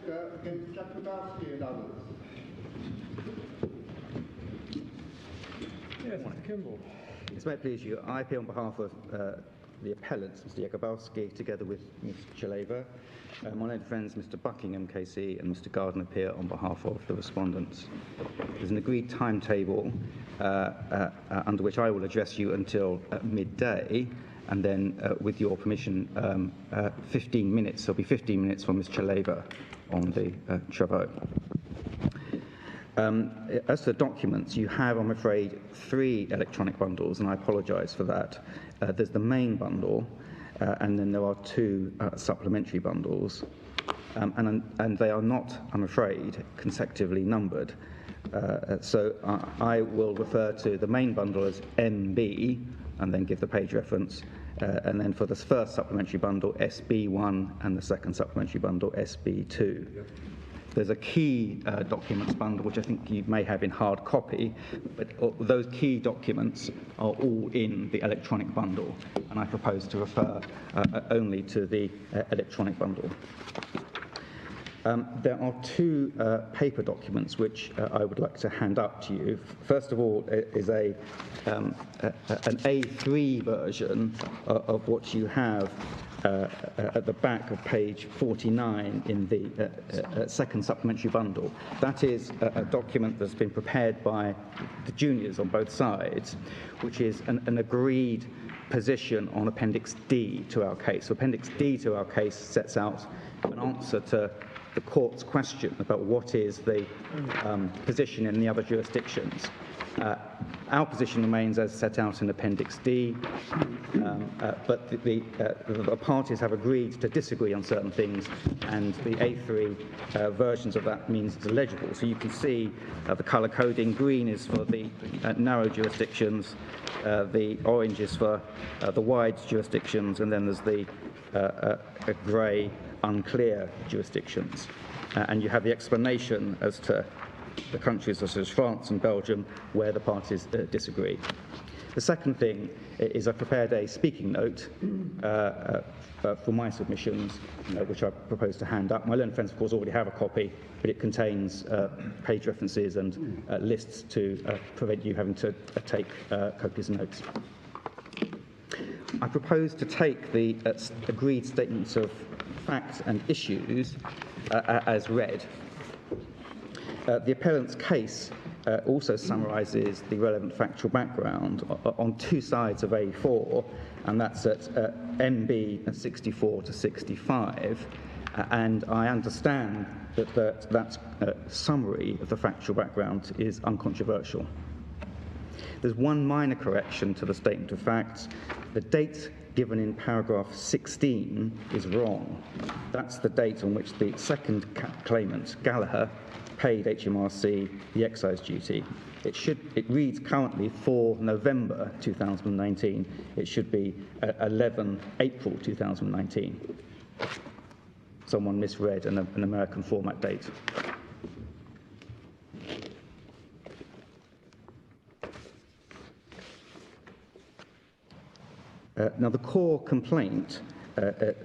Polska against Jakubowski and others. Yes, Mr. Kimball. Yes, may it please you, I appear on behalf of the appellants, Mr. Jakubowski, together with Ms. Chaleva. My learned friends, Mr. Buckingham, KC, and Mr. Garden appear on behalf of the respondents. There's an agreed timetable under which I will address you until midday, and then, with your permission, 15 minutes. There'll be 15 minutes from Ms. Chaleva on the travaux. As to the documents, you have, I'm afraid, 3 electronic bundles, and I apologise for that. There's the main bundle, and then there are 2 supplementary bundles, and they are not, I'm afraid, consecutively numbered. So I will refer to the main bundle as MB, and then give the page reference, and then for the first supplementary bundle, SB1, and the second supplementary bundle, SB2. Yep. There's a key documents bundle, which I think you may have in hard copy, but those key documents are all in the electronic bundle, and I propose to refer only to the electronic bundle. There are 2 paper documents which I would like to hand up to you. First of all is an A3 version of what you have at the back of page 49 in the second supplementary bundle. That is a document that's been prepared by the juniors on both sides, which is an agreed position on Appendix D to our case. So Appendix D to our case sets out an answer to the court's question about what is the position in the other jurisdictions. Our position remains as set out in Appendix D, but the parties have agreed to disagree on certain things, and the A3 versions of that means it's illegible. So you can see the colour coding. Green is for the narrow jurisdictions, the orange is for the wide jurisdictions, and then there's the grey, unclear jurisdictions. And you have the explanation as to the countries such as France and Belgium where the parties disagree. The second thing is I prepared a speaking note for my submissions, which I propose to hand up. My learned friends, of course, already have a copy, but it contains page references and lists to prevent you having to take copious notes. I propose to take the agreed statements of facts and issues as read. The appellant's case also summarises the relevant factual background on 2 sides of A4, and that's at MB 64 to 65. And I understand that summary of the factual background is uncontroversial. There's one minor correction to the statement of facts. The date given in paragraph 16 is wrong. That's the date on which the second claimant, Gallagher, paid HMRC the excise duty. It reads currently for November 2019. It should be 11 April 2019. Someone misread an American format date. Now, the core complaint that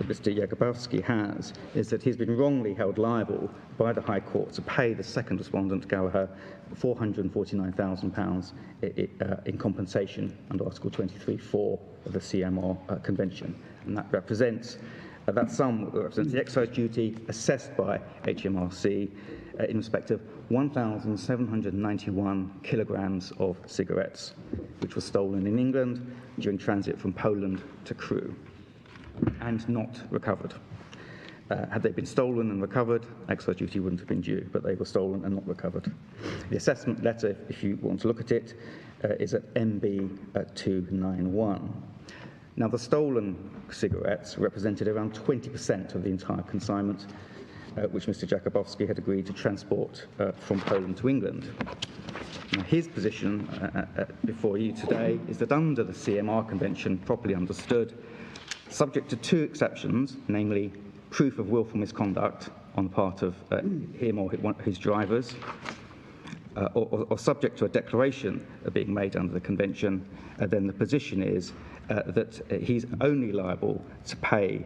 Mr. Jakubowski has is that he's been wrongly held liable by the High Court to pay the second respondent, Gallagher, £449,000 in compensation under Article 23(4) of the CMR Convention. And that represents, that sum represents the excise duty assessed by HMRC in respect of 1,791 kilograms of cigarettes, which were stolen in England during transit from Poland to Crewe, and not recovered. Had they been stolen and recovered, excise duty wouldn't have been due, but they were stolen and not recovered. The assessment letter, if you want to look at it, is at MB 291. Now, the stolen cigarettes represented around 20% of the entire consignment, which Mr. Jakubowski had agreed to transport from Poland to England. Now, his position before you today is that under the CMR Convention, properly understood, subject to 2 exceptions, namely proof of willful misconduct on the part of him or his drivers, or subject to a declaration of being made under the Convention, then the position is that he's only liable to pay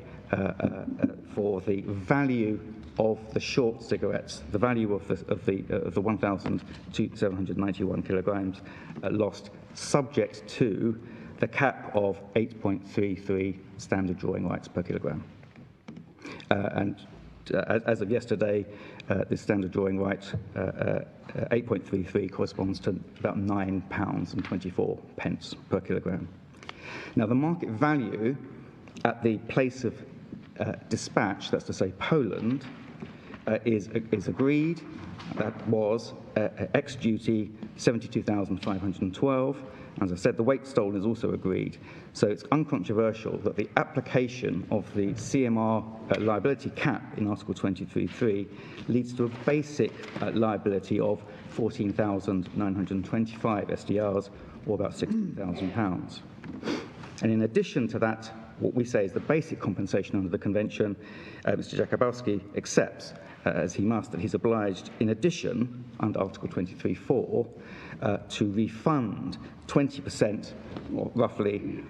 for the value of the short cigarettes, the value of the 1,791 kilograms lost, subject to the cap of 8.33 standard drawing rights per kilogram. As of yesterday, this standard drawing right, 8.33, corresponds to about £9.24 per kilogram. Now, the market value at the place of dispatch, that's to say Poland, is agreed. That was ex-duty 72,512. As I said, the weight stolen is also agreed. So it's uncontroversial that the application of the CMR liability cap in Article 23.3 leads to a basic liability of 14,925 SDRs, or about £16,000. And in addition to that, what we say is the basic compensation under the Convention, Mr. Jakubowski accepts, as he must, that he's obliged, in addition, under Article 23.4, to refund 20%, or roughly,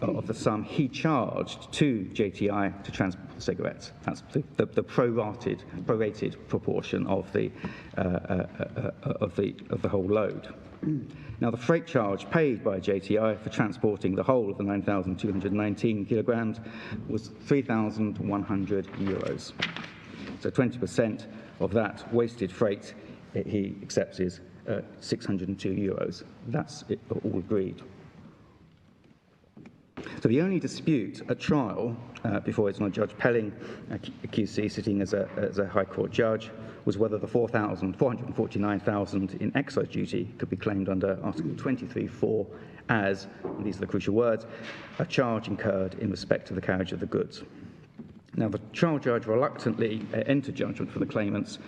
of the sum he charged to JTI to transport the cigarettes. That's the prorated proportion of the whole load. Now, the freight charge paid by JTI for transporting the whole of the 9,219 kilograms was €3,100. So 20% of that wasted freight he accepts is €602. That's it, all agreed. So the only dispute at trial, before it's not Judge Pelling, QC, sitting as a High Court judge, was whether the 449,000 in excise duty could be claimed under Article 23.4 as, and these are the crucial words, a charge incurred in respect to the carriage of the goods. Now, the trial judge reluctantly entered judgment for the claimants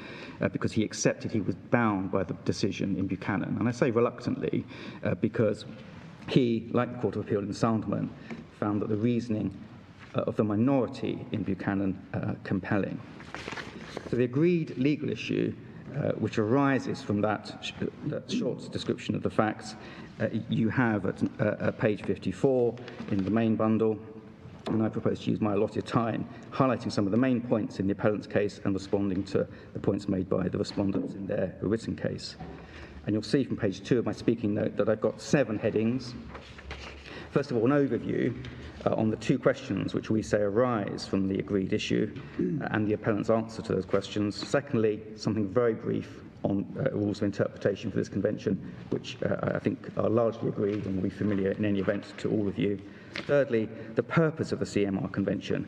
because he accepted he was bound by the decision in Buchanan. And I say reluctantly because he, like the Court of Appeal in Sandman, found that the reasoning of the minority in Buchanan compelling. So the agreed legal issue, which arises from that short description of the facts, you have at page 54 in the main bundle, and I propose to use my allotted time highlighting some of the main points in the appellant's case and responding to the points made by the respondents in their written case. And you'll see from page 2 of my speaking note that I've got 7 headings. First of all, an overview on the 2 questions which we say arise from the agreed issue and the appellant's answer to those questions. Secondly, something very brief on rules of interpretation for this convention, which I think are largely agreed and will be familiar in any event to all of you. Thirdly, the purpose of the CMR Convention,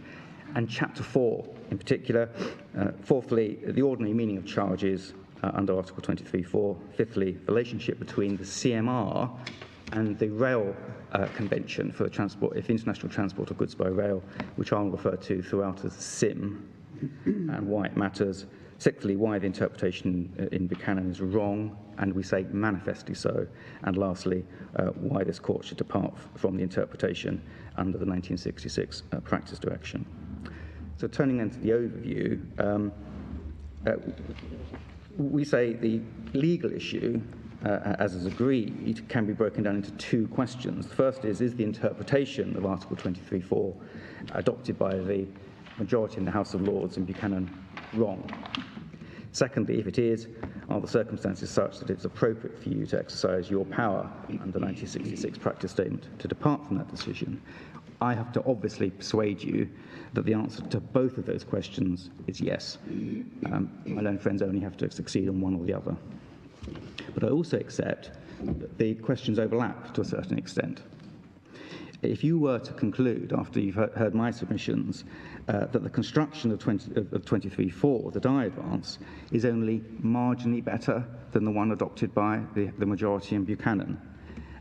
and Chapter 4 in particular. Fourthly, the ordinary meaning of charges under Article 23.4. Fifthly, the relationship between the CMR and the Rail Convention for the transport, if international transport of goods by rail, which I'll refer to throughout as SIM, and why it matters. Sixthly, why the interpretation in Buchanan is wrong, and we say manifestly so. And lastly, why this court should depart from the interpretation under the 1966 practice direction. So turning then to the overview, we say the legal issue, as is agreed, can be broken down into 2 questions. The first is the interpretation of Article 23.4 adopted by the majority in the House of Lords in Buchanan wrong? Secondly, if it is, are the circumstances such that it's appropriate for you to exercise your power under the 1966 practice statement to depart from that decision? I have to obviously persuade you that the answer to both of those questions is yes. My learned friends only have to succeed on one or the other. But I also accept that the questions overlap to a certain extent. If you were to conclude, after you've heard my submissions, that the construction of 23.4 that I advance is only marginally better than the one adopted by the majority in Buchanan,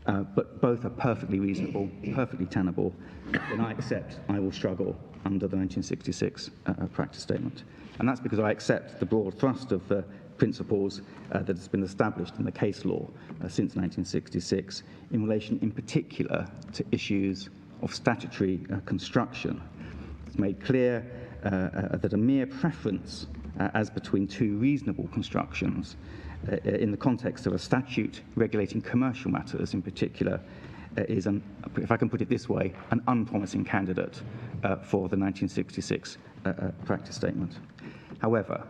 but both are perfectly reasonable, perfectly tenable, then I accept I will struggle under the 1966 practice statement. And that's because I accept the broad thrust of the principles that has been established in the case law since 1966 in relation in particular to issues of statutory construction. It's made clear that a mere preference as between 2 reasonable constructions in the context of a statute regulating commercial matters in particular is, if I can put it this way, an unpromising candidate for the 1966 practice statement. However,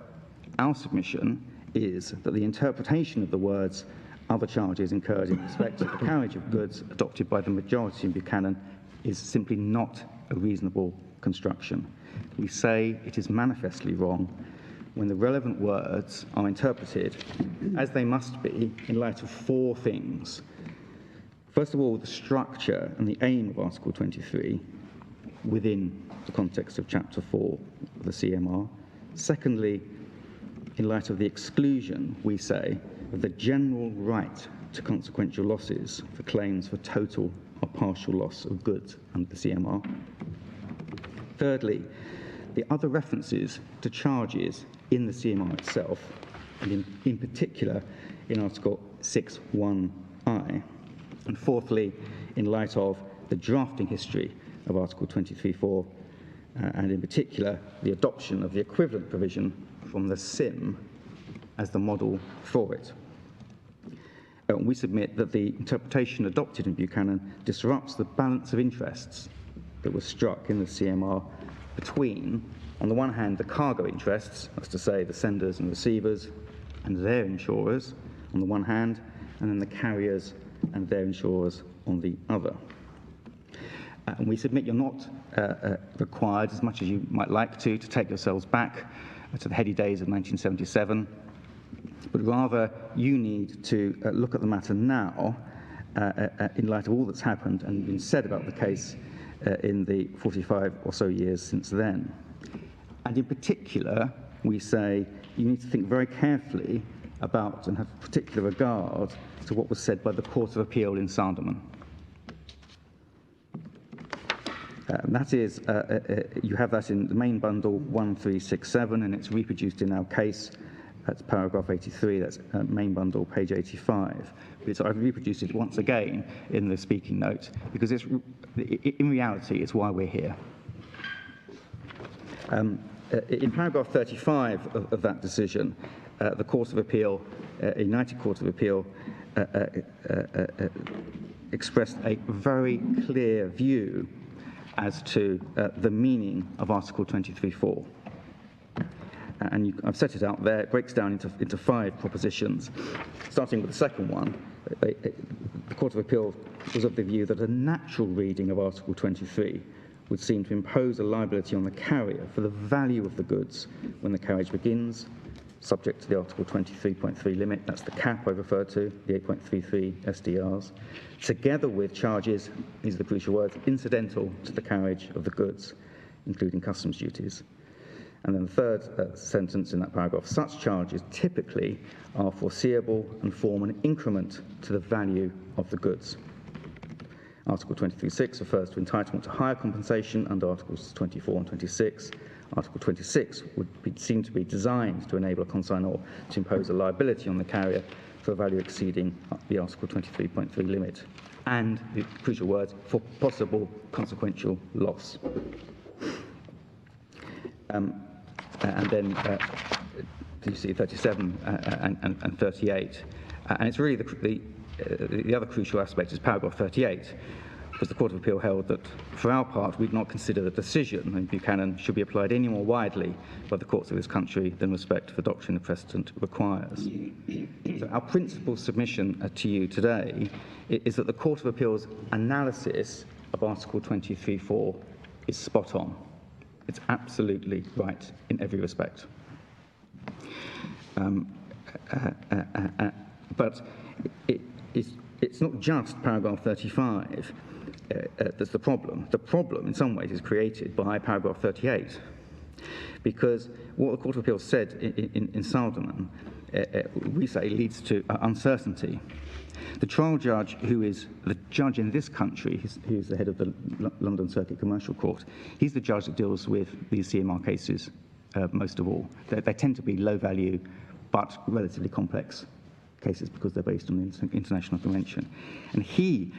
our submission is that the interpretation of the words other charges incurred in respect of the carriage of goods adopted by the majority in Buchanan is simply not a reasonable construction. We say it is manifestly wrong when the relevant words are interpreted as they must be in light of four things. First of all, the structure and the aim of Article 23 within the context of Chapter 4 of the CMR. Secondly, in light of the exclusion, we say, of the general right to consequential losses for claims for total or partial loss of goods under the CMR. Thirdly, the other references to charges in the CMR itself, and in particular in Article 6.1i. And fourthly, in light of the drafting history of Article 23.4, and in particular the adoption of the equivalent provision from the SIM as the model for it. We submit that the interpretation adopted in Buchanan disrupts the balance of interests that was struck in the CMR between, on the one hand, the cargo interests, that's to say the senders and receivers and their insurers on the one hand, and then the carriers and their insurers on the other. And we submit you're not required, as much as you might like to take yourselves back to the heady days of 1977, but rather you need to look at the matter now in light of all that's happened and been said about the case in the 45 or so years since then. And in particular, we say you need to think very carefully about and have particular regard to what was said by the Court of Appeal in Sandeman. That is, you have that in the main bundle 1367, and it's reproduced in our case. That's paragraph 83, that's main bundle, page 85. So I've reproduced it once again in the speaking note, because it's, in reality, it's why we're here. In paragraph 35 of that decision, the Court of Appeal, United Court of Appeal, expressed a very clear view as to the meaning of Article 23.4. And I've set it out there. It breaks down into 5 propositions. Starting with the second one, the Court of Appeal was of the view that a natural reading of Article 23 would seem to impose a liability on the carrier for the value of the goods when the carriage begins, subject to the Article 23.3 limit, that's the cap I referred to, the 8.33 SDRs, together with charges, these are the crucial words, incidental to the carriage of the goods, including customs duties. And then the third sentence in that paragraph, such charges typically are foreseeable and form an increment to the value of the goods. Article 23.6 refers to entitlement to higher compensation under Articles 24 and 26. Article 26 would seem to be designed to enable a consignor to impose a liability on the carrier for a value exceeding the Article 23.3 limit, and, the crucial words, for possible consequential loss. And then you see 37 and 38. And it's really the other crucial aspect is paragraph 38, because the Court of Appeal held that, for our part, we'd not consider the decision in Buchanan should be applied any more widely by the courts of this country than respect for doctrine of precedent requires. So our principal submission to you today is that the Court of Appeal's analysis of Article 23.4 is spot on. It's absolutely right in every respect. But it's not just paragraph 35 that's the problem. The problem, in some ways, is created by paragraph 38, because what the Court of Appeal said in Sandeman, we say, leads to uncertainty. The trial judge, who is the judge in this country, who's the head of the London Circuit Commercial Court, he's the judge that deals with these CMR cases most of all. They tend to be low value but relatively complex cases because they're based on the international convention. And he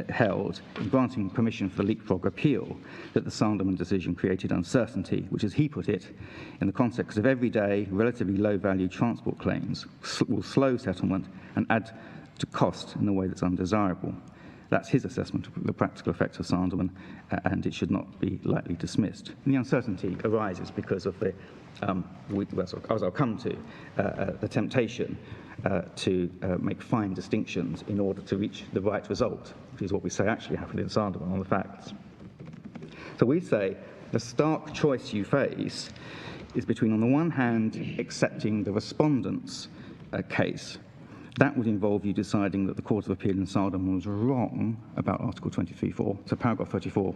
held, in granting permission for the leapfrog appeal, that the Sandeman decision created uncertainty, which, as he put it, in the context of everyday, relatively low-value transport claims, will slow settlement and add to cost in a way that's undesirable. That's his assessment of the practical effects of Sanderman, and it should not be lightly dismissed. And the uncertainty arises because of the, as I'll come to, the temptation to make fine distinctions in order to reach the right result, which is what we say actually happened in Sanderman on the facts. So we say the stark choice you face is between, on the one hand, accepting the respondent's case. That would involve you deciding that the Court of Appeal in Sanderman was wrong about Article 23.4. So paragraph 35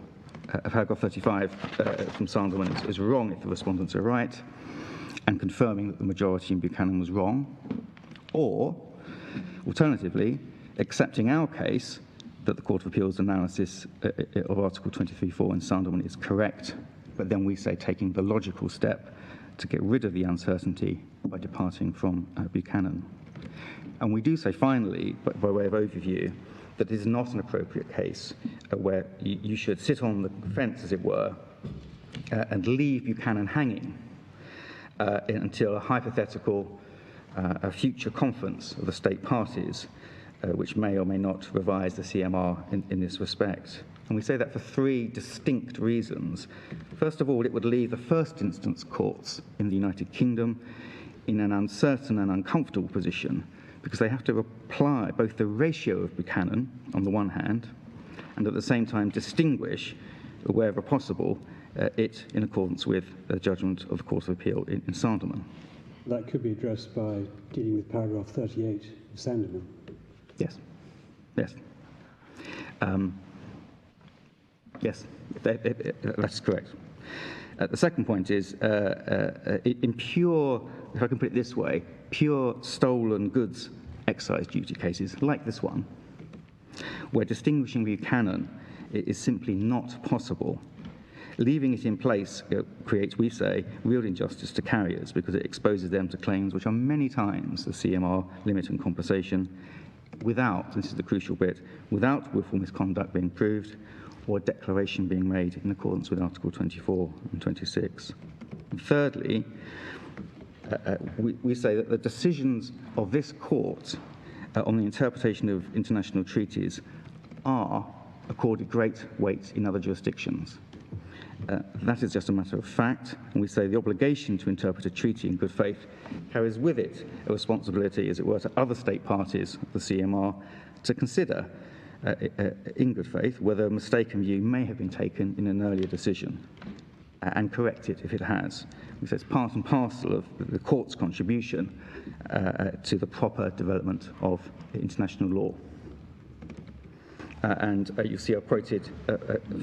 from Sanderman is wrong if the respondents are right, and confirming that the majority in Buchanan was wrong. Or, alternatively, accepting our case that the Court of Appeal's analysis of Article 23.4 in Sanderman is correct, but then we say taking the logical step to get rid of the uncertainty by departing from Buchanan. And we do say, finally, by way of overview, that it is not an appropriate case where you should sit on the fence, as it were, and leave Buchanan hanging until a hypothetical a future conference of the state parties, which may or may not revise the CMR in this respect. And we say that for three distinct reasons. First of all, it would leave the first instance courts in the United Kingdom in an uncertain and uncomfortable position, because they have to apply both the ratio of Buchanan on the one hand, and at the same time distinguish, wherever possible, it in accordance with the judgment of the Court of Appeal in Sanderman. That could be addressed by dealing with paragraph 38 of Sanderman. Yes. Yes. Yes, that's correct. The second point is, in pure, if I can put it this way, pure stolen goods excise duty cases, like this one, where distinguishing Buchanan is simply not possible. Leaving it in place creates, we say, real injustice to carriers because it exposes them to claims which are many times the CMR limit and compensation without, this is the crucial bit, without willful misconduct being proved or a declaration being made in accordance with Article 24 and 26. And thirdly, we say that the decisions of this court on the interpretation of international treaties are accorded great weight in other jurisdictions. That is just a matter of fact, and we say the obligation to interpret a treaty in good faith carries with it a responsibility, as it were, to other state parties of the CMR to consider in good faith whether a mistaken view may have been taken in an earlier decision and correct it if it has. We say it's part and parcel of the court's contribution to the proper development of international law. And you see I've quoted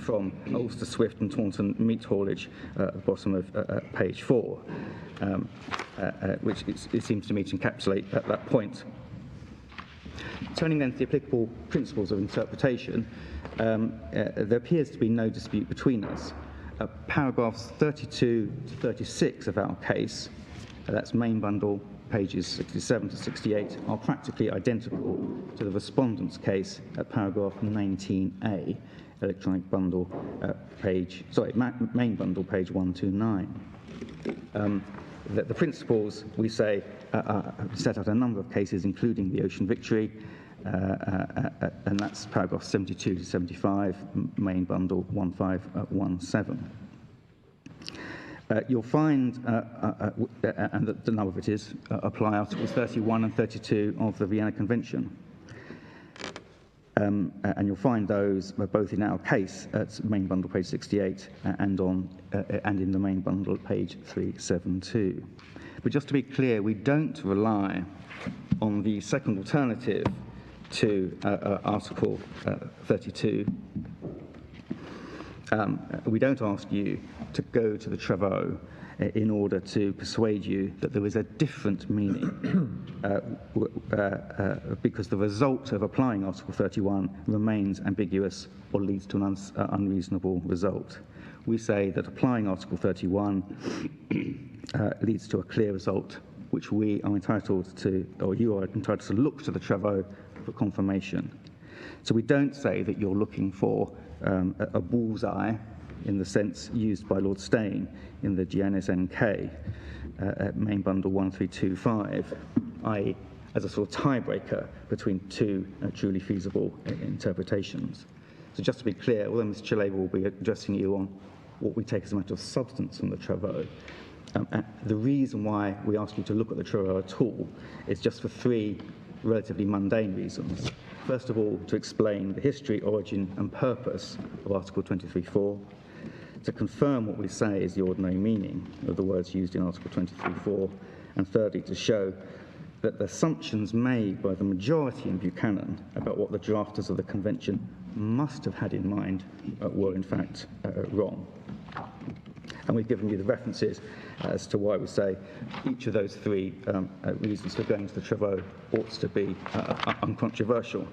from Ulster, Swift and Taunton meat haulage at the bottom of page 4, which it seems to me to encapsulate that point. Turning then to the applicable principles of interpretation, there appears to be no dispute between us. Paragraphs 32 to 36 of our case, that's main bundle, pages 67 to 68, are practically identical to the respondent's case at paragraph 19A, electronic bundle, main bundle, page 129. The principles, we say, set out a number of cases, including the Ocean Victory, and that's paragraph 72 to 75, main bundle 1517. You'll find, and the number of it is, apply Articles 31 and 32 of the Vienna Convention. And you'll find those both in our case at main bundle page 68 and in the main bundle at page 372. But just to be clear, we don't rely on the second alternative to Article 32. We don't ask you to go to the Travaux in order to persuade you that there is a different meaning, because the result of applying Article 31 remains ambiguous or leads to an unreasonable result. We say that applying Article 31 leads to a clear result, which we are entitled to, or you are entitled to look to the Travaux for confirmation. So we don't say that you're looking for a bullseye in the sense used by Lord Steyn in the GNS NK, main bundle 1325, i.e. as a sort of tiebreaker between two truly feasible interpretations. So just to be clear, although Ms. Chile will be addressing you on what we take as a matter of substance from the travaux, the reason why we ask you to look at the travaux at all is just for three relatively mundane reasons. First of all, to explain the history, origin and purpose of Article 23.4, to confirm what we say is the ordinary meaning of the words used in Article 23.4, and thirdly, to show that the assumptions made by the majority in Buchanan about what the drafters of the Convention must have had in mind were in fact wrong. And we've given you the references as to why we say each of those three reasons for going to the travaux ought to be uncontroversial.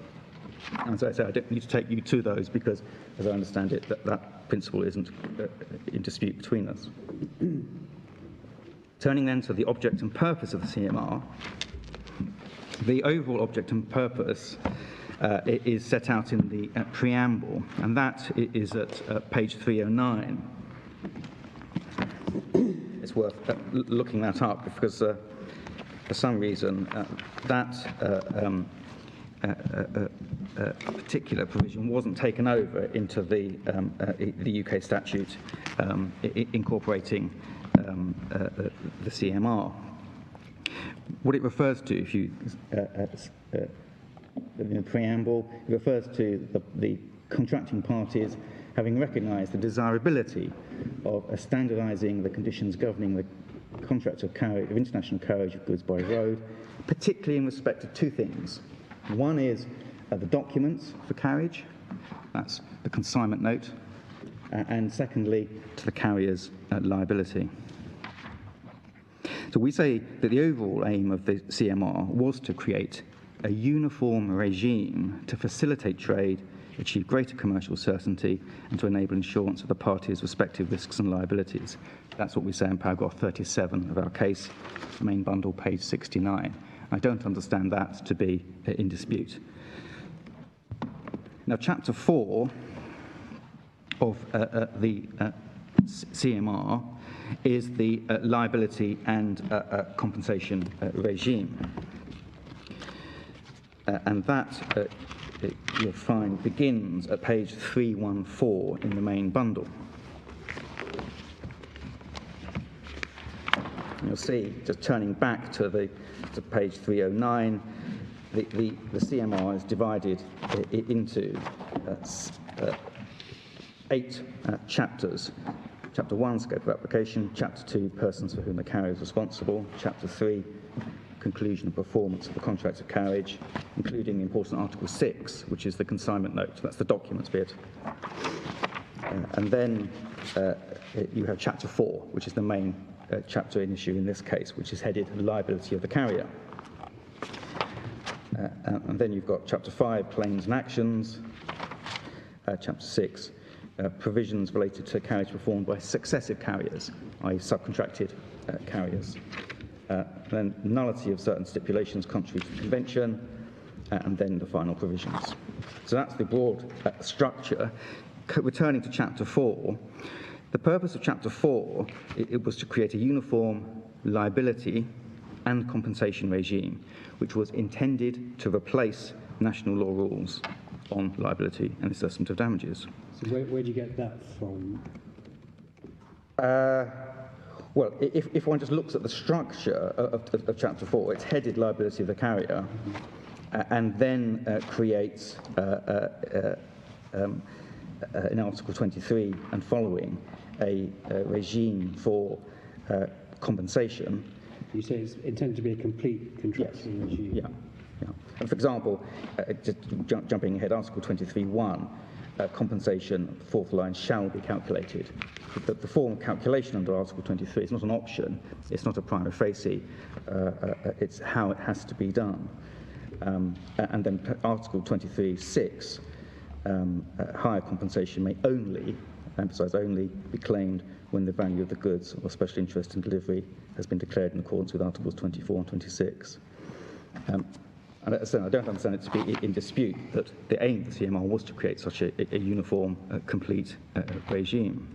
And as I say, I don't need to take you to those because, as I understand it, that principle isn't in dispute between us. Turning then to the object and purpose of the CMR, the overall object and purpose is set out in the preamble, and that is at page 309. It's worth looking that up because, for some reason, that particular provision wasn't taken over into the UK statute incorporating the CMR. What it refers to, if you in the preamble, it refers to the contracting parties having recognised the desirability of standardising the conditions governing the contract of international carriage of goods by road, particularly in respect of two things. One is the documents for carriage, that's the consignment note, and secondly, to the carrier's liability. So we say that the overall aim of the CMR was to create a uniform regime to facilitate trade, achieve greater commercial certainty, and to enable insurance of the parties' respective risks and liabilities. That's what we say in paragraph 37 of our case, main bundle, page 69. I don't understand that to be in dispute. Now, Chapter 4 of the CMR is the liability and compensation regime. And that, you'll find, begins at page 314 in the main bundle. And you'll see, just turning back to page 309, the CMR is divided into 8 chapters. Chapter 1, scope of application. Chapter 2, persons for whom the carrier is responsible. Chapter 3, conclusion and performance of the contract of carriage, including important Article 6, which is the consignment note. That's the documents bit. And then you have Chapter 4, which is the main chapter in issue in this case, which is headed liability of the carrier. And then you've got Chapter 5, claims and actions. Chapter 6, provisions related to carriage performed by successive carriers, i.e. subcontracted carriers. Then nullity of certain stipulations contrary to the convention, and then the final provisions. So that's the broad structure. Returning to Chapter 4, the purpose of Chapter 4, it was to create a uniform liability and compensation regime, which was intended to replace national law rules on liability and assessment of damages. So where do you get that from? Well, if one just looks at the structure of Chapter 4, it's headed liability of the carrier, and then creates, in Article 23 and following, a regime for compensation. You say it's intended to be a complete contractual regime? Yeah. And for example, just jumping ahead, Article 23.1, compensation, fourth line, shall be calculated. The form of calculation under Article 23 is not an option, it's not a prima facie, it's how it has to be done. And then Article 23.6, higher compensation may only, emphasise only, be claimed when the value of the goods or special interest in delivery has been declared in accordance with Articles 24 and 26. And as I said, I don't understand it to be in dispute that the aim of the CMR was to create such a uniform, complete regime.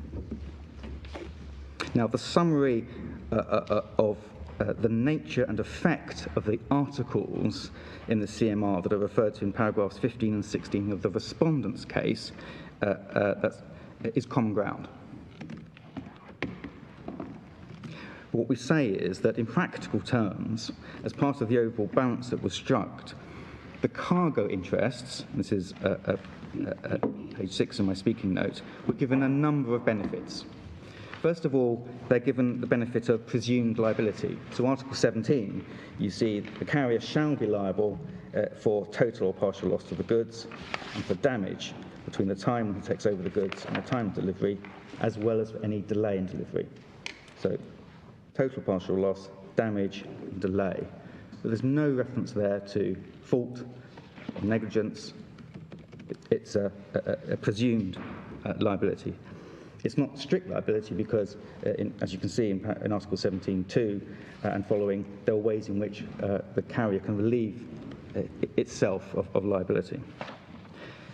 Now, the summary of the nature and effect of the articles in the CMR that are referred to in paragraphs 15 and 16 of the Respondents case is common ground. What we say is that in practical terms, as part of the overall balance that was struck, the cargo interests, this is page 6 in my speaking note, were given a number of benefits. First of all, they're given the benefit of presumed liability. So Article 17, you see the carrier shall be liable for total or partial loss of the goods and for damage between the time when he takes over the goods and the time of delivery, as well as for any delay in delivery. So total partial loss, damage, and delay. But there's no reference there to fault or negligence. It's a presumed liability. It's not strict liability because, as you can see in Article 17.2 and following, there are ways in which the carrier can relieve itself of liability.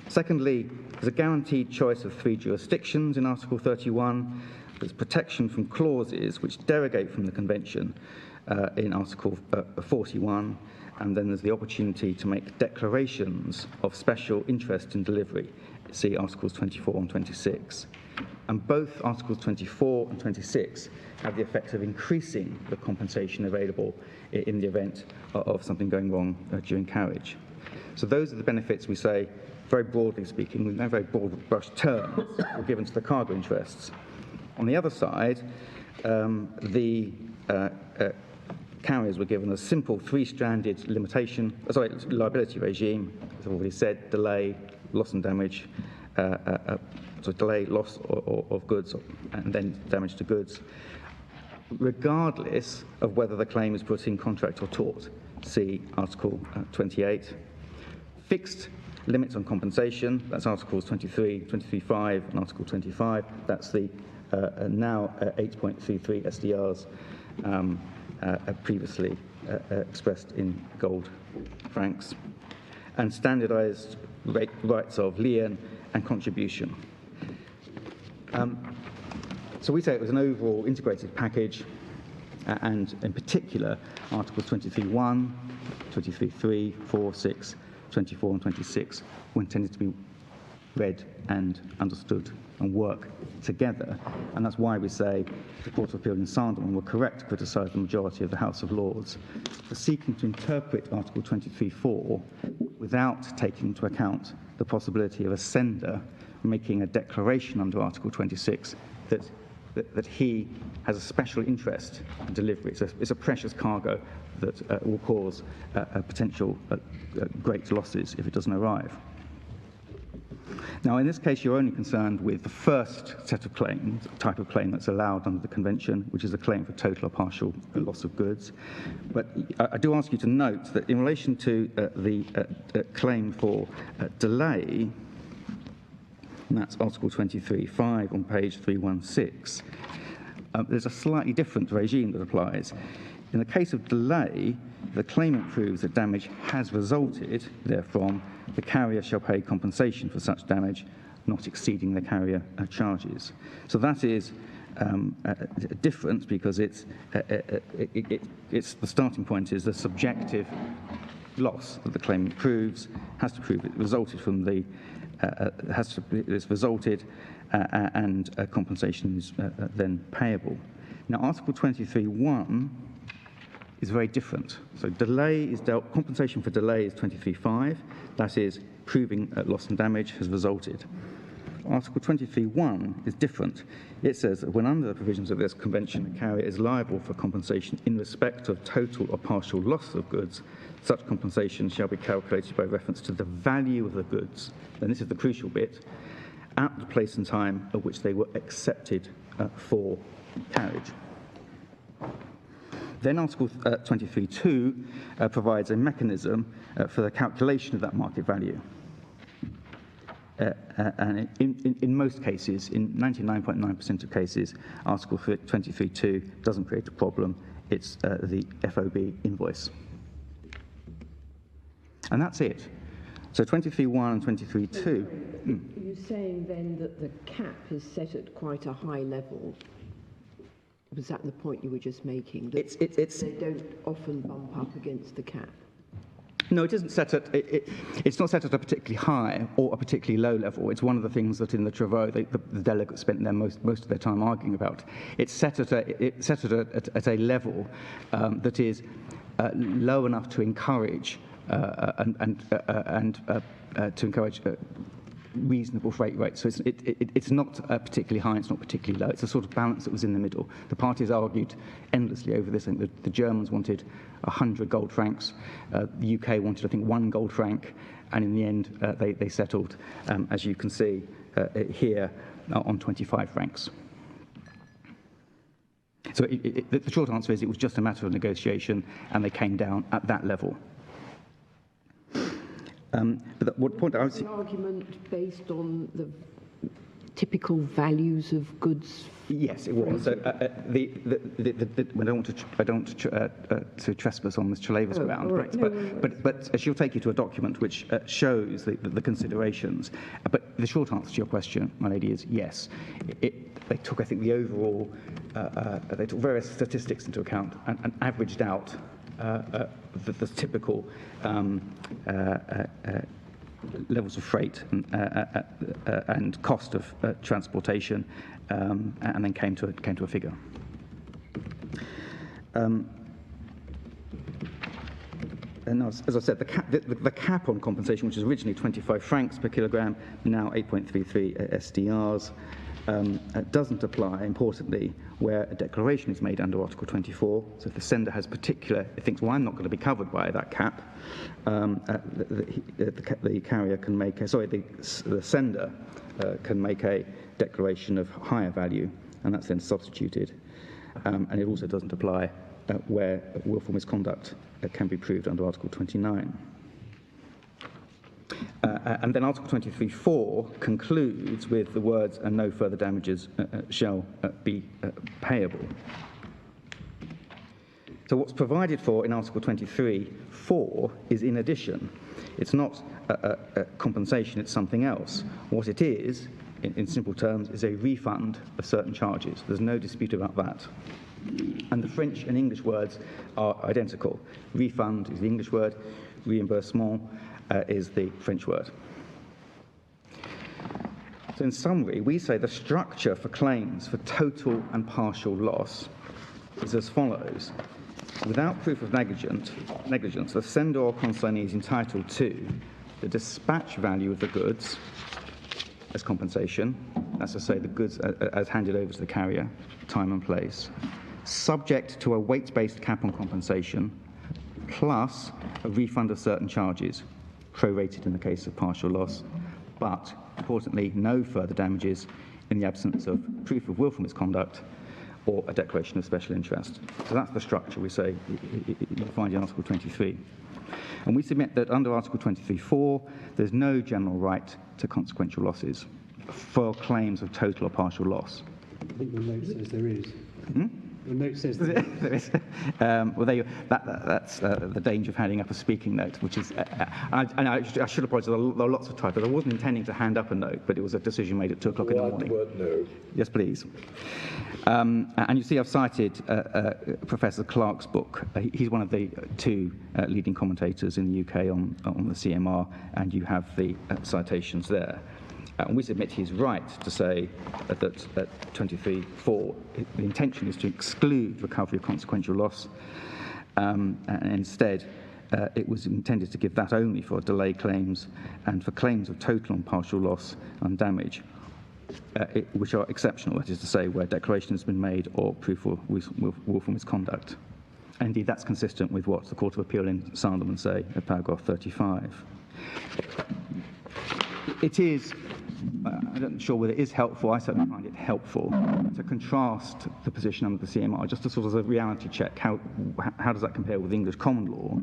Secondly, there's a guaranteed choice of 3 jurisdictions in Article 31. There's protection from clauses which derogate from the Convention in Article 41, and then there's the opportunity to make declarations of special interest in delivery. See Articles 24 and 26. And both Articles 24 and 26 have the effect of increasing the compensation available in the event of something going wrong during carriage. So those are the benefits we say, very broadly speaking, in very broad brush terms, were given to the cargo interests. On the other side, the carriers were given a simple 3-stranded liability regime, as I've already said, delay, loss and damage, delay, loss of goods, and then damage to goods, regardless of whether the claim is put in contract or tort. See Article 28. Fixed limits on compensation, that's Articles 23, 23.5 and Article 25. That's the now 8.33 SDRs previously expressed in gold francs. And standardised rights of lien and contribution. So we say it was an overall integrated package, and in particular, Articles 23.1, 23.3, 4, 6, 24 and 26 were intended to be read and understood and work together. And that's why we say the Court of Appeal in Sanderman were correct to criticise the majority of the House of Lords for seeking to interpret Article 23.4 without taking into account the possibility of a sender making a declaration under Article 26 that he has a special interest in delivery. It's a precious cargo that will cause potential great losses if it doesn't arrive. Now, in this case, you're only concerned with the first set of claims, type of claim that's allowed under the Convention, which is a claim for total or partial loss of goods. But I do ask you to note that in relation to the claim for delay, and that's Article 23.5 on page 316, there's a slightly different regime that applies. In the case of delay, the claimant proves that damage has resulted therefrom, the carrier shall pay compensation for such damage, not exceeding the carrier charges. So that is different because it's the starting point is the subjective loss that the claimant proves, has to prove it resulted from the, it's resulted and compensation is then payable. Now, Article 23.1 is very different. So delay is compensation for delay is 23.5. That is proving loss and damage has resulted. Article 23.1 is different. It says that when under the provisions of this convention, a carrier is liable for compensation in respect of total or partial loss of goods, such compensation shall be calculated by reference to the value of the goods, and this is the crucial bit, at the place and time at which they were accepted for carriage. Then Article 23.2 provides a mechanism for the calculation of that market value. And in most cases, in 99.9% of cases, Article 23.2 doesn't create a problem. It's the FOB invoice. And that's it. So 23.1 and 23.2. Are you saying then that the cap is set at quite a high level? Was that the point you were just making? That It's they don't often bump up against the cap? No, it isn't set at. It's not set at a particularly high or a particularly low level. It's one of the things that in the Travaux the delegates spent most of their time arguing about. It's set at a level that is low enough to encourage to encourage reasonable freight rates. So it's not particularly high, it's not particularly low. It's a sort of balance that was in the middle. The parties argued endlessly over this. I think the Germans wanted 100 gold francs. The UK wanted, I think, 1 gold franc. And in the end, they settled, as you can see here, on 25 francs. So the short answer is it was just a matter of negotiation, and they came down at that level. But what point I was... The argument based on the typical values of goods? Yes, it was. So, I don't want to trespass on Ms. Chaleva's ground, right. but she'll take you to a document which shows the considerations. But the short answer to your question, my lady, is yes. They took, I think, the overall, they took various statistics into account and averaged out the typical levels of freight and cost of transportation, and then came to a figure. And as I said, the cap on compensation, which was originally 25 francs per kilogram, now 8.33 SDRs, doesn't apply, importantly, where a declaration is made under Article 24. So if the sender has thinks, well, I'm not going to be covered by that cap, the carrier can make the sender can make a declaration of higher value, and that's then substituted. And it also doesn't apply where willful misconduct can be proved under Article 29. And then Article 23.4 concludes with the words, and no further damages shall be payable. So what's provided for in Article 23.4 is in addition. It's not a compensation, it's something else. What it is, in simple terms, is a refund of certain charges. There's no dispute about that. And the French and English words are identical. Refund is the English word, reimbursement is the French word. So in summary, we say the structure for claims for total and partial loss is as follows. Without proof of negligence, the sender or consignee is entitled to the dispatch value of the goods as compensation, that's to say the goods as handed over to the carrier, time and place, subject to a weight-based cap on compensation, plus a refund of certain charges, prorated in the case of partial loss, but, importantly, no further damages in the absence of proof of willful misconduct or a declaration of special interest. So that's the structure we say you find in Article 23. And we submit that under Article 23.4, there's no general right to consequential losses for claims of total or partial loss. I think the note says there is. The note says there is. Well, that's the danger of handing up a speaking note, which is, I should apologise, there are lots of typos. I wasn't intending to hand up a note, but it was a decision made at 2 o'clock in the morning. Word no. Yes, please. And you see I've cited Professor Clark's book. He's one of the 2 leading commentators in the UK on the CMR, and you have the citations there. And we submit he's right to say that 23.4, the intention is to exclude recovery of consequential loss, and instead it was intended to give that only for delay claims and for claims of total and partial loss and damage, which are exceptional, that is to say, where declaration has been made or proof of willful misconduct. And indeed, that's consistent with what the Court of Appeal in Sanderman say at paragraph 35. It is, I'm not sure whether it is helpful, I certainly find it helpful to contrast the position under the CMR, just to sort of a reality check, how does that compare with English common law?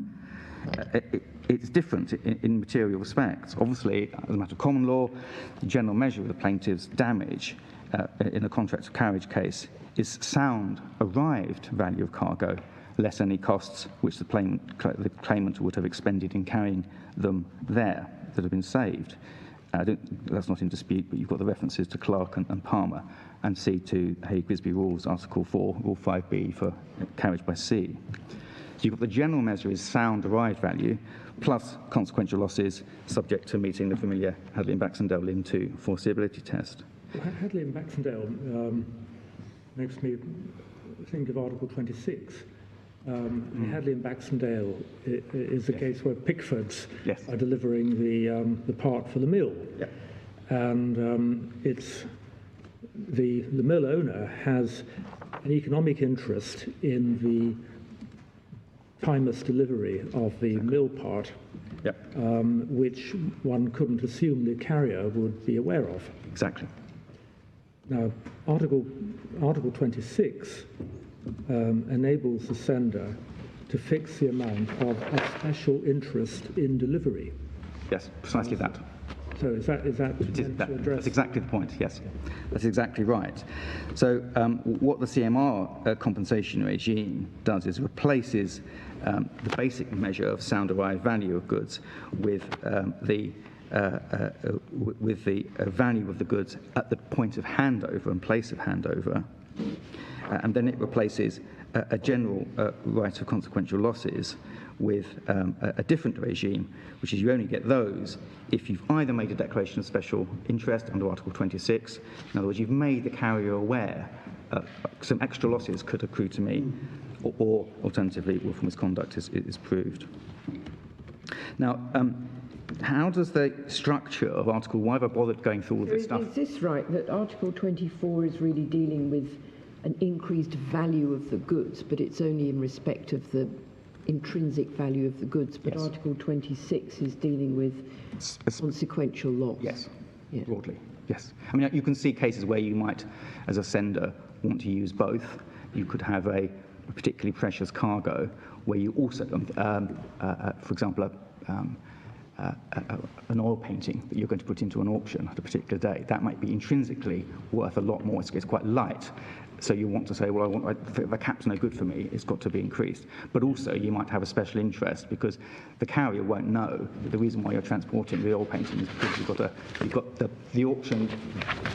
It's different in material respects. Obviously, as a matter of common law, the general measure of the plaintiff's damage in a contract of carriage case is sound, arrived value of cargo, less any costs which the claimant would have expended in carrying them there that have been saved. That's not in dispute, but you've got the references to Clark and Palmer, and C to Hay-Grisby Rules, Article 4, Rule 5b for carriage by sea. So you've got the general measure is sound derived value, plus consequential losses subject to meeting the familiar Hadley and Baxendale Lin 2 foreseeability test. Well, Hadley and Baxendale makes me think of Article 26. Hadley and Baxendale is a case where Pickfords are delivering the part for the mill. Yep. And it's the mill owner has an economic interest in the timeless delivery of the mill part, which one couldn't assume the carrier would be aware of. Exactly. Now, Article 26 enables the sender to fix the amount of special interest in delivery. Yes, precisely that. So is that meant to address? That's exactly the point, yes. That's exactly right. So what the CMR compensation regime does is replaces the basic measure of sound derived value of goods with the value of the goods at the point of handover and place of handover, and then it replaces a general right of consequential losses with a different regime, which is you only get those if you've either made a declaration of special interest under Article 26, in other words, you've made the carrier aware some extra losses could accrue to me, or alternatively, willful misconduct is proved. Now, how does the structure of Article, why have I bothered going through all this stuff? Is this right, that Article 24 is really dealing with an increased value of the goods, but it's only in respect of the intrinsic value of the goods, but Yes. Article 26 is dealing with consequential loss? Yes, Yeah. broadly, yes. I mean, you can see cases where you might, as a sender, want to use both. You could have a particularly precious cargo where you also, for example, an oil painting that you're going to put into an auction at a particular day. That might be intrinsically worth a lot more. It's quite light. So you want to say, well, the cap's no good for me, it's got to be increased. But also you might have a special interest because the carrier won't know that the reason why you're transporting the oil painting is because you've got the auction,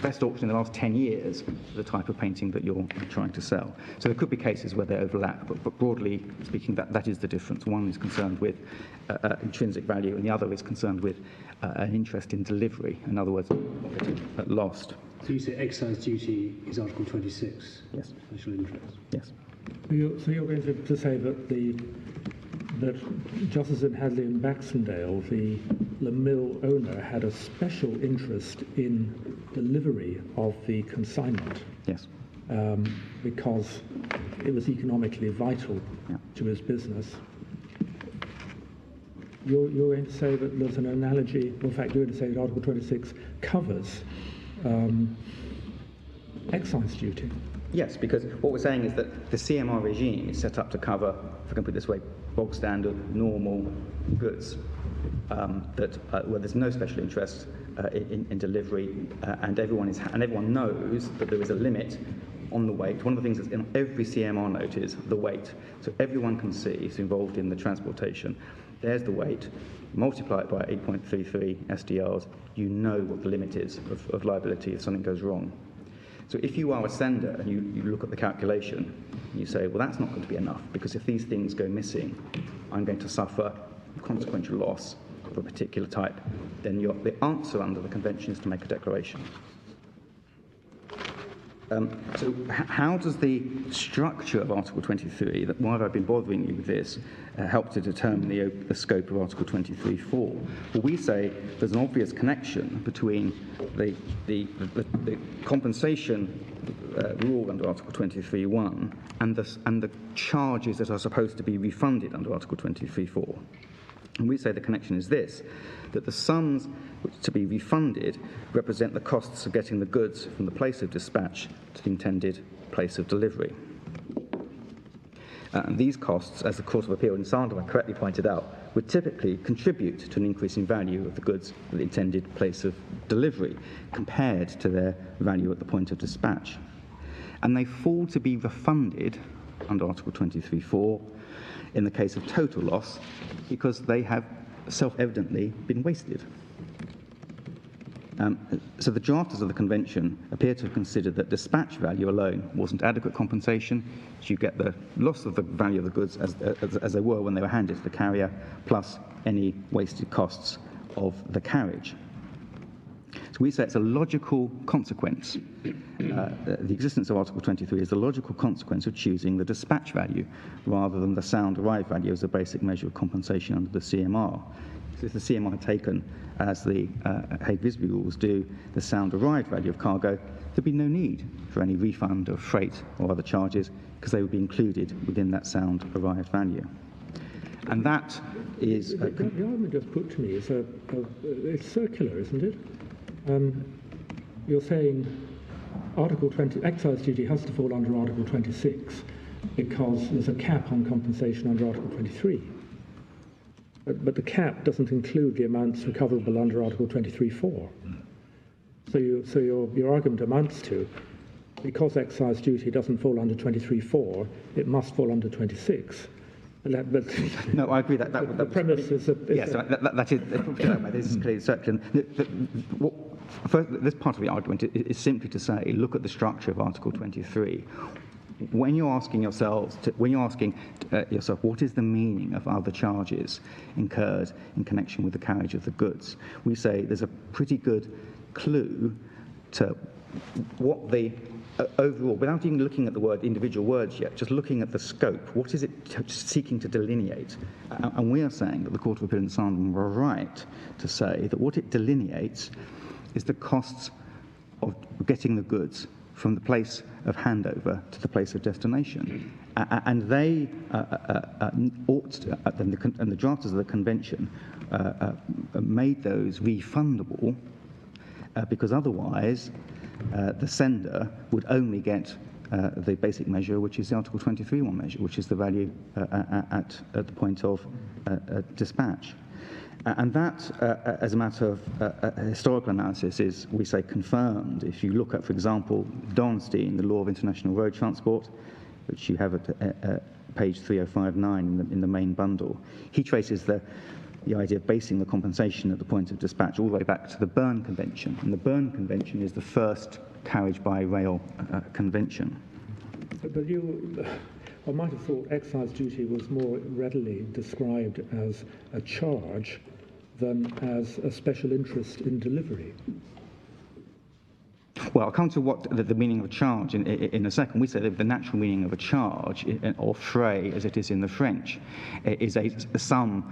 best auction in the last 10 years, the type of painting that you're trying to sell. So there could be cases where they overlap, but broadly speaking, that is the difference. One is concerned with intrinsic value and the other is concerned with an interest in delivery, in other words, lost. So you say excise duty is Article 26? Yes. Special interest? Yes. So you're going to say that that just as in Hadley and Baxendale, the mill owner had a special interest in delivery of the consignment. Yes. Because it was economically vital to his business. You're going to say that there's an analogy, in fact, you're going to say that Article 26 covers excise duty. Yes, because what we're saying is that the CMR regime is set up to cover, if I can put it this way, bog standard, normal goods where there's no special interest in delivery, and everyone knows that there is a limit on the weight. One of the things that's in every CMR note is the weight, so everyone can see it's involved in the transportation. There's the weight. Multiply it by 8.33 SDRs, you know what the limit is of liability if something goes wrong. So if you are a sender and you look at the calculation, and you say, well, that's not going to be enough, because if these things go missing, I'm going to suffer consequential loss of a particular type, then the answer under the convention is to make a declaration. So how does the structure of Article 23, why have I been bothering you with this, help to determine the scope of Article 23.4? Well, we say there's an obvious connection between the compensation rule under Article 23.1 and the charges that are supposed to be refunded under Article 23.4. And we say the connection is this, that the sums to be refunded represent the costs of getting the goods from the place of dispatch to the intended place of delivery. And these costs, as the Court of Appeal in Sandoval correctly pointed out, would typically contribute to an increase in value of the goods at the intended place of delivery compared to their value at the point of dispatch. And they fall to be refunded under Article 23.4 in the case of total loss because they have self-evidently been wasted. So the drafters of the convention appear to have considered that dispatch value alone wasn't adequate compensation. So you get the loss of the value of the goods as they were when they were handed to the carrier, plus any wasted costs of the carriage. So we say it's a logical consequence. The existence of Article 23 is the logical consequence of choosing the dispatch value rather than the sound arrived value as a basic measure of compensation under the CMR. So if the CMR had taken, as the Hague-Visby rules do, the sound arrived value of cargo, there'd be no need for any refund of freight or other charges because they would be included within that sound arrived value. And that is... The argument just put to me is it's circular, isn't it? You're saying Article 20, excise duty has to fall under Article 26 because there's a cap on compensation under Article 23. But the cap doesn't include the amounts recoverable under Article 23(4). So your argument amounts to, because excise duty doesn't fall under 23(4), it must fall under 26. But no, I agree that the premise is yes, that is clearly circular. This part of the argument is simply to say, look at the structure of Article 23. When you're asking yourself, what is the meaning of other charges incurred in connection with the carriage of the goods? We say there's a pretty good clue to what the overall, without even looking at the individual words yet, just looking at the scope, what is it seeking to delineate? And we are saying that the Court of Appeal in Sandham were right to say that what it delineates is the costs of getting the goods from the place of handover to the place of destination. And they ought to, and the drafters of the convention made those refundable because otherwise the sender would only get the basic measure, which is the Article 23(1) measure, which is the value at the point of dispatch. And that, as a matter of historical analysis, is, we say, confirmed. If you look at, for example, Dornstein, the Law of International Road Transport, which you have at page 3059 in the main bundle, he traces the idea of basing the compensation at the point of dispatch all the way back to the Berne Convention. And the Berne Convention is the first carriage by rail convention. But I might have thought excise duty was more readily described as a charge than as a special interest in delivery. Well, I'll come to what the meaning of a charge in a second. We say that the natural meaning of a charge, or frais as it is in the French, is a sum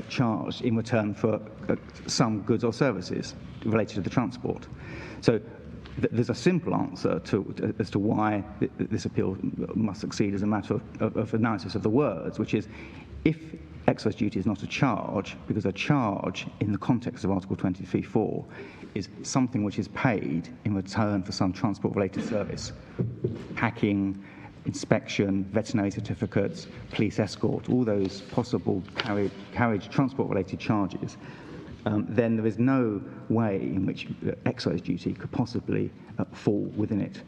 charged in return for some goods or services related to the transport. So there's a simple answer as to why this appeal must succeed as a matter of analysis of the words, which is if excise duty is not a charge, because a charge in the context of Article 23(4) is something which is paid in return for some transport-related service, packing, inspection, veterinary certificates, police escort, all those possible carriage transport-related charges, then there is no way in which excise duty could possibly fall within it.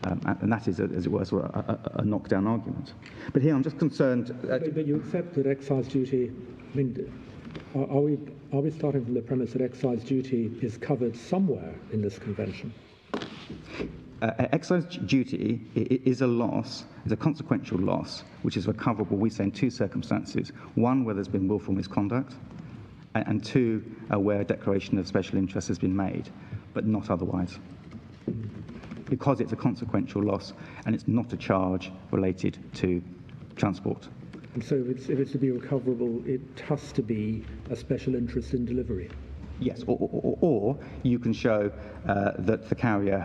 And that is, as it were, sort of a knockdown argument. But here I'm just concerned... But you accept that excise duty... I mean, are we starting from the premise that excise duty is covered somewhere in this convention? Excise duty is a loss, is a consequential loss, which is recoverable, we say, in two circumstances. One, where there's been willful misconduct, and two, where a declaration of special interest has been made, but not otherwise. Because it's a consequential loss and it's not a charge related to transport. And so if it's to be recoverable, it has to be a special interest in delivery? Yes, or you can show that the carrier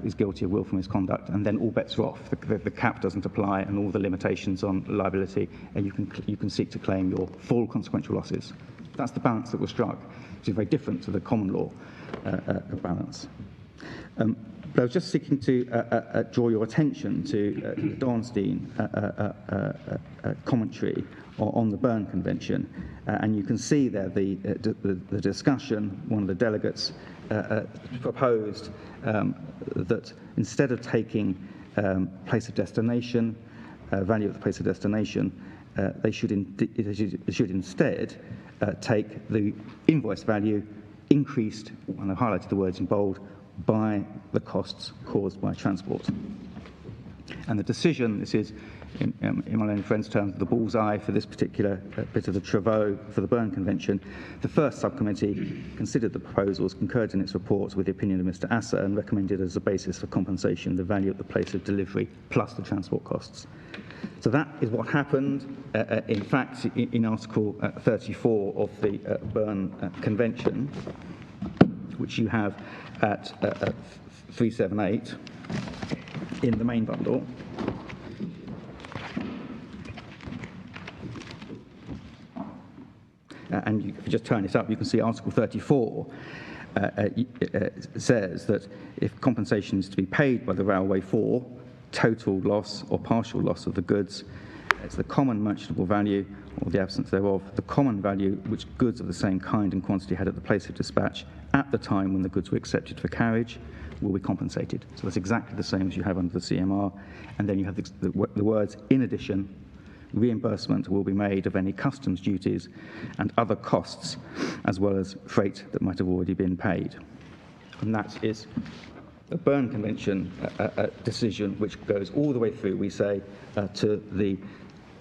is guilty of willful misconduct, and then all bets are off. The cap doesn't apply, and all the limitations on liability, and you can seek to claim your full consequential losses. That's the balance that was struck, which is very different to the common law balance. But I was just seeking to draw your attention to the Dornstein commentary on the Berne Convention, and you can see there the discussion. One of the delegates proposed that instead of taking place of destination, value of the place of destination, they should instead take the invoice value increased, and I've highlighted the words in bold, by the costs caused by transport. And the decision, this is, in my learned friend's terms, the bullseye for this particular bit of the travaux for the Berne Convention. The first subcommittee considered the proposals, concurred in its report with the opinion of Mr. Asser, and recommended as a basis for compensation the value at the place of delivery plus the transport costs. So that is what happened. In fact, in Article 34 of the Berne Convention, which you have at 378 in the main bundle. And if you just turn it up, you can see Article 34 says that if compensation is to be paid by the railway for total loss or partial loss of the goods, it's the common merchantable value, or the absence thereof, the common value which goods of the same kind and quantity had at the place of dispatch at the time when the goods were accepted for carriage will be compensated. So that's exactly the same as you have under the CMR. And then you have the words, in addition, reimbursement will be made of any customs duties and other costs, as well as freight that might have already been paid. And that is a Berne Convention decision which goes all the way through, we say, to the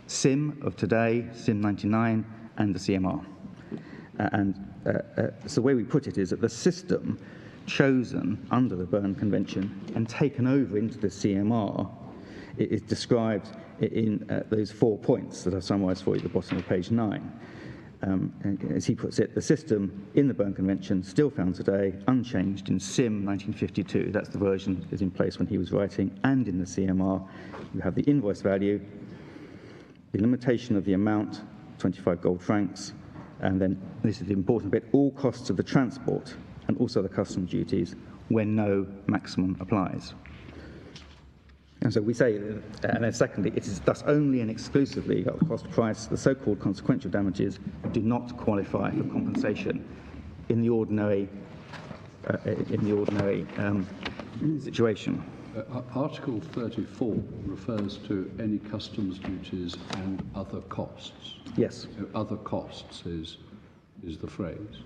SIM of today, SIM 99, and the CMR. So the way we put it is that the system chosen under the Berne Convention and taken over into the CMR is described in those 4 points that I've summarised for you at the bottom of page 9. And as he puts it, the system in the Berne Convention still found today unchanged in SIM 1952. That's the version that is in place when he was writing. And in the CMR, you have the invoice value, the limitation of the amount, 25 gold francs, and then, this is the important bit, all costs of the transport and also the customs duties when no maximum applies. And so we say, and then secondly, it is thus only and exclusively at cost price, the so-called consequential damages do not qualify for compensation in the ordinary situation. Article 34 refers to any customs duties and other costs. Yes. So other costs is the phrase.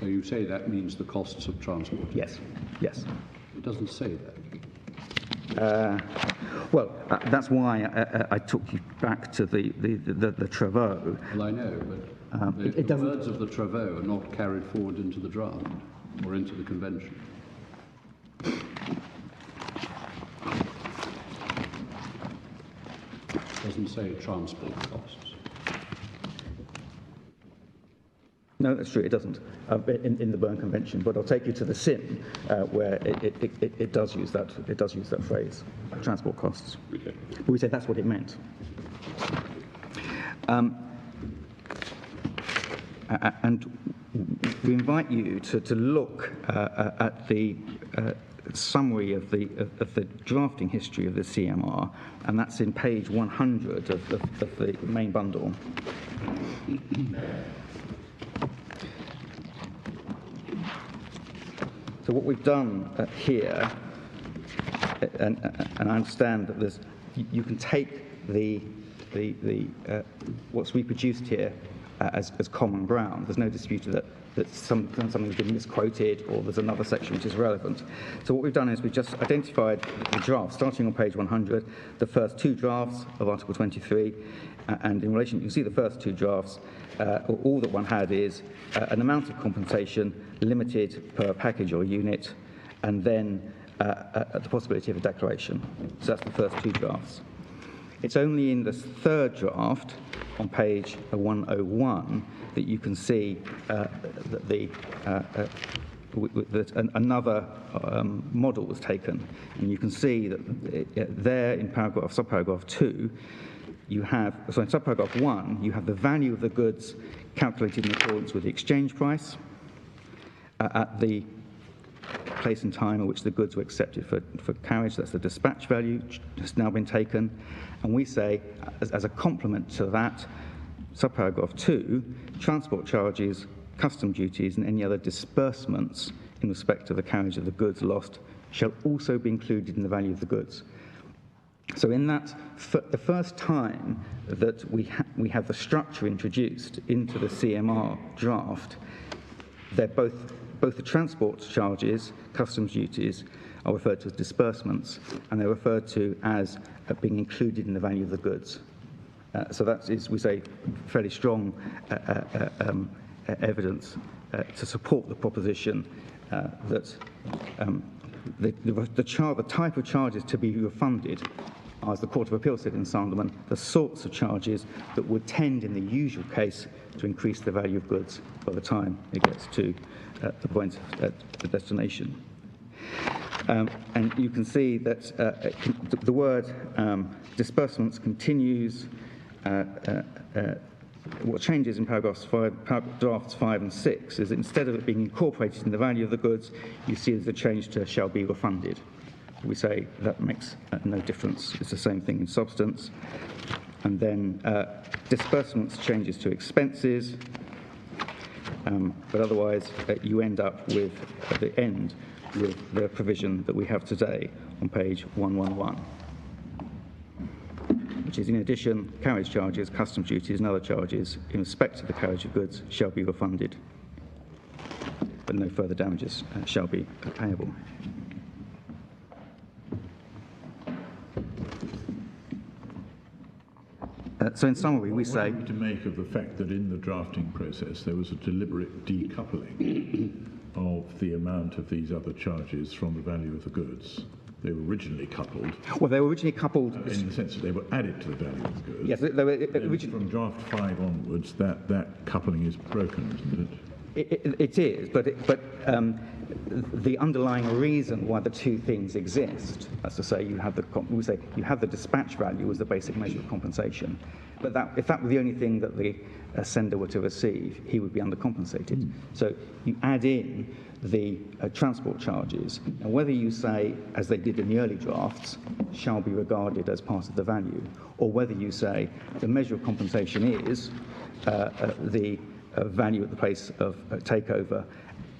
So you say that means the costs of transport? Yes. Yes. It doesn't say that. That's why I took you back to the travaux. Well, I know, but the words of the travaux are not carried forward into the draft or into the convention. It doesn't say transport costs. No, that's true. It doesn't in the Berne Convention. But I'll take you to the SIM, where it does use that. It does use that phrase, transport costs. Okay. But we say that's what it meant. And we invite you to look at the summary of the drafting history of the CMR, and that's in page 100 of the main bundle. So what we've done here, and I understand that you can take what's reproduced here as common ground. There's no dispute that something's been misquoted or there's another section which is relevant. So what we've done is we've just identified the drafts, starting on page 100, the first 2 drafts of Article 23, and in relation, you can see the first 2 drafts, all that one had is an amount of compensation limited per package or unit, and then the possibility of a declaration. So that's the first 2 drafts. It's only in the 3rd draft, on page 101, that you can see that another model was taken. And you can see that there in subparagraph 2, you have, so in subparagraph 1, you have the value of the goods calculated in accordance with the exchange price at the place and time at which the goods were accepted for carriage. That's the dispatch value, which has now been taken. And we say, as a complement to that, subparagraph 2, transport charges, custom duties, and any other disbursements in respect to the carriage of the goods lost shall also be included in the value of the goods. So in that, the first time that we have the structure introduced into the CMR draft, they're both the transport charges, customs duties, are referred to as disbursements, and they're referred to as being included in the value of the goods. So that is, we say, fairly strong evidence to support the proposition that the type of charges to be refunded, as the Court of Appeal said in Sanderman, the sorts of charges that would tend in the usual case to increase the value of goods by the time it gets to the point at the destination. And you can see that the word disbursements continues. What changes in drafts 5 and 6 is that instead of it being incorporated in the value of the goods, you see there's a change to shall be refunded. We say that makes no difference. It's the same thing in substance. And then disbursements changes to expenses. But otherwise, you end up with, at the end, with the provision that we have today on page 111, which is, in addition, carriage charges, customs duties and other charges in respect to the carriage of goods shall be refunded, but no further damages shall be payable. So in summary, we say... What are we to make of the fact that in the drafting process there was a deliberate decoupling of the amount of these other charges from the value of the goods? They were originally coupled. Well, they were originally coupled... in the sense that they were added to the value of the goods. Yes, they were originally... From draft 5 onwards, that coupling is broken, isn't it? It is, but the underlying reason why the two things exist, that's to say, you have the dispatch value as the basic measure of compensation. But if that were the only thing that the sender were to receive, he would be undercompensated. So you add in the transport charges, and whether you say, as they did in the early drafts, shall be regarded as part of the value, or whether you say the measure of compensation is the value at the place of takeover,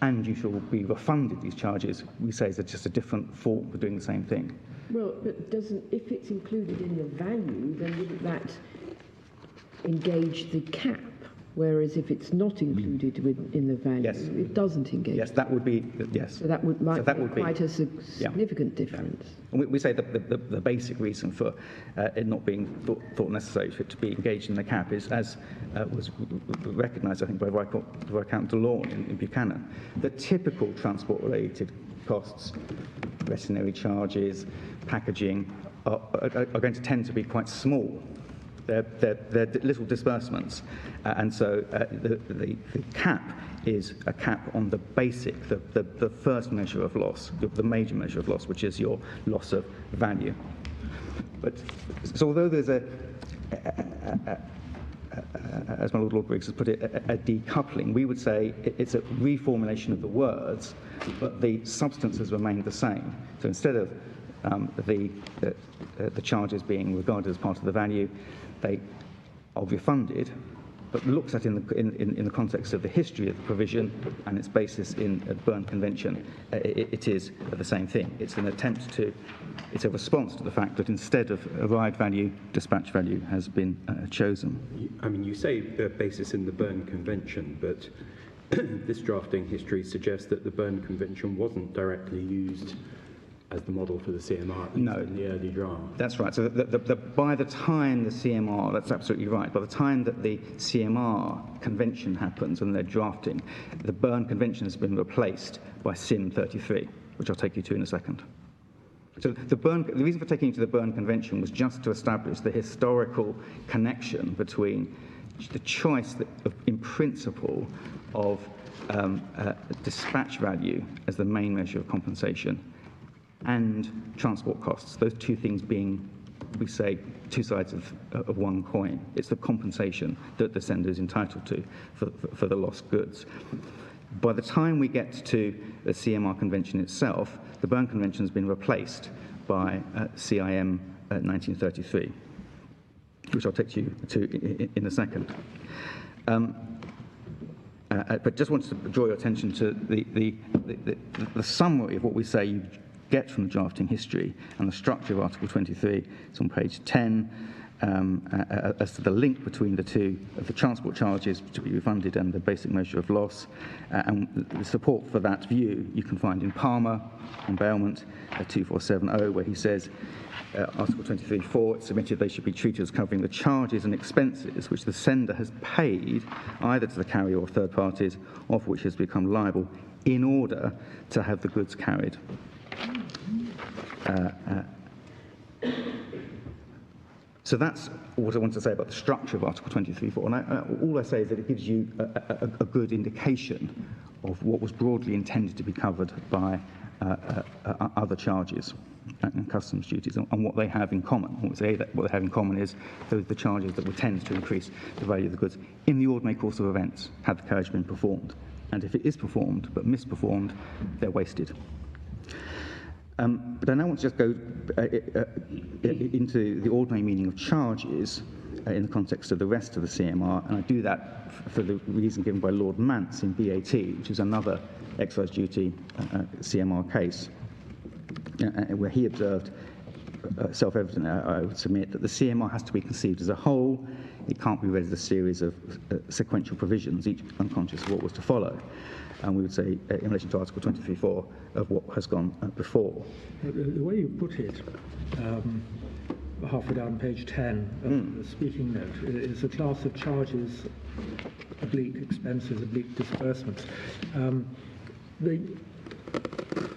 and you shall be refunded these charges, we say is just a different form for doing the same thing. Well, but if it's included in the value, then wouldn't that engage the cap? Whereas if it's not included in the value, Yes. it doesn't engage. Yes, that would be, yes. So that might be quite a significant difference. And we say that the basic reason for it not being thought necessary for it to be engaged in the cap is, as was recognised, I think, by Viscount DeLorme in Buchanan, the typical transport-related costs, veterinary charges, packaging, are going to tend to be quite small. They're little disbursements, and so the cap is a cap on the basic, the first measure of loss, the major measure of loss, which is your loss of value. But so although there's as my Lord Briggs has put it, a decoupling, we would say it's a reformulation of the words, but the substance has remained the same. So instead of the charges being regarded as part of the value, they are refunded, but looked at in the context of the history of the provision and its basis in the Berne Convention, it is the same thing. It's it's a response to the fact that instead of arrived value, dispatch value has been chosen. I mean, you say the basis in the Berne Convention, but this drafting history suggests that the Berne Convention wasn't directly used as the model for the CMR in the early draft. That's right. So by the time the CMR, that's absolutely right, by the time that the CMR convention happens and they're drafting, the Berne Convention has been replaced by SIM 33, which I'll take you to in a second. So the reason for taking you to the Berne Convention was just to establish the historical connection between the choice in principle of dispatch value as the main measure of compensation and transport costs, those two things being, we say, two sides of one coin. It's the compensation that the sender is entitled to for the lost goods. By the time we get to the CMR Convention itself, the Berne Convention has been replaced by CIM 1933, which I'll take you to in a second. But just wanted to draw your attention to the summary of what we say you get from the drafting history and the structure of Article 23. It's on page 10. as to the link between the two, of the transport charges to be refunded and the basic measure of loss. And the support for that view you can find in Palmer on bailment 2470, where he says, Article 23.4, it's submitted they should be treated as covering the charges and expenses which the sender has paid either to the carrier or third parties, of which has become liable in order to have the goods carried. So that's what I want to say about the structure of Article 23.4. And all I say is that it gives you a good indication of what was broadly intended to be covered by other charges and customs duties, and what they have in common. What they have in common is the charges that would tend to increase the value of the goods in the ordinary course of events, had the carriage been performed. And if it is performed but misperformed, they're wasted. But I now want to just go into the ordinary meaning of charges in the context of the rest of the CMR, and I do that for the reason given by Lord Mance in BAT, which is another excise duty CMR case, where he observed, self-evident, I would submit, that the CMR has to be conceived as a whole. It can't be read as a series of sequential provisions, each unconscious of what was to follow. And we would say, in relation to Article 23.4, of what has gone before. The way you put it, halfway down page 10 of the speaking note, is a class of charges, oblique expenses, oblique disbursements.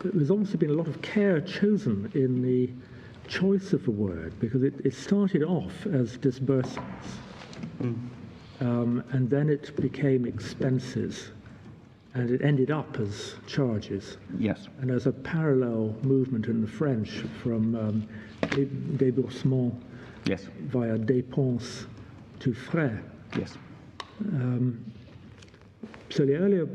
There's obviously been a lot of care chosen in the choice of the word, because it started off as disbursements, and then it became expenses, and it ended up as charges. Yes. And there's a parallel movement in the French from déboursement Yes. via dépenses to frais. Yes. So the earlier,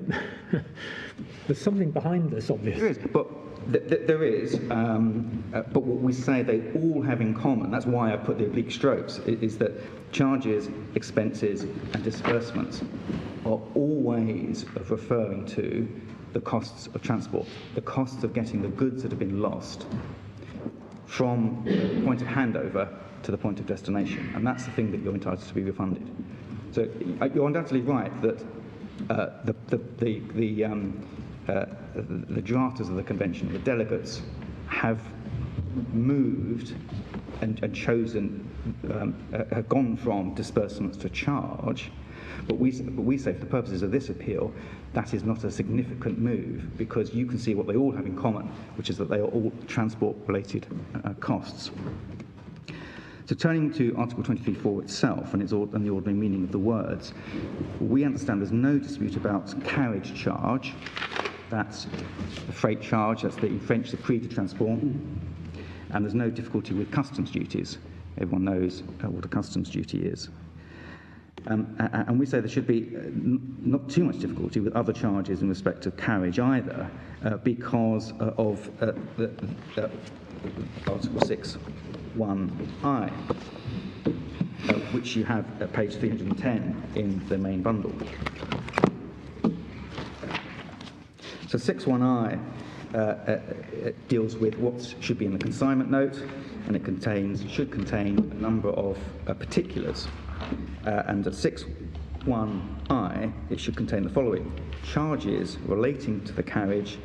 there's something behind this, obviously. There is, but there is. But what we say they all have in common, that's why I put the oblique strokes, is that charges, expenses, and disbursements are all ways of referring to the costs of transport, the costs of getting the goods that have been lost from the point of handover to the point of destination, and that's the thing that you're entitled to be refunded. So you're undoubtedly right that the drafters of the convention, the delegates, have moved and chosen, have gone from disbursements to charge. But we say, for the purposes of this appeal, that is not a significant move, because you can see what they all have in common, which is that they are all transport-related costs. So turning to Article 23.4 itself and the ordinary meaning of the words, we understand there's no dispute about carriage charge. That's the freight charge, that's in French the prix de transport. And there's no difficulty with customs duties. Everyone knows what a customs duty is. And we say there should be not too much difficulty with other charges in respect of carriage either, because of Article 6.1i, which you have at page 310 in the main bundle. So 6.1i deals with what should be in the consignment note, and it should contain a number of particulars. And at 6.1i, it should contain the following: charges relating to the carriage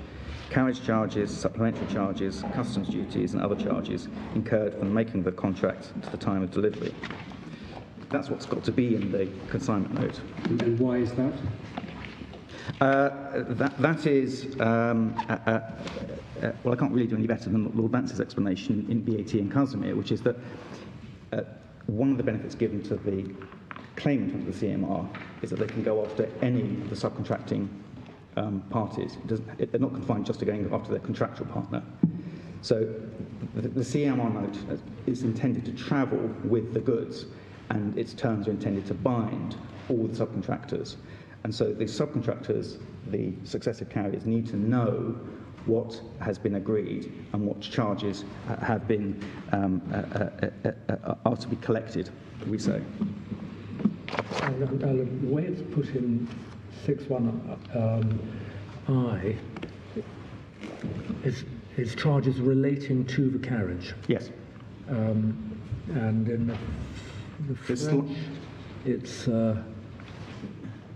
charges, supplementary charges, customs duties, and other charges incurred from making the contract to the time of delivery. That's what's got to be in the consignment note. And why is that? That is, well, I can't really do any better than Lord Vance's explanation in BAT and Casimir, which is that one of the benefits given to the claimant under the CMR is that they can go after any of the subcontracting parties. They're not confined just to going after their contractual partner. So the CMR note is intended to travel with the goods, and its terms are intended to bind all the subcontractors. And so the subcontractors, the successive carriers, need to know what has been agreed and what charges have been are to be collected, we say. And the way it's put in 6.1i is charges relating to the carriage. Yes. And in the The French, it's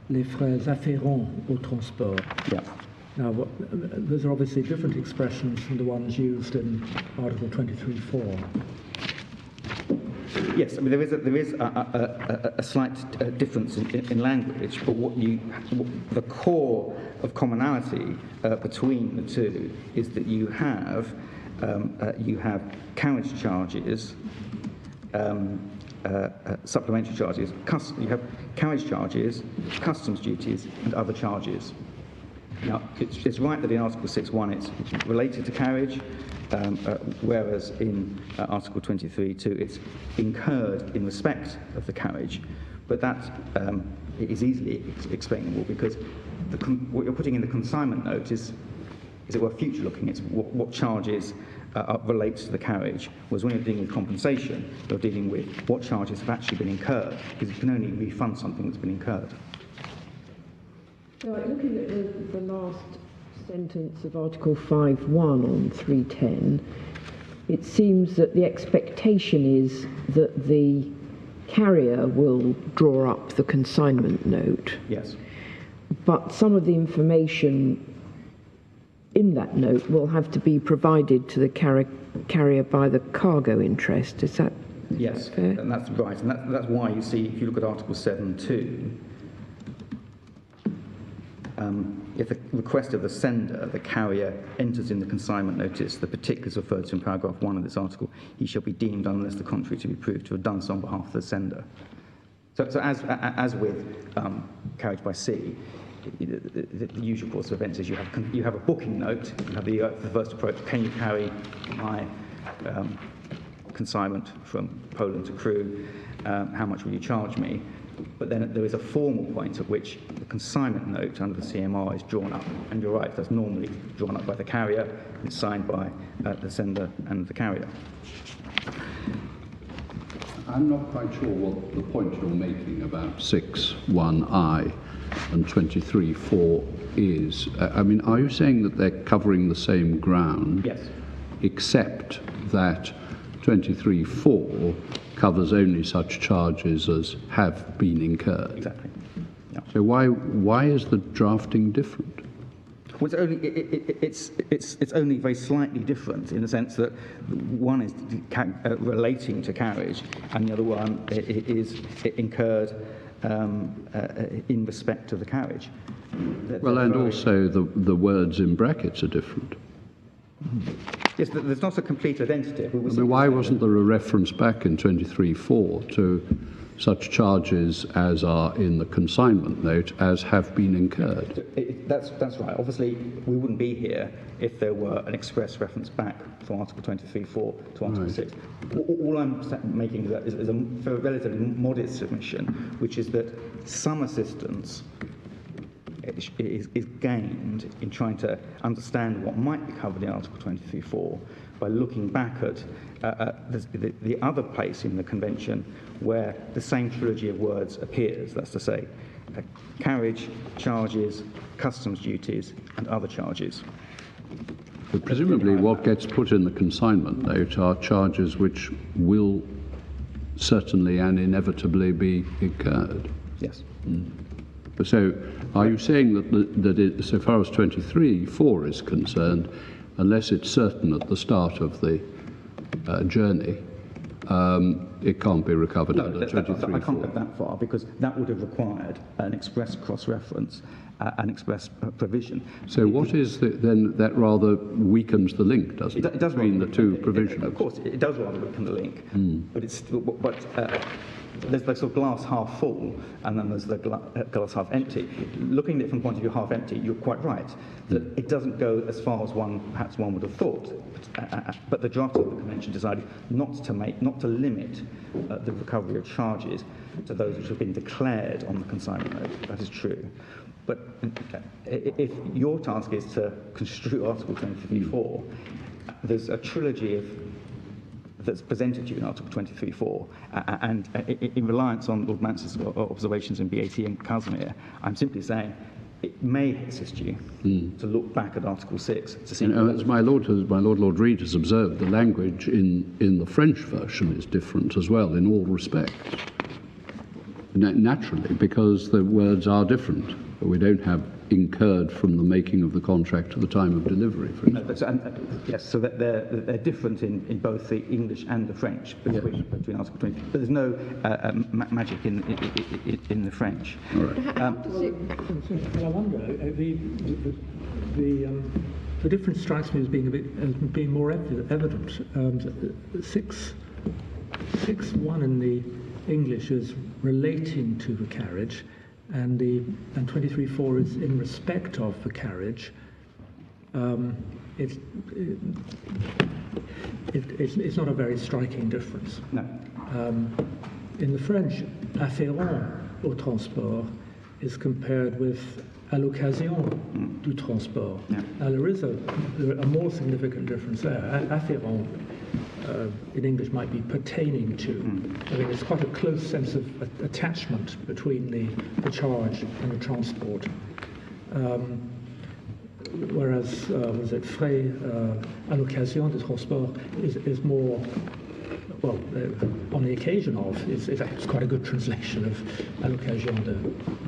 les frais afférents au transport. Yeah. Now, those are obviously different expressions from the ones used in Article 23.4. Yes, I mean, there is a slight difference in language, but the core of commonality between the two is that you have carriage charges, supplementary charges, you have carriage charges, customs duties, and other charges. Now, it's right that in Article 6.1 it's related to carriage, whereas in Article 23.2 it's incurred in respect of the carriage. But that is easily explainable because what you're putting in the consignment note is it were future looking. It's what charges relates to the carriage, whereas when you're dealing with compensation, you're dealing with what charges have actually been incurred, because you can only refund something that's been incurred. So looking at the last sentence of Article 5.1 on 310, it seems that the expectation is that the carrier will draw up the consignment note. Yes. But some of the information in that note will have to be provided to the carrier by the cargo interest. Is that yes, fair? And that's right. And that's why you see, if you look at Article 7.2, if the request of the sender, the carrier, enters in the consignment notice the particulars referred to in paragraph 1 of this article, he shall be deemed, unless the contrary to be proved, to have done so on behalf of the sender. So as with carriage by sea, the usual course of events is you have a booking note, you have the first approach, can you carry my consignment from Poland to Crewe, how much will you charge me? But then there is a formal point at which the consignment note under the CMR is drawn up, and you're right, that's normally drawn up by the carrier, it's signed by the sender and the carrier. I'm not quite sure what the point you're making about 6.1i and 23.4 is. I mean, are you saying that they're covering the same ground? Yes. Except that 23.4 covers only such charges as have been incurred? Exactly. Yeah. So why is the drafting different? Well, it's only very slightly different in the sense that one is relating to carriage and the other one is incurred in respect of the carriage. Well, and also the words in brackets are different. Yes, there's not a complete identity. I mean, why wasn't there a reference back in 23.4 to such charges as are in the consignment note as have been incurred? That's right. Obviously, we wouldn't be here if there were an express reference back from Article 23.4 to Article 6. All I'm making is a relatively modest submission, which is that some assistance is gained in trying to understand what might be covered in Article 23.4 by looking back at the other place in the Convention where the same trilogy of words appears, that's to say, carriage, charges, customs duties, and other charges. But presumably what gets put in the consignment note are charges which will certainly and inevitably be incurred. Yes. So are you saying that so far as 23.4 is concerned, unless it's certain at the start of the journey, it can't be recovered under 23.4? I can't go that far because that would have required an express cross-reference, an express provision. So what is then that rather weakens the link, doesn't it, between the two provisions? Of course, it does rather weaken the link, but there's the sort of glass half full, and then there's the glass half empty. Looking at it from the point of view half empty, you're quite right that it doesn't go as far as perhaps one would have thought. But the draft of the Convention decided not to limit the recovery of charges to those which have been declared on the consignment note. That is true. But if your task is to construe Article 23.4, there's a trilogy that's presented to you in Article 23.4, and in reliance on Lord Mance's observations in BAT and Casimir, I'm simply saying it may assist you to look back at Article 6 to see. And, as my Lord Reid has observed, the language in the French version is different as well in all respects. Naturally, because the words are different. We don't have incurred from the making of the contract to the time of delivery, for instance. Yes, so that they're different in both the English and the French between Article 20. But there's no magic in the French. All right. Well, I wonder, the difference strikes me as being more evident. 6.1 in the English is relating to the carriage, and 23.4 is in respect of the carriage. It's not a very striking difference. No. In the French, afférent au transport is compared with à l'occasion du transport. Yeah. Now there is a more significant difference there. Afférent in English might be pertaining to. I mean, there's quite a close sense of attachment between the charge and the transport. Whereas, was it frais à l'occasion du transport is more, well, on the occasion of, it's quite a good translation of à l'occasion de,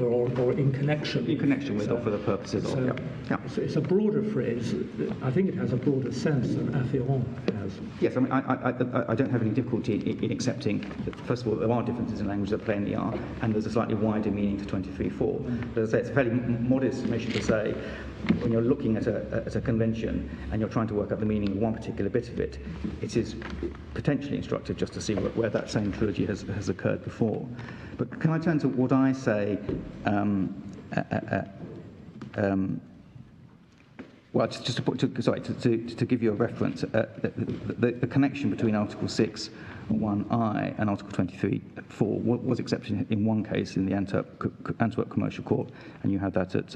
or in connection. In connection with, or for the purposes of, yeah. It's a broader phrase. I think it has a broader sense than afférent has. Yes, I mean, I don't have any difficulty in accepting that, first of all, there are differences in language that plainly are, and there's a slightly wider meaning to 23.4. But as I say, it's a fairly modest submission to say, when you're looking at a convention and you're trying to work out the meaning of one particular bit of it, it is potentially instructive just to see where that same trilogy has occurred before. But can I turn to what I say? Well, just to give you a reference, the connection between Article 6.1i and Article 23.4 was accepted in one case in the Antwerp Commercial Court, and you have that at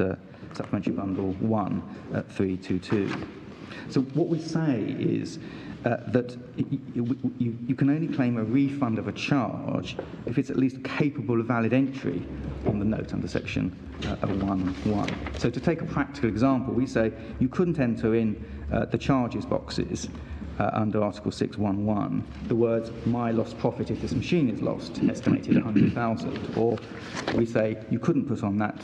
Supplementary Bundle 1 at 322. So what we say is that you can only claim a refund of a charge if it's at least capable of valid entry on the note under section 1.1. So to take a practical example, we say you couldn't enter in the charges boxes under Article 6.1.1 the words "my lost profit if this machine is lost," estimated 100,000, or we say you couldn't put on that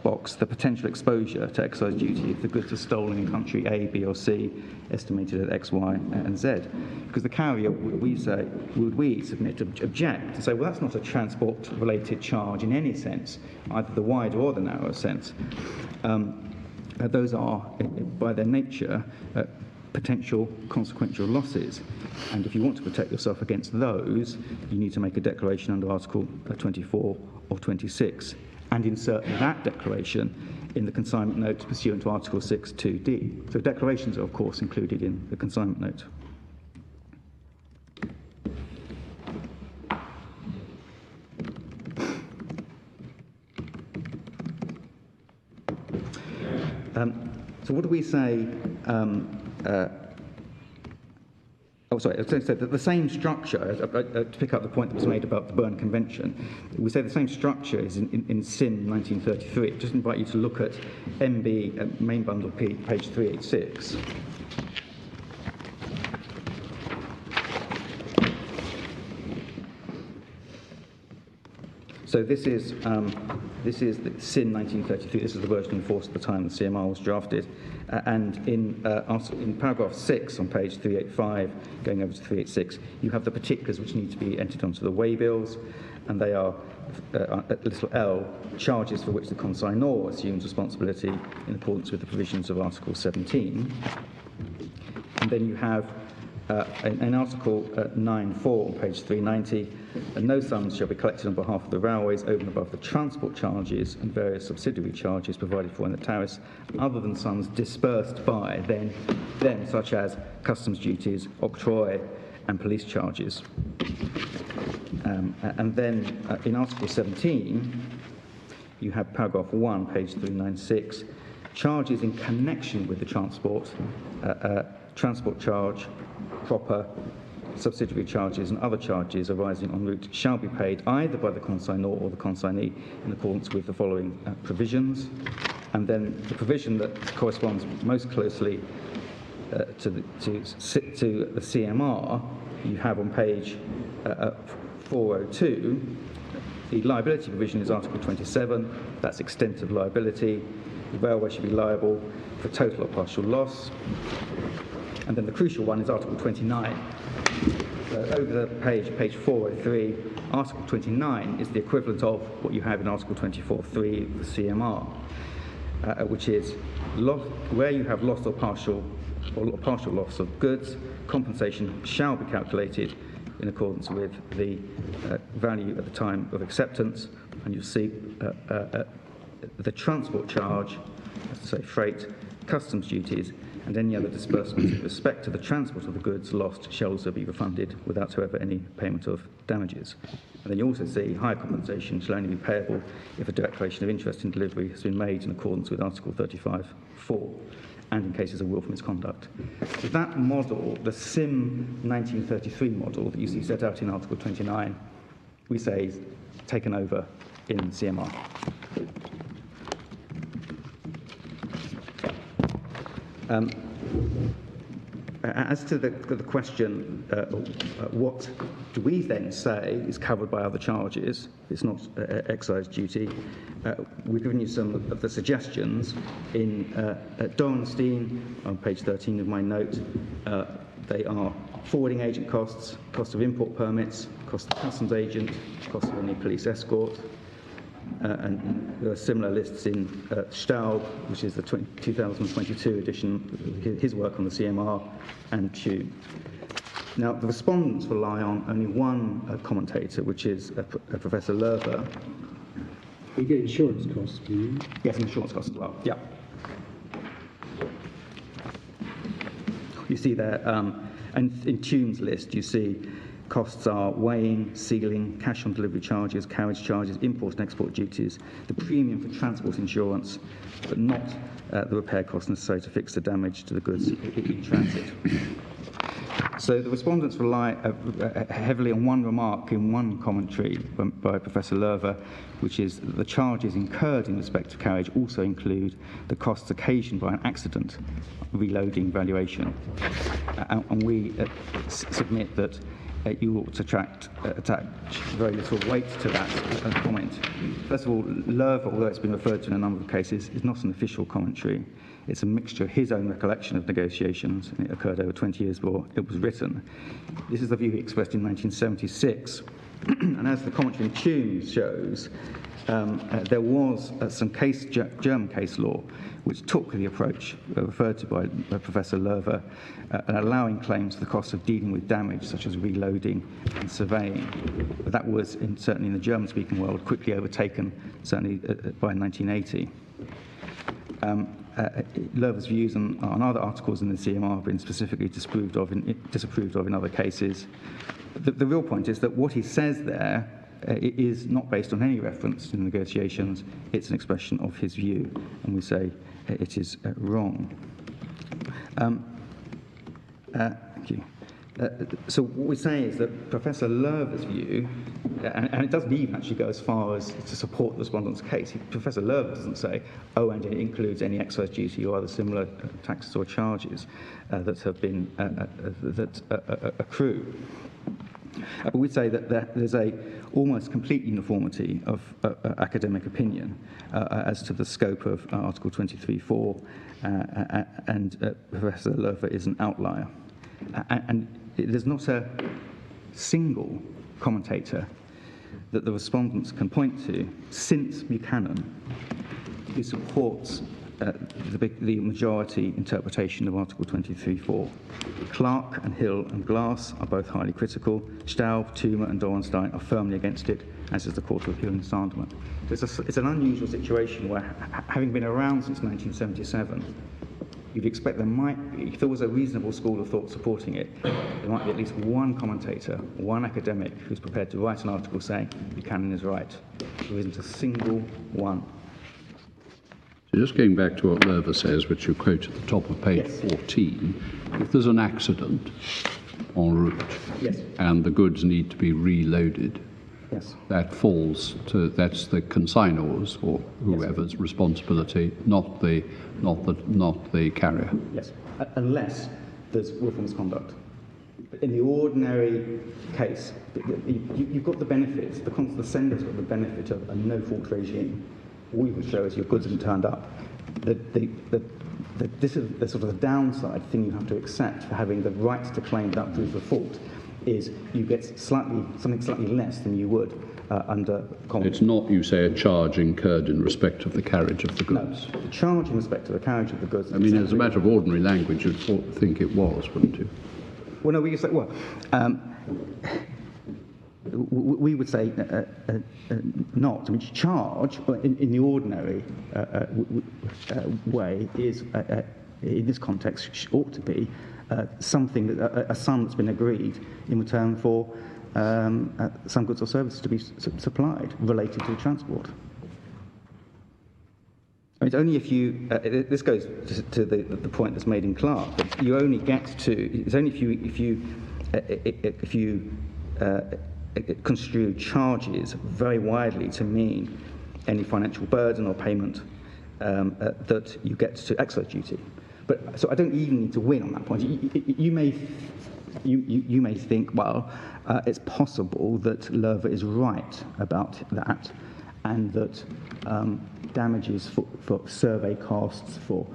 box the potential exposure to excise duty if the goods are stolen in country A, B, or C, estimated at X, Y, and Z, because the carrier we submit object and say, well, that's not a transport-related charge in any sense, either the wider or the narrower sense. Those are, by their nature, potential consequential losses, and if you want to protect yourself against those, you need to make a declaration under Article 24 or 26 and insert that declaration in the consignment note pursuant to Article 6.2d. So declarations are, of course, included in the consignment note. So what do we say? The same structure, to pick up the point that was made about the Berne Convention, we say the same structure is in SIN 1933. Just invite you to look at MB, main bundle P, page 386. So this is the SIN 1933. This is the version enforced at the time the CMR was drafted. And in paragraph 6 on page 385, going over to 386, you have the particulars which need to be entered onto the waybills, and they are, at little l, charges for which the consignor assumes responsibility in accordance with the provisions of Article 17. And then you have in Article 9.4 on page 390, no sums shall be collected on behalf of the railways over and above the transport charges and various subsidiary charges provided for in the tariffs, other than sums dispersed by them such as customs duties, octroi, and police charges. And then in Article 17, you have paragraph 1, page 396, charges in connection with the transport charge, proper subsidiary charges and other charges arising en route shall be paid either by the consignor or the consignee in accordance with the following provisions. And then the provision that corresponds most closely to the CMR, you have on page 402, the liability provision is Article 27, that's extent of liability. The railway should be liable for total or partial loss. And then the crucial one is Article 29. Over the page 403, Article 29 is the equivalent of what you have in Article 24.3 of the CMR, which is where you have lost or partial loss of goods, compensation shall be calculated in accordance with the value at the time of acceptance, and you'll see the transport charge, say freight, customs duties, and any other disbursements with respect to the transport of the goods lost shall also be refunded without, however, any payment of damages. And then you also see higher compensation shall only be payable if a declaration of interest in delivery has been made in accordance with Article 35(4), and in cases of willful misconduct. So that model, the SIM 1933 model that you see set out in Article 29, we say is taken over in CMR. As to the question, what do we then say is covered by other charges? It's not excise duty. We've given you some of the suggestions in Dorenstein, on page 13 of my note. They are forwarding agent costs, cost of import permits, cost of customs agent, cost of any police escort. And there are similar lists in Staub, which is the 2022 edition, his work on the CMR, and Chu. Now, the respondents rely on only one commentator, which is Professor Lerver. You get insurance costs, do you? Yes, insurance costs as well, yeah. You see there, and in Tune's list, you see costs are weighing, sealing, cash on delivery charges, carriage charges, import and export duties, the premium for transport insurance, but not the repair costs necessary to fix the damage to the goods in transit. So the respondents rely heavily on one remark in one commentary by Professor Lerver, which is that the charges incurred in respect of carriage also include the costs occasioned by an accident, reloading, valuation. And we submit that you ought to attach very little weight to that comment. First of all, Lerver, although it's been referred to in a number of cases, is not an official commentary. It's a mixture of his own recollection of negotiations, and it occurred over 20 years before it was written. This is the view he expressed in 1976. And as the commentary in Tune shows, there was some German case law which took the approach referred to by Professor Lerver, allowing claims for the cost of dealing with damage, such as reloading and surveying. But that was, certainly in the German-speaking world, quickly overtaken, certainly by 1980. Lerver's views on other articles in the CMR have been specifically disapproved of in other cases. The real point is that what he says there it is not based on any reference to the negotiations. It's an expression of his view, and we say it is wrong. Thank you. So what we say is that Professor Lerver's view, and it doesn't even actually go as far as to support the respondent's case. Professor Lerver doesn't say, oh, and it includes any excise duty or other similar taxes or charges that have been accrue. But we'd say that there's a almost complete uniformity of academic opinion as to the scope of Article 23(4), and Professor Lerver is an outlier. And there's not a single commentator that the respondents can point to since Buchanan who supports the majority interpretation of Article 23(4). Clark and Hill and Glass are both highly critical. Staub, Toomer and Dorenstein are firmly against it, as is the Court of Appeal in Sandman. It's an unusual situation where, having been around since 1977, you'd expect there might be, if there was a reasonable school of thought supporting it, there might be at least one commentator, one academic who's prepared to write an article saying Buchanan is right. There isn't a single one. So just going back to what Lerver says, which you quote at the top of page 14, if there's an accident en route and the goods need to be reloaded, Yes. that falls to, that's the consignor's or whoever's responsibility, not the carrier. Yes, unless there's willful misconduct. But in the ordinary case, you've got the benefits, the sender's got the benefit of a no-fault regime. All you would show is your goods haven't turned up. This is the sort of the downside thing you have to accept for having the right to claim without proof of fault, is you get something slightly less than you would under common. It's not, you say, a charge incurred in respect of the carriage of the goods. No, the charge in respect of the carriage of the goods. I mean, as a matter of ordinary language, you'd think it was, wouldn't you? Well, no, we would say, we would say not. I mean, charge in the ordinary way is, in this context, ought to be something that a sum that's been agreed in return for some goods or services to be supplied related to transport. I mean, it's only if you, this goes to the point that's made in Clark, that you only get to, it's only if you construe charges very widely to mean any financial burden or payment that you get to excise duty. But so I don't even need to win on that point. You may think, well, it's possible that Lerver is right about that, and that damages for survey costs, for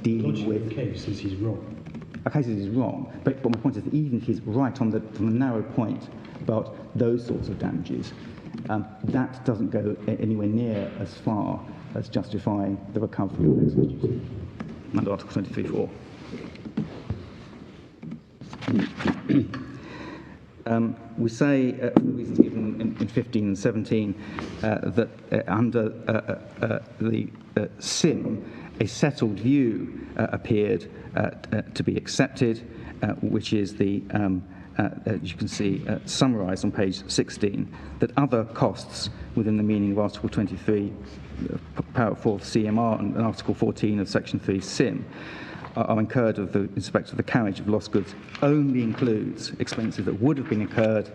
dealing with cases he's wrong. Cases he's wrong, but my point is that even if he's right on the narrow point about those sorts of damages, that doesn't go anywhere near as far as justifying the recovery of excise duty under Article 23.4. We say, for the reasons given in 15 and 17, that under the SIM, a settled view appeared to be accepted, which is the, as you can see, summarised on page 16, that other costs within the meaning of Article 23, Paragraph 4 of CMR and Article 14 of Section 3 SIM are incurred with the respect of the carriage of lost goods only includes expenses that would have been incurred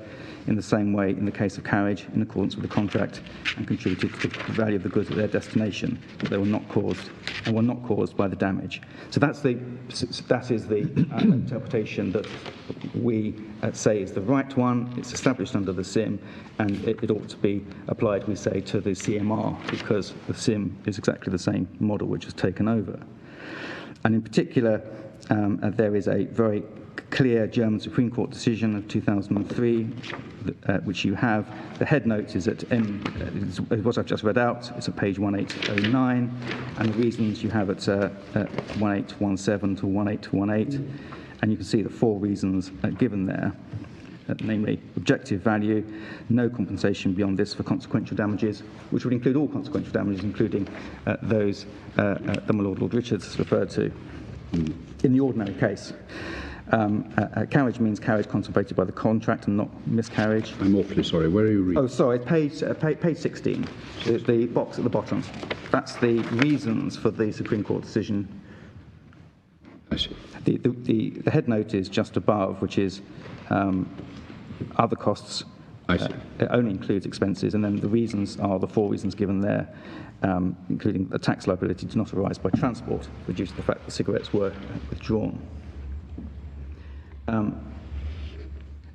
in the same way in the case of carriage in accordance with the contract and contributed to the value of the goods at their destination, but they were not caused by the damage. So that is the interpretation that we say is the right one. It's established under the SIM, and it ought to be applied, we say, to the CMR, because the SIM is exactly the same model which was taken over. And in particular, there is a very clear German Supreme Court decision of 2003, which you have. The head note is at what I've just read out. It's at page 1809, and the reasons you have at 1817 to 1818, and you can see the four reasons given there. Namely, objective value, no compensation beyond this for consequential damages, which would include all consequential damages, including those that my Lord Richards has referred to. In the ordinary case, carriage means carriage contemplated by the contract and not miscarriage. I'm awfully sorry, where are you reading? Oh, sorry, page 16, the box at the bottom. That's the reasons for the Supreme Court decision. I see. The head note is just above, which is other costs. I see. It only includes expenses, and then the reasons are the four reasons given there, including the tax liability to not arise by transport, due to the fact that cigarettes were withdrawn.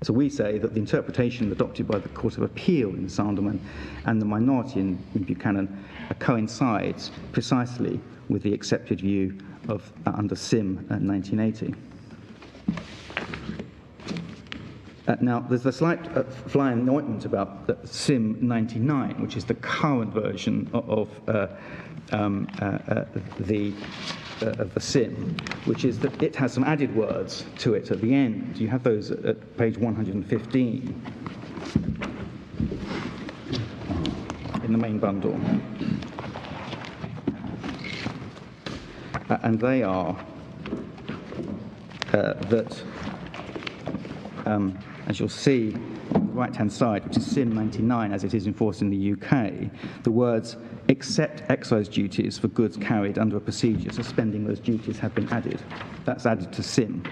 So we say that the interpretation adopted by the Court of Appeal in Sanderman and the minority in Buchanan coincides precisely with the accepted view of under SIM 1980. Now, there's a slight fly in the ointment about the SIM 99, which is the current version of the SIM, which is that it has some added words to it at the end. You have those at page 115 in the main bundle. And they are that, as you'll see on the right-hand side, which is SIM 99 as it is enforced in the UK, the words except excise duties for goods carried under a procedure suspending those duties have been added. That's added to SIM.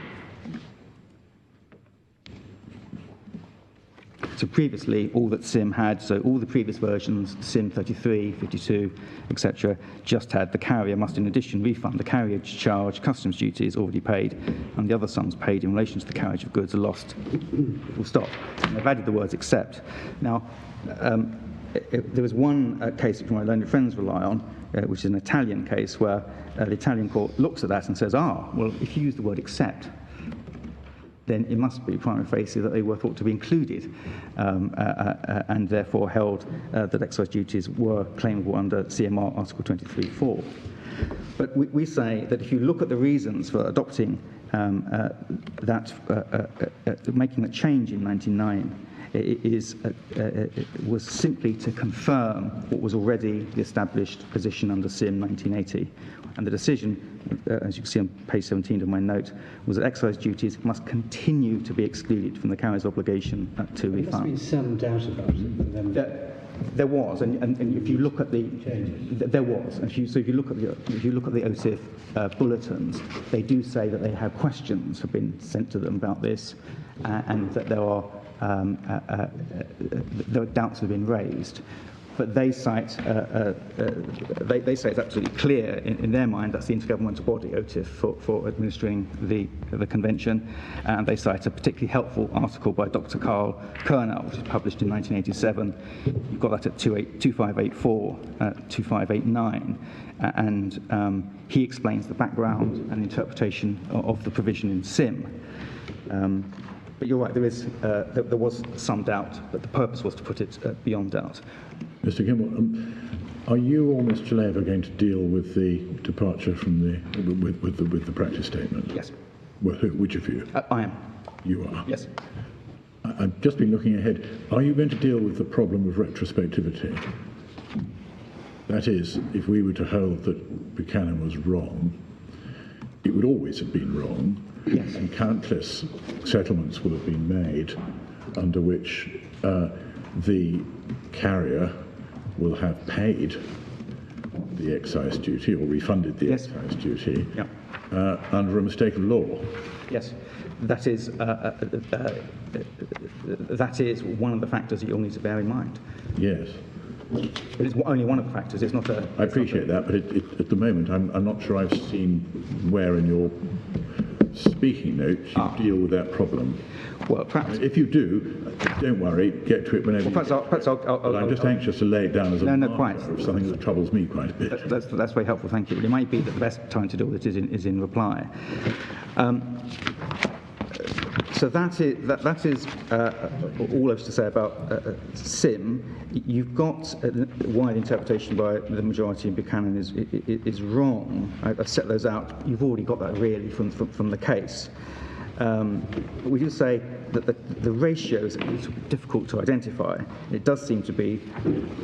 So previously, all that SIM had, so all the previous versions, SIM 33, 52, etc., just had the carrier must in addition refund the carriage charge, customs duties already paid, and the other sums paid in relation to the carriage of goods are lost. Full stop. And they've added the words except. Now, there was one case which my learned friends rely on, which is an Italian case where the Italian court looks at that and says, well, if you use the word except, then it must be prima facie that they were thought to be included, and therefore held that excise duties were claimable under CMR Article 23(4). But we say that if you look at the reasons for adopting making that change in 1999, was simply to confirm what was already the established position under SIM 1980. And the decision, as you can see on page 17 of my note, was that excise duties must continue to be excluded from the carrier's obligation to refund. There must have been some doubt about it. There was, and if you look at the there was, and if you look at the OTIF bulletins, they do say that they have questions have been sent to them about this, and that there are doubts have been raised. But they cite, they say it's absolutely clear in their mind that's the intergovernmental body, OTIF, for administering the convention. And they cite a particularly helpful article by Dr. Carl Kernel, which was published in 1987. You've got that at 2584, 2589. And he explains the background and interpretation of the provision in SIM. But you're right, there was some doubt, but the purpose was to put it beyond doubt. Mr. Kimball, are you or Ms. Jaleva going to deal with the departure from with the practice statement? Yes. Well, which of you? I am. You are? Yes. I've just been looking ahead. Are you going to deal with the problem of retrospectivity? That is, if we were to hold that Buchanan was wrong, it would always have been wrong, yes, and countless settlements will have been made under which the carrier will have paid the excise duty or refunded the yes, excise duty, yeah, under a mistake of law. Yes, that is one of the factors that you'll need to bear in mind. Yes. But it's only one of the factors. It's not a. I appreciate that, but at the moment, I'm not sure I've seen where in your speaking notes you deal with that problem. Well, perhaps. If you do, don't worry, get to it whenever Well, perhaps I'm just anxious to lay it down as a quite. of something that troubles me quite a bit. That's very helpful, thank you. It might be that the best time to deal with it is in reply. So that is all I have to say about SIM. You've got a wide interpretation by the majority in Buchanan is wrong. I've set those out. You've already got that really from the case. But we do say that the ratios are difficult to identify. It does seem to be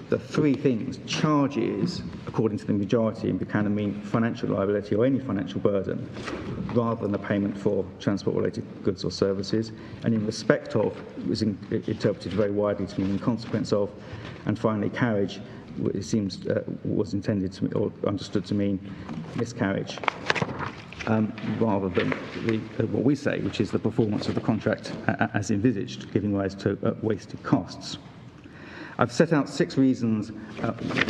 the three things. Charges, according to the majority in Buchanan, mean financial liability or any financial burden, rather than the payment for transport-related goods or services. And in respect of, it was interpreted very widely to mean in consequence of, and finally carriage, it seems was intended to or understood to mean miscarriage. Rather than what we say, which is the performance of the contract as envisaged, giving rise to wasted costs. I've set out 6 reasons,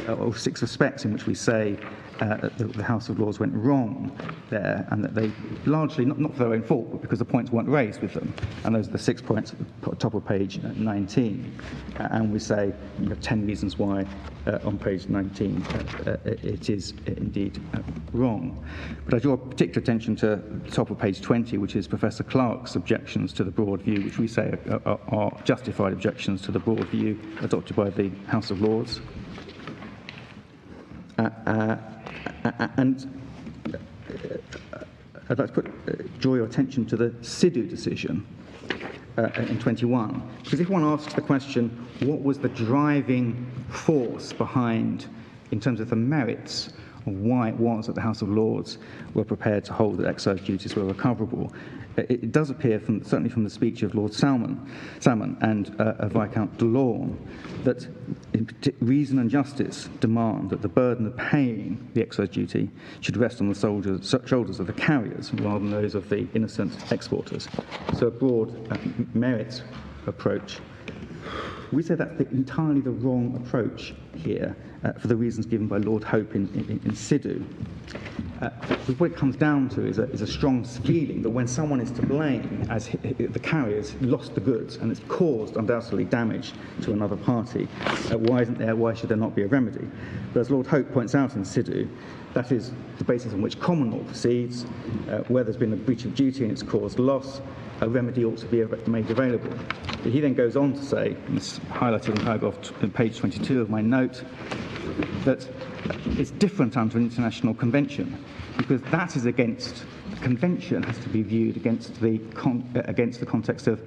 or 6 respects in which we say the House of Lords went wrong there, and that they largely, not for their own fault, but because the points weren't raised with them. And those are the 6 points at the top of page 19. And we say 10 reasons why on page 19 it is indeed wrong. But I draw particular attention to the top of page 20, which is Professor Clark's objections to the broad view, which we say are justified objections to the broad view adopted by the House of Lords. And I'd like to draw your attention to the Sidhu decision in 21, because if one asks the question, what was the driving force behind, in terms of the merits of why it was that the House of Lords were prepared to hold that excise duties were recoverable, it does appear, certainly from the speech of Lord Salmon and Viscount Delorme, that reason and justice demand that the burden of paying the excise duty should rest on the shoulders of the carriers rather than those of the innocent exporters. So a broad merits approach We say that's entirely the wrong approach here for the reasons given by Lord Hope in Sidhu. What it comes down to is a strong feeling that when someone is to blame, as the carrier's lost the goods and it's caused undoubtedly damage to another party, why should there not be a remedy? But as Lord Hope points out in Sidhu, that is the basis on which common law proceeds. Where there's been a breach of duty and it's caused loss, a remedy ought to be made available. But he then goes on to say, and this is highlighted in paragraph page 22 of my note, that it's different under an international convention, because that is against the convention has to be viewed against the context of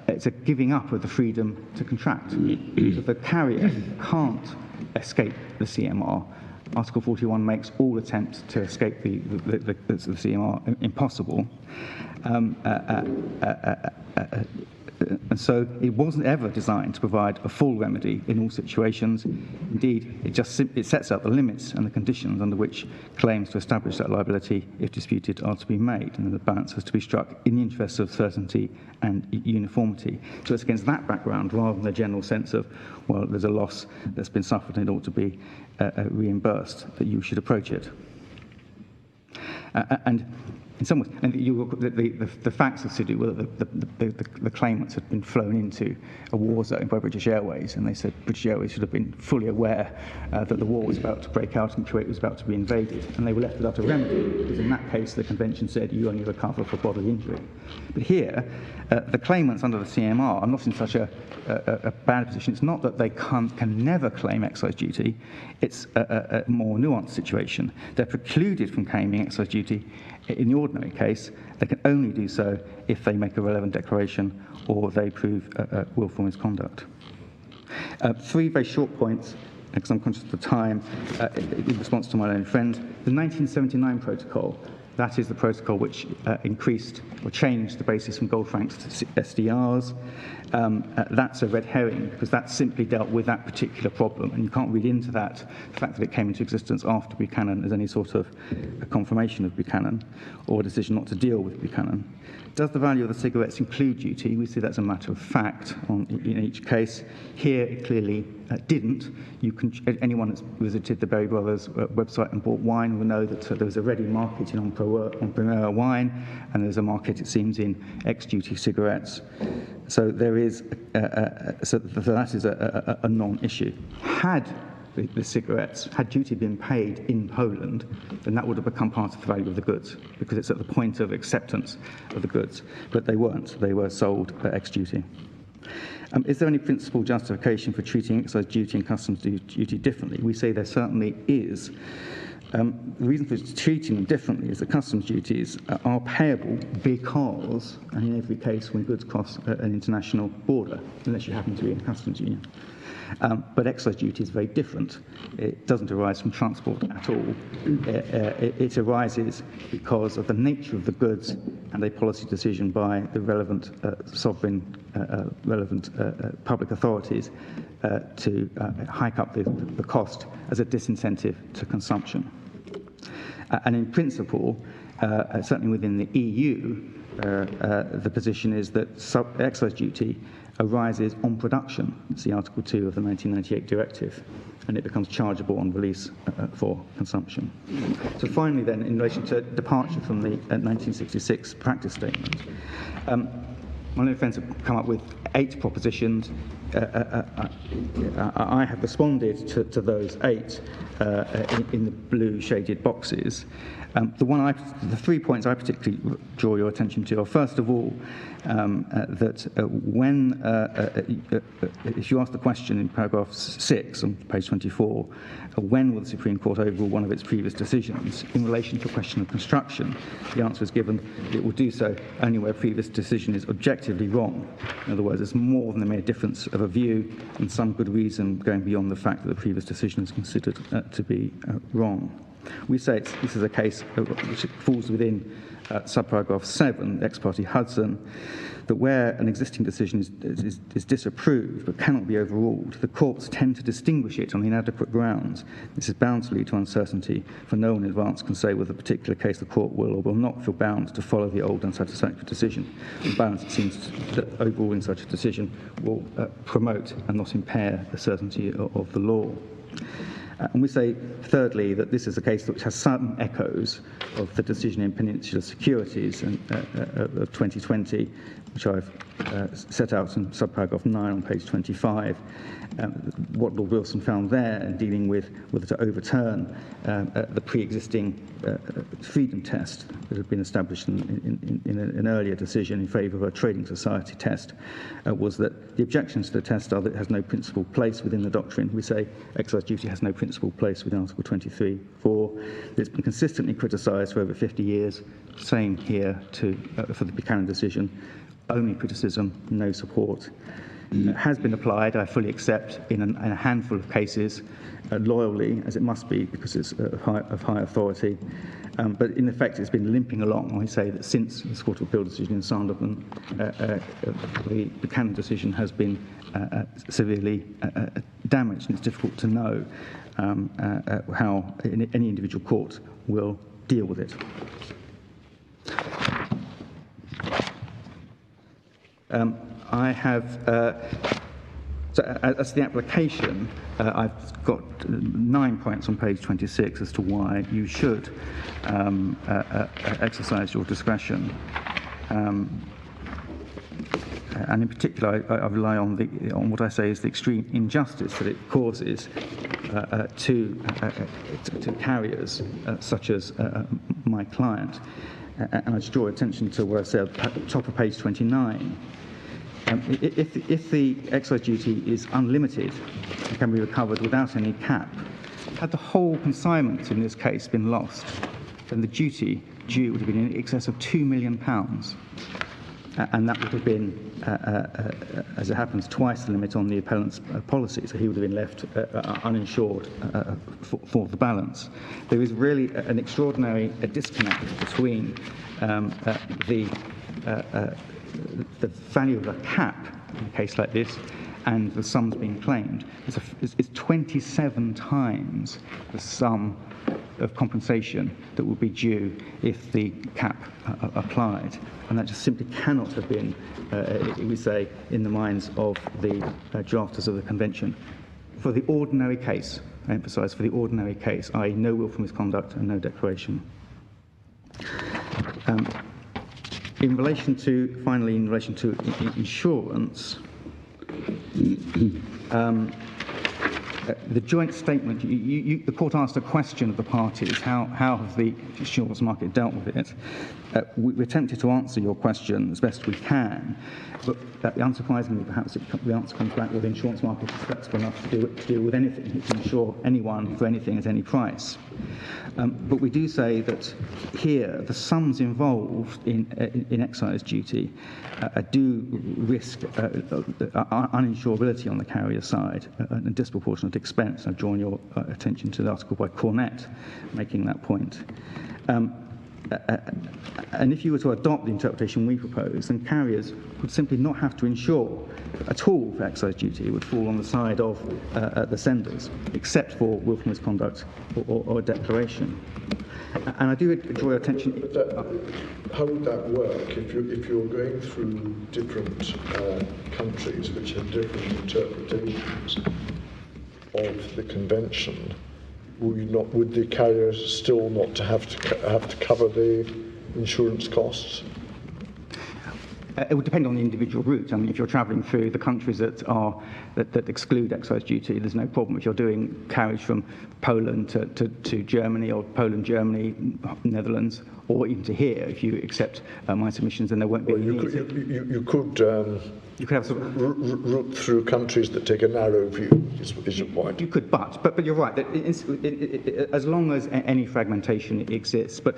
it's a giving up of the freedom to contract. So the carrier can't escape the CMR. Article 41 makes all attempts to escape the CMR impossible. And so it wasn't ever designed to provide a full remedy in all situations. Indeed, it sets out the limits and the conditions under which claims to establish that liability, if disputed, are to be made, and the balance has to be struck in the interests of certainty and uniformity. So it's against that background, rather than the general sense of, well, there's a loss that's been suffered and it ought to be reimbursed, that you should approach it. And in some ways, and the facts of Sidhu were that the claimants had been flown into a war zone by British Airways, and they said British Airways should have been fully aware that the war was about to break out and Kuwait was about to be invaded, and they were left without a remedy, because in that case the convention said you only recover for bodily injury. But here, the claimants under the CMR are not in such a bad position. It's not that they can never claim excise duty, it's a more nuanced situation. They're precluded from claiming excise duty. In the ordinary case, they can only do so if they make a relevant declaration or they prove willful misconduct. Three very short points, because I'm conscious of the time, in response to my own friend. The 1979 protocol, that is the protocol which increased or changed the basis from gold francs to SDRs. That's a red herring, because that simply dealt with that particular problem, and you can't read into that the fact that it came into existence after Buchanan as any sort of a confirmation of Buchanan or a decision not to deal with Buchanan. Does the value of the cigarettes include duty? We see that's a matter of fact in each case. Here, it clearly didn't. Anyone that's visited the Berry Brothers website and bought wine will know that there was a ready market in Primera wine, and there's a market, it seems, in ex-duty cigarettes. So there is, so that is a non-issue. Had the cigarettes, had duty been paid in Poland, then that would have become part of the value of the goods, because it's at the point of acceptance of the goods. But they weren't. They were sold ex-duty. Is there any principal justification for treating excise duty and customs duty differently? We say there certainly is. The reason for treating them differently is that customs duties are payable because, and in every case when goods cross an international border, unless you happen to be in a customs union. But excise duty is very different. It doesn't arise from transport at all. It arises because of the nature of the goods and a policy decision by the relevant sovereign, public authorities to hike up the cost as a disincentive to consumption. And in principle, certainly within the EU, the position is that excise duty arises on production. See Article 2 of the 1998 directive, and it becomes chargeable on release for consumption. So finally then, in relation to departure from the 1966 practice statement, my own friends have come up with 8 propositions. I have responded to those 8 in the blue shaded boxes. The 3 points I particularly draw your attention to are, first of all, that if you ask the question in paragraph 6 on page 24, when will the Supreme Court overrule one of its previous decisions in relation to a question of construction, the answer is given that it will do so only where a previous decision is objectively wrong. In other words, it's more than a mere difference of a view and some good reason going beyond the fact that the previous decision is considered to be wrong. We say this is a case which falls within subparagraph 7, ex parte Hudson, that where an existing decision is disapproved but cannot be overruled, the courts tend to distinguish it on inadequate grounds. This is bound to lead to uncertainty, for no one in advance can say whether a particular case the court will or will not feel bound to follow the old unsatisfactory decision. On balance, it seems that overruling such a decision will promote and not impair the certainty of the law. And we say, thirdly, that this is a case which has some echoes of the decision in Peninsula Securities of 2020, which I've set out in subparagraph 9 on page 25. What Lord Wilson found there in dealing with whether to overturn the pre-existing freedom test that had been established in an earlier decision in favour of a trading society test was that the objections to the test are that it has no principal place within the doctrine. We say excise duty has no principal place within Article 23.4. It's been consistently criticised for over 50 years. Same here for the Buchanan decision. Only criticism, no support. It has been applied, I fully accept, in a handful of cases, loyally, as it must be, because it's of high authority. But in effect, it's been limping along. I say that since the Court of Appeal decision in Sanderman, the Buchanan decision has been severely damaged, and it's difficult to know how any individual court will deal with it. I have, so as the application, I've got 9 points on page 26 as to why you should exercise your discretion. And in particular, I rely on what I say is the extreme injustice that it causes to carriers such as my client. And I just draw attention to what I said at the top of page 29. If the excise duty is unlimited and can be recovered without any cap, had the whole consignment in this case been lost, then the duty due would have been in excess of £2 million. And that would have been, as it happens, twice the limit on the appellant's policy, so he would have been left uninsured for the balance. There is really an extraordinary disconnect between the value of a cap in a case like this and the sums being claimed. It's 27 times the sum of compensation that would be due if the cap applied. And that just simply cannot have been, we say, in the minds of the drafters of the convention. For the ordinary case, I emphasise, for the ordinary case, i.e. no wilful misconduct and no declaration. Finally, in relation to insurance, the joint statement, the court asked a question of the parties, how have the insurance market dealt with it? We're tempted to answer your question as best we can, but unsurprisingly, perhaps the answer comes back, well, the insurance market is flexible enough to deal with anything. It can insure anyone for anything at any price. But we do say that here, the sums involved in excise duty do risk uninsurability on the carrier side and disproportionate expense. I've drawn your attention to the article by Cornett making that point. And if you were to adopt the interpretation we propose, then carriers would simply not have to insure at all for excise duty. It would fall on the side of the senders, except for willful misconduct or declaration. And I do draw your attention. How would that work if you're going through different countries which have different interpretations of the convention? Would the carriers still not have to cover the insurance costs? It would depend on the individual route. I mean, if you're travelling through the countries that exclude excise duty, there's no problem. If you're doing carriage from Poland to Germany, or Poland, Germany, Netherlands, or even to here, if you accept my submissions, then there won't be any need. You could have sort of route through countries that take a narrow view, is your point. You could, but you're right. That as long as any fragmentation exists, but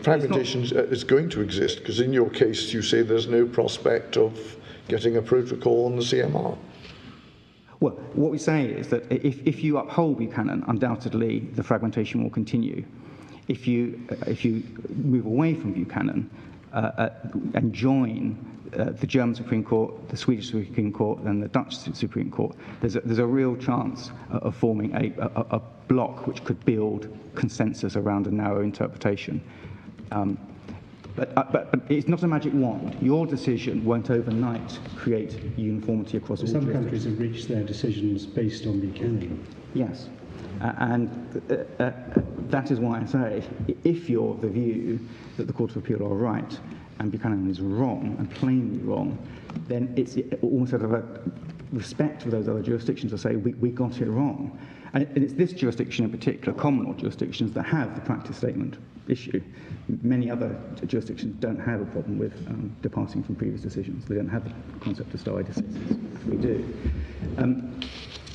fragmentation is going to exist, because in your case you say there's no prospect of getting a protocol on the CMR. Well, what we say is that if you uphold Buchanan, undoubtedly the fragmentation will continue. If you move away from Buchanan and join the German Supreme Court, the Swedish Supreme Court, and the Dutch Supreme Court, there's a real chance of forming a block which could build consensus around a narrow interpretation. But it's not a magic wand. Your decision won't overnight create uniformity across all Some countries have reached their decisions based on Buchanan. Yes. And that is why I say, if you're of the view that the Court of Appeal are right and Buchanan is wrong and plainly wrong, then it's almost out of a respect for those other jurisdictions to say, we got it wrong. And it's this jurisdiction in particular, common law jurisdictions, that have the practice statement issue. Many other jurisdictions don't have a problem with departing from previous decisions. They don't have the concept of stare decisis. We do.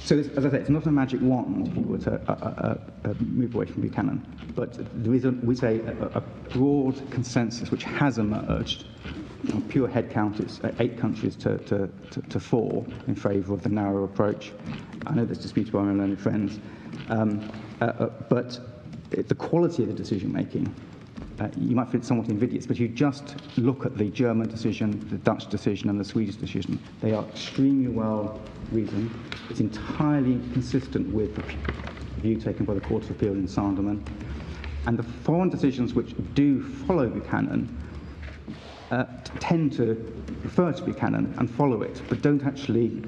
So, as I say, it's not a magic wand if you were to move away from Buchanan, but there is, we say, a broad consensus which has emerged. On pure head count, it's 8 countries to 4 in favour of the narrow approach. I know that's disputed by my learned friends, but the quality of the decision making, you might feel somewhat invidious, but you just look at the German decision, the Dutch decision, and the Swedish decision. They are extremely well reasoned. It's entirely consistent with the view taken by the Court of Appeal in Sanderman. And the foreign decisions which do follow Buchanan tend to refer to Buchanan and follow it, but don't actually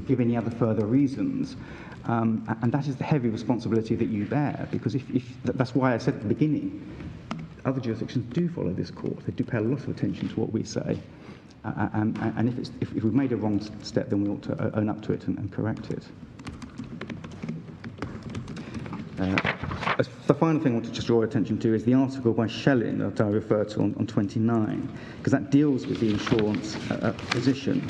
give any other further reasons. And that is the heavy responsibility that you bear, because if that's why I said at the beginning, other jurisdictions do follow this court. They do pay a lot of attention to what we say. And if we've made a wrong step, then we ought to own up to it and correct it. The final thing I want to just draw your attention to is the article by Schelling that I referred to on 29, because that deals with the insurance position.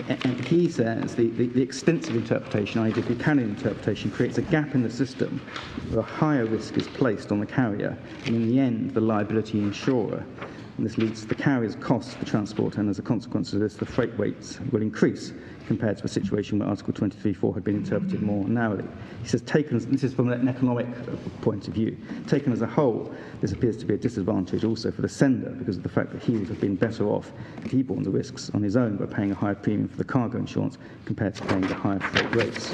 And he says the extensive interpretation, i.e. the Buchanan interpretation, creates a gap in the system where a higher risk is placed on the carrier, and in the end, the liability insurer. And this leads to the carrier's costs for transport, and as a consequence of this, the freight rates will increase compared to a situation where Article 23.4 had been interpreted more narrowly. He says, this is from an economic point of view, taken as a whole, this appears to be a disadvantage also for the sender because of the fact that he would have been better off if he borne the risks on his own by paying a higher premium for the cargo insurance compared to paying the higher freight rates.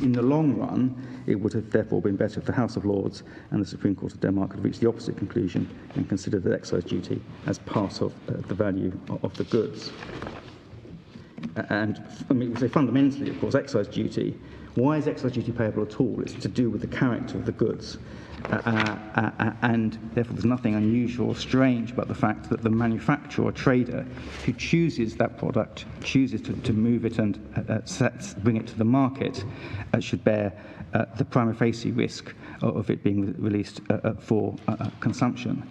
In the long run, it would have therefore been better if the House of Lords and the Supreme Court of Denmark had reached the opposite conclusion and considered the excise duty as part of the value of the goods. And I mean, we say fundamentally, of course, excise duty. Why is excise duty payable at all? It's to do with the character of the goods. And therefore there's nothing unusual or strange about the fact that the manufacturer or trader who chooses that product, chooses to move it and bring it to the market, should bear the prima facie risk of it being released for consumption,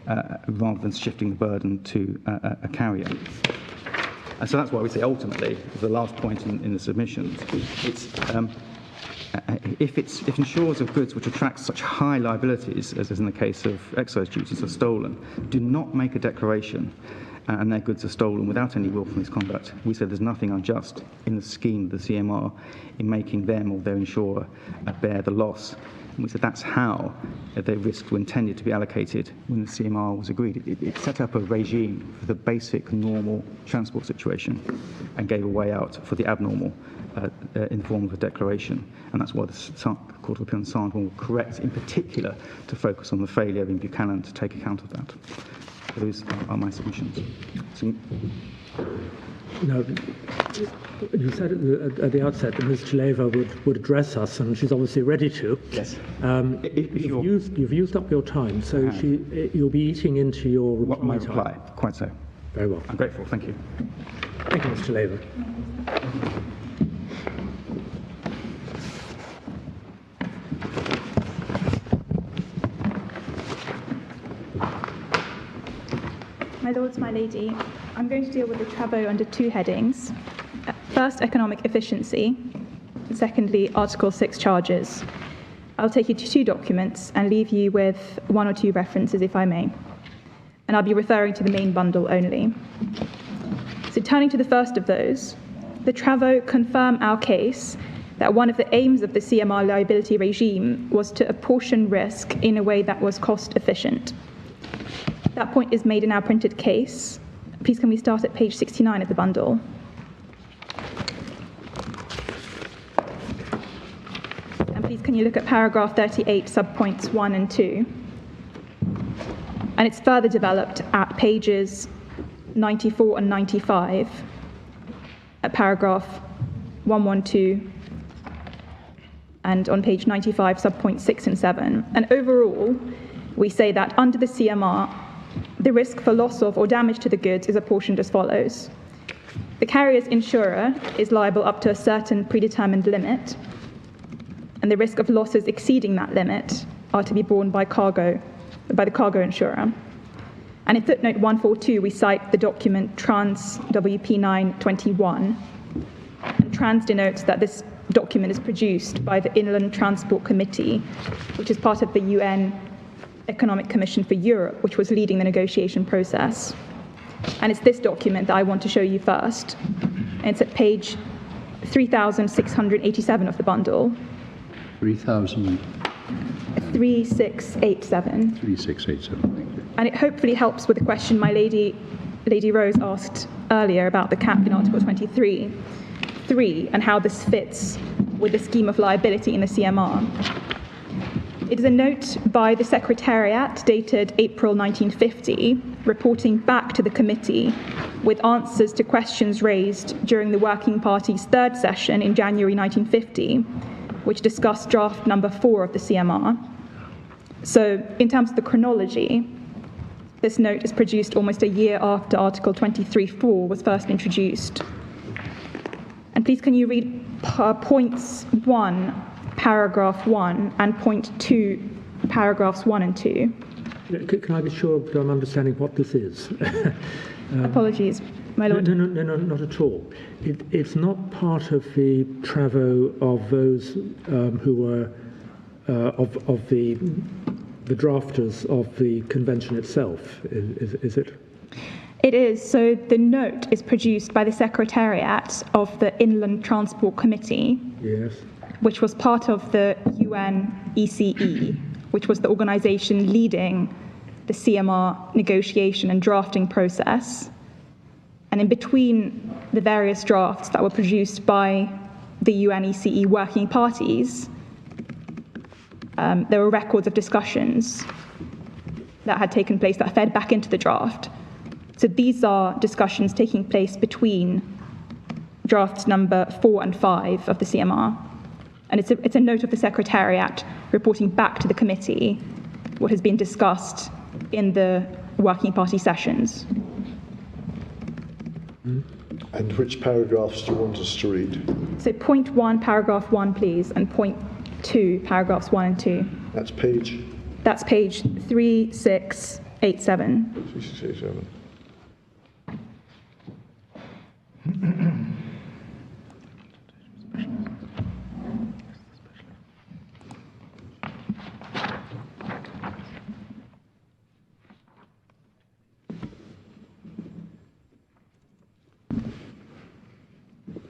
rather than shifting the burden to a carrier. And so that's why we say ultimately, the last point in the submissions, if insurers of goods which attract such high liabilities, as is in the case of excise duties, are stolen, do not make a declaration and their goods are stolen without any willful misconduct, we say there's nothing unjust in the scheme of the CMR in making them or their insurer bear the loss. And we said that's how the risks were intended to be allocated when the CMR was agreed. It set up a regime for the basic, normal transport situation and gave a way out for the abnormal in the form of a declaration. And that's why the Court of Appeal in Sandhorn will correct, in particular, to focus on the failure in Buchanan to take account of that. So those are my submissions. So, now, you said at the outset that Ms. Chaleva would address us, and she's obviously ready to. Yes. You've used up your time, so you'll be eating into your reply my time. reply, quite so. Very well. I'm grateful. Thank you. Thank you, Ms. Chaleva. My lords, my lady, I'm going to deal with the travaux under 2 headings. First, economic efficiency, and secondly, Article 6 charges. I'll take you to 2 documents and leave you with 1 or 2 references, if I may. And I'll be referring to the main bundle only. So turning to the first of those, the Travaux confirm our case that one of the aims of the CMR liability regime was to apportion risk in a way that was cost efficient. That point is made in our printed case. Please can we start at page 69 of the bundle. And please can you look at paragraph 38, subpoints 1 and 2. And it's further developed at pages 94 and 95, at paragraph 112, and on page 95, subpoints 6 and 7. And overall, we say that under the CMR, the risk for loss of or damage to the goods is apportioned as follows. The carrier's insurer is liable up to a certain predetermined limit, and the risk of losses exceeding that limit are to be borne by the cargo insurer. And in footnote 142, we cite the document Trans WP 921. And Trans denotes that this document is produced by the Inland Transport Committee, which is part of the UN Economic Commission for Europe, which was leading the negotiation process. And it's this document that I want to show you first. And it's at page 3687 of the bundle. 3687. 3687, thank you. And it hopefully helps with the question my Lady Rose asked earlier about the cap in Article 23.3 and how this fits with the scheme of liability in the CMR. It is a note by the Secretariat dated April 1950, reporting back to the committee with answers to questions raised during the Working Party's third session in January 1950, which discussed draft number 4 of the CMR. So in terms of the chronology, this note is produced almost a year after Article 23.4 was first introduced. And please can you read points 1, paragraph 1, and point 2, paragraphs 1 and 2. Can I be sure that I'm understanding what this is? Apologies, my lord. No, not at all. It's not part of the travaux of those who were of the drafters of the convention itself, is it? It is. So the note is produced by the Secretariat of the Inland Transport Committee, Yes. which was part of the UN ECE, which was the organization leading the CMR negotiation and drafting process. And in between the various drafts that were produced by the UN ECE working parties, there were records of discussions that had taken place that fed back into the draft. So these are discussions taking place between drafts number 4 and 5 of the CMR. And it's a note of the Secretariat reporting back to the committee what has been discussed in the working party sessions. And which paragraphs do you want us to read? So point 1, paragraph 1, please, and point 2, paragraphs 1 and 2. That's page? That's page 3687. 3687.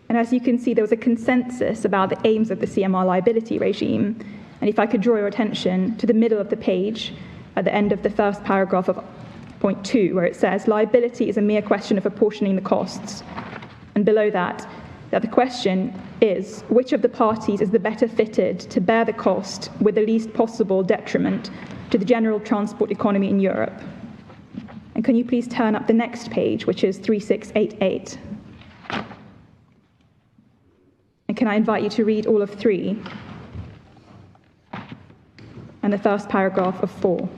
And as you can see, there was a consensus about the aims of the CMR liability regime. And if I could draw your attention to the middle of the page, at the end of the first paragraph of point 2, where it says, liability is a mere question of apportioning the costs. And below that the question is, which of the parties is the better fitted to bear the cost with the least possible detriment to the general transport economy in Europe? And can you please turn up the next page, which is 3688? And can I invite you to read all of 3 and the first paragraph of 4?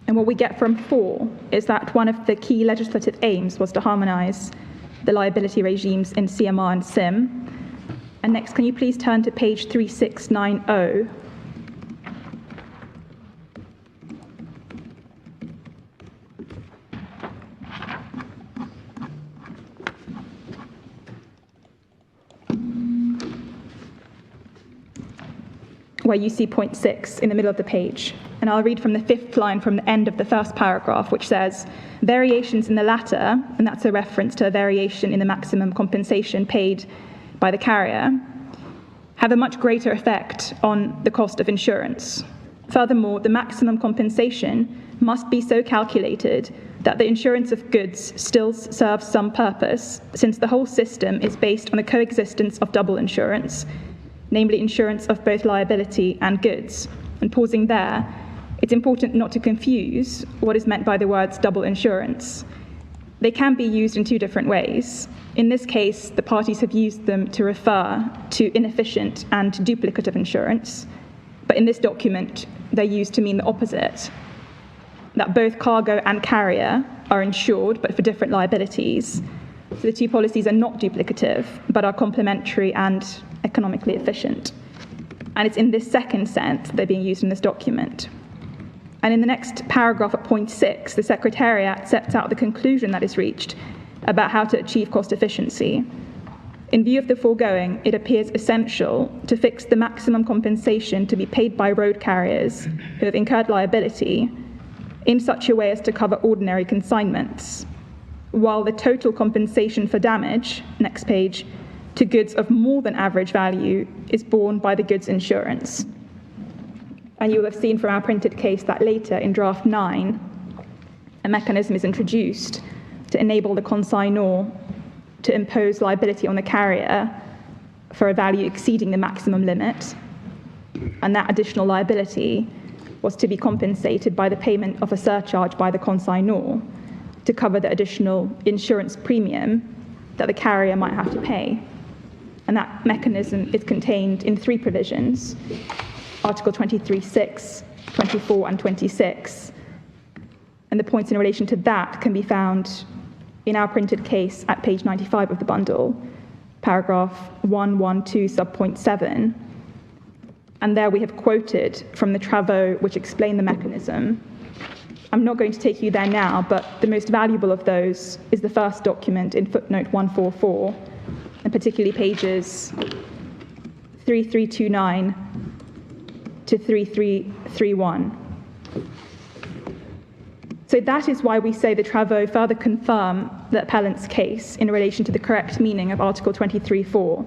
And what we get from 4 is that one of the key legislative aims was to harmonise the liability regimes in CMR and SIM. And next, can you please turn to page 3690? where you see point 6 in the middle of the page. And I'll read from the 5th line from the end of the first paragraph, which says, variations in the latter, and that's a reference to a variation in the maximum compensation paid by the carrier, have a much greater effect on the cost of insurance. Furthermore, the maximum compensation must be so calculated that the insurance of goods still serves some purpose, since the whole system is based on the coexistence of double insurance, namely insurance of both liability and goods. And pausing there, it's important not to confuse what is meant by the words double insurance. They can be used in two different ways. In this case, the parties have used them to refer to inefficient and duplicative insurance, but in this document, they're used to mean the opposite, that both cargo and carrier are insured, but for different liabilities. So the two policies are not duplicative, but are complementary and economically efficient. And it's in this second sense they're being used in this document. And in the next paragraph at point 6, the Secretariat sets out the conclusion that is reached about how to achieve cost efficiency. In view of the foregoing, it appears essential to fix the maximum compensation to be paid by road carriers who have incurred liability in such a way as to cover ordinary consignments, while the total compensation for damage, next page, to goods of more than average value is borne by the goods insurance. And you will have seen from our printed case that later in draft 9, a mechanism is introduced to enable the consignor to impose liability on the carrier for a value exceeding the maximum limit, and that additional liability was to be compensated by the payment of a surcharge by the consignor to cover the additional insurance premium that the carrier might have to pay. And that mechanism is contained in 3 provisions, Article 23(6), 24, and 26. And the points in relation to that can be found in our printed case at page 95 of the bundle, paragraph 112, subpoint 7. And there we have quoted from the travaux which explain the mechanism. I'm not going to take you there now, but the most valuable of those is the first document in footnote 144, and particularly pages 3329 to 3331. So that is why we say the travaux further confirm the appellant's case in relation to the correct meaning of Article 23(4).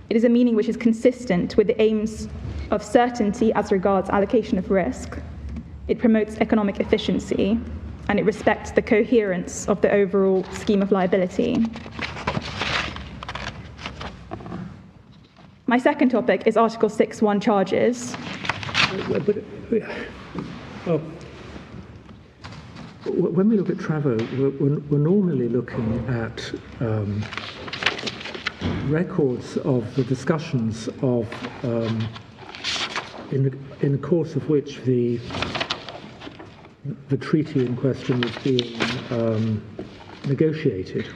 It is a meaning which is consistent with the aims of certainty as regards allocation of risk. It promotes economic efficiency, and it respects the coherence of the overall scheme of liability. My second topic is Article 6(1) charges. When we look at travaux, we're normally looking at records of the discussions of, in the course of which the treaty in question was being negotiated.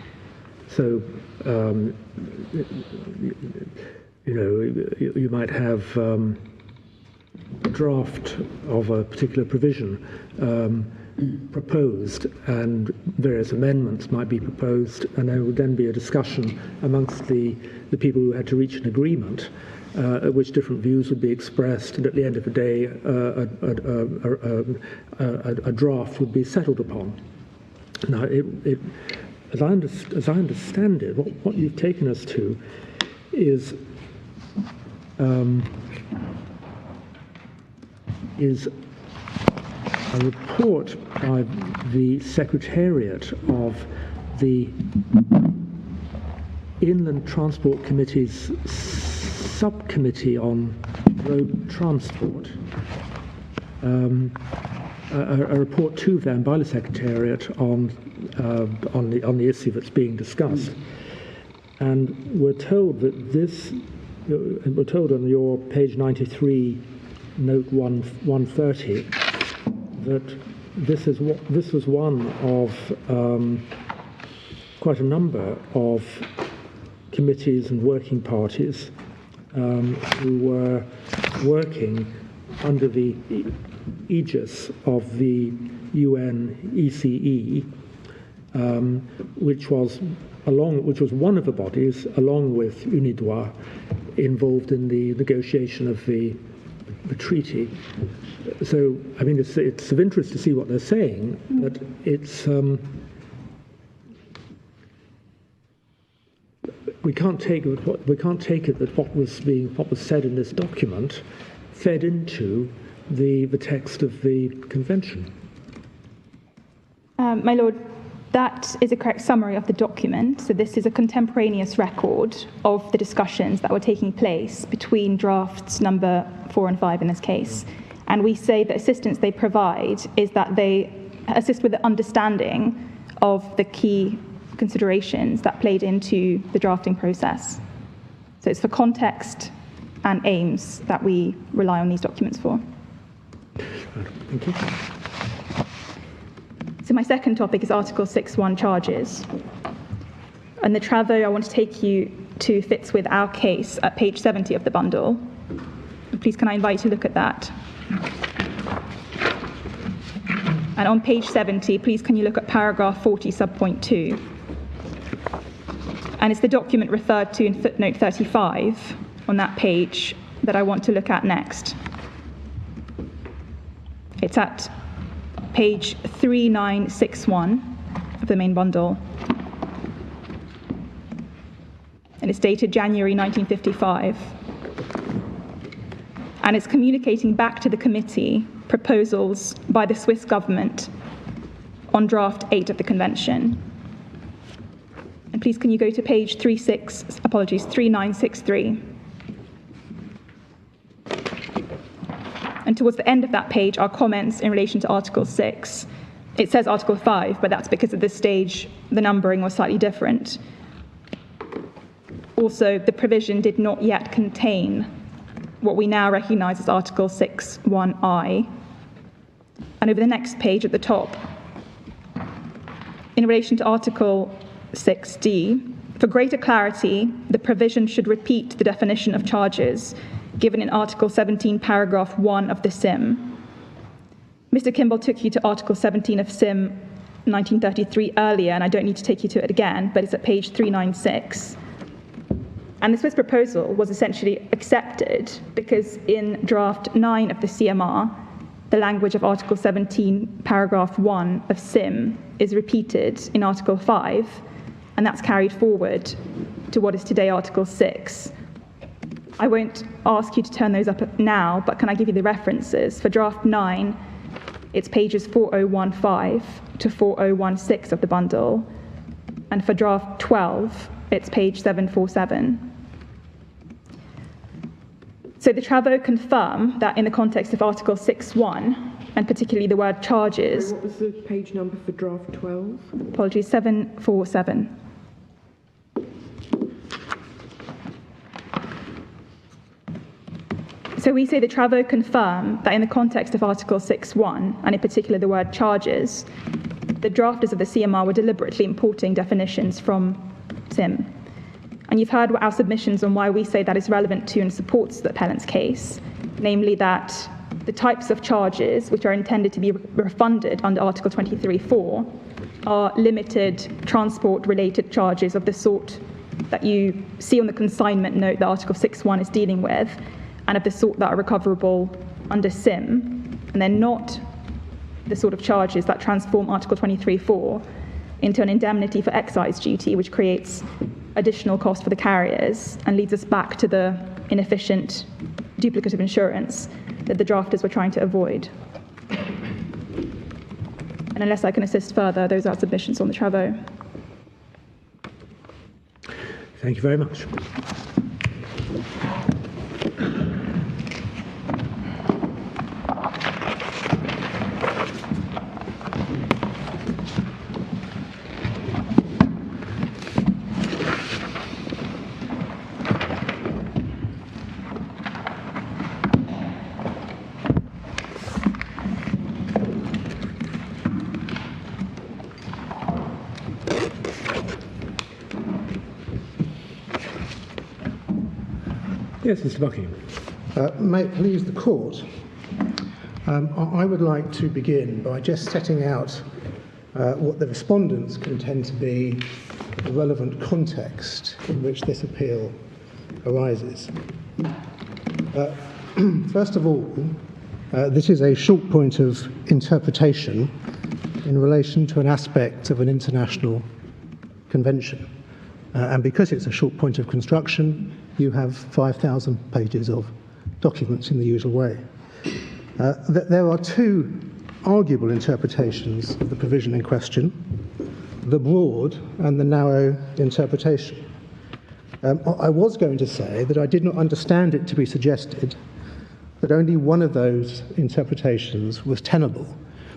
So, you might have a draft of a particular provision proposed, and various amendments might be proposed, and there would then be a discussion amongst the people who had to reach an agreement, at which different views would be expressed, and at the end of the day, a draft would be settled upon. Now, as I understand it, what you've taken us to is a report by the Secretariat of the Inland Transport Committee's Subcommittee on Road Transport, a report to them by the Secretariat on the issue that's being discussed. And we're told that we're told on your page 93, note 130, that this was one of quite a number of committees and working parties who were working under the aegis of the UN ECE, which was one of the bodies, along with UNIDROIT, involved in the negotiation of the the treaty. So, I mean, it's of interest to see what they're saying, but it's we can't take it that what was said in this document fed into the text of the convention. My Lord, that is a correct summary of the document. So this is a contemporaneous record of the discussions that were taking place between drafts number 4 and 5 in this case. And we say the assistance they provide is that they assist with the understanding of the key considerations that played into the drafting process. So it's for context and aims that we rely on these documents for. Thank you. So my second topic is Article 6.1 charges. And the travaux I want to take you to fits with our case at page 70 of the bundle. Please can I invite you to look at that? And on page 70, please can you look at paragraph 40, subpoint 2. And it's the document referred to in footnote 35 on that page that I want to look at next. It's at page 3961 of the main bundle. And it's dated January 1955. And it's communicating back to the committee proposals by the Swiss government on draft 8 of the convention. And please can you go to page 3963. And towards the end of that page are comments in relation to Article 6. It says Article 5, but that's because at this stage the numbering was slightly different. Also, the provision did not yet contain what we now recognise as Article 6.1i. And over the next page at the top, in relation to Article 6d, for greater clarity, the provision should repeat the definition of charges given in Article 17, paragraph 1 of the SIM. Mr. Kimball took you to Article 17 of SIM 1933 earlier, and I don't need to take you to it again, but it's at page 396. And the Swiss proposal was essentially accepted because in draft 9 of the CMR, the language of Article 17, paragraph 1 of SIM is repeated in Article 5, and that's carried forward to what is today Article 6. I won't ask you to turn those up now, but can I give you the references? For draft 9, it's pages 4015 to 4016 of the bundle. And for draft 12, it's page 747. So the travaux confirm that in the context of Article 6.1, and particularly the word charges... What was the page number for draft 12? Apologies, 747. So we say the travaux confirm that in the context of Article 6.1, and in particular the word charges, the drafters of the CMR were deliberately importing definitions from SIM. And you've heard our submissions on why we say that is relevant to and supports the appellant's case, namely that the types of charges which are intended to be refunded under Article 23.4 are limited transport-related charges of the sort that you see on the consignment note that Article 6.1 is dealing with, and of the sort that are recoverable under SIM, and they're not the sort of charges that transform Article 23.4 into an indemnity for excise duty, which creates additional cost for the carriers and leads us back to the inefficient duplicative insurance that the drafters were trying to avoid. And unless I can assist further, those are submissions on the travaux. Thank you very much. Yes, Mr. Buckingham. May it please the Court, I would like to begin by just setting out what the respondents contend to be the relevant context in which this appeal arises. First of all, this is a short point of interpretation in relation to an aspect of an international convention. And because it's a short point of construction, you have 5,000 pages of documents in the usual way. There are two arguable interpretations of the provision in question, the broad and the narrow interpretation. I was going to say that I did not understand it to be suggested that only one of those interpretations was tenable,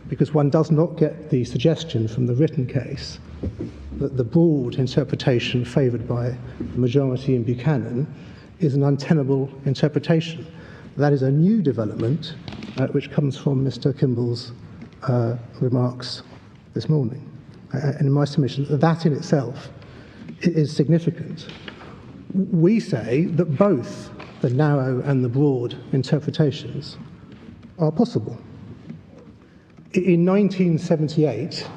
because one does not get the suggestion from the written case that the broad interpretation favoured by the majority in Buchanan is an untenable interpretation. That is a new development which comes from Mr. Kimball's remarks this morning. And in my submission, that in itself is significant. We say that both the narrow and the broad interpretations are possible. In 1978,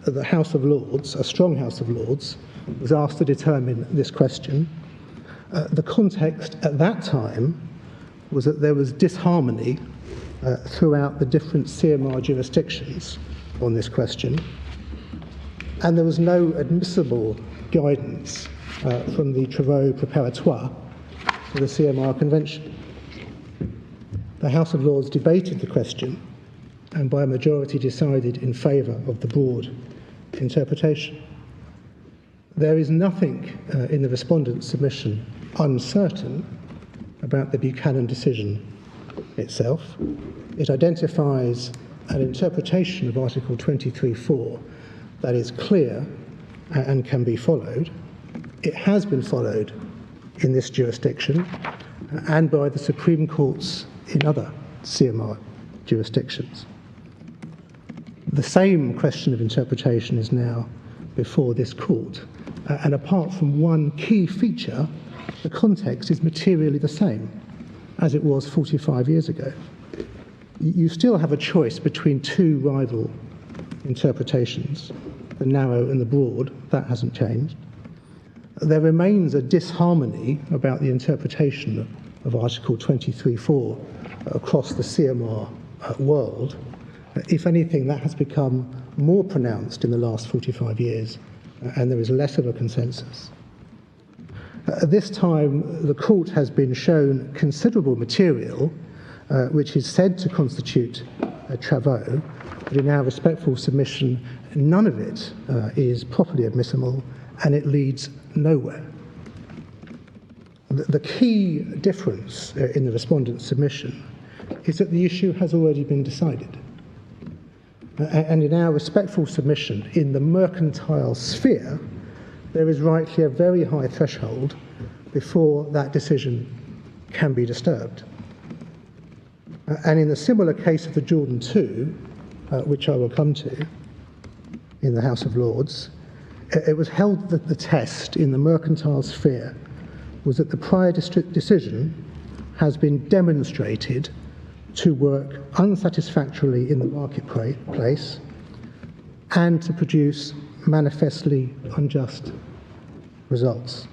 the House of Lords, a strong House of Lords, was asked to determine this question. The context at that time was that there was disharmony throughout the different CMR jurisdictions on this question, and there was no admissible guidance from the Travaux Préparatoires for the CMR Convention. The House of Lords debated the question and by a majority decided in favour of the broad interpretation. There is nothing in the respondent's submission uncertain about the Buchanan decision itself. It identifies an interpretation of Article 23(4) that is clear and can be followed. It has been followed in this jurisdiction and by the Supreme Courts in other CMR jurisdictions. The same question of interpretation is now before this court, and apart from one key feature, the context is materially the same as it was 45 years ago. You still have a choice between two rival interpretations, the narrow and the broad. That hasn't changed. There remains a disharmony about the interpretation of Article 23(4) across the CMR world. If anything, that has become more pronounced in the last 45 years, and there is less of a consensus. At this time, the court has been shown considerable material which is said to constitute a travaux, but in our respectful submission, none of it is properly admissible, and it leads nowhere. The key difference in the respondent's submission is that the issue has already been decided. And in our respectful submission, in the mercantile sphere, there is rightly a very high threshold before that decision can be disturbed. And in the similar case of the Jordan 2, which I will come to in the House of Lords, it was held that the test in the mercantile sphere was that the prior decision has been demonstrated to work unsatisfactorily in the marketplace and to produce manifestly unjust results.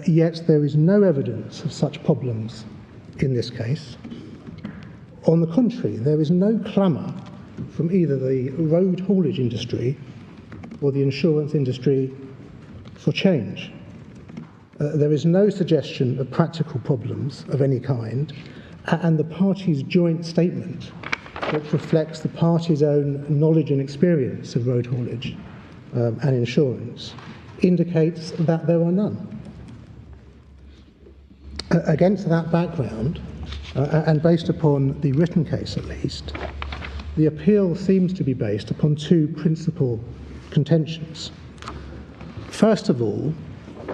Yet there is no evidence of such problems in this case. On the contrary, there is no clamour from either the road haulage industry or the insurance industry for change. There is no suggestion of practical problems of any kind, and the parties' joint statement, which reflects the parties' own knowledge and experience of road haulage and insurance, indicates that there are none. Against that background, and based upon the written case at least, the appeal seems to be based upon two principal contentions. First of all,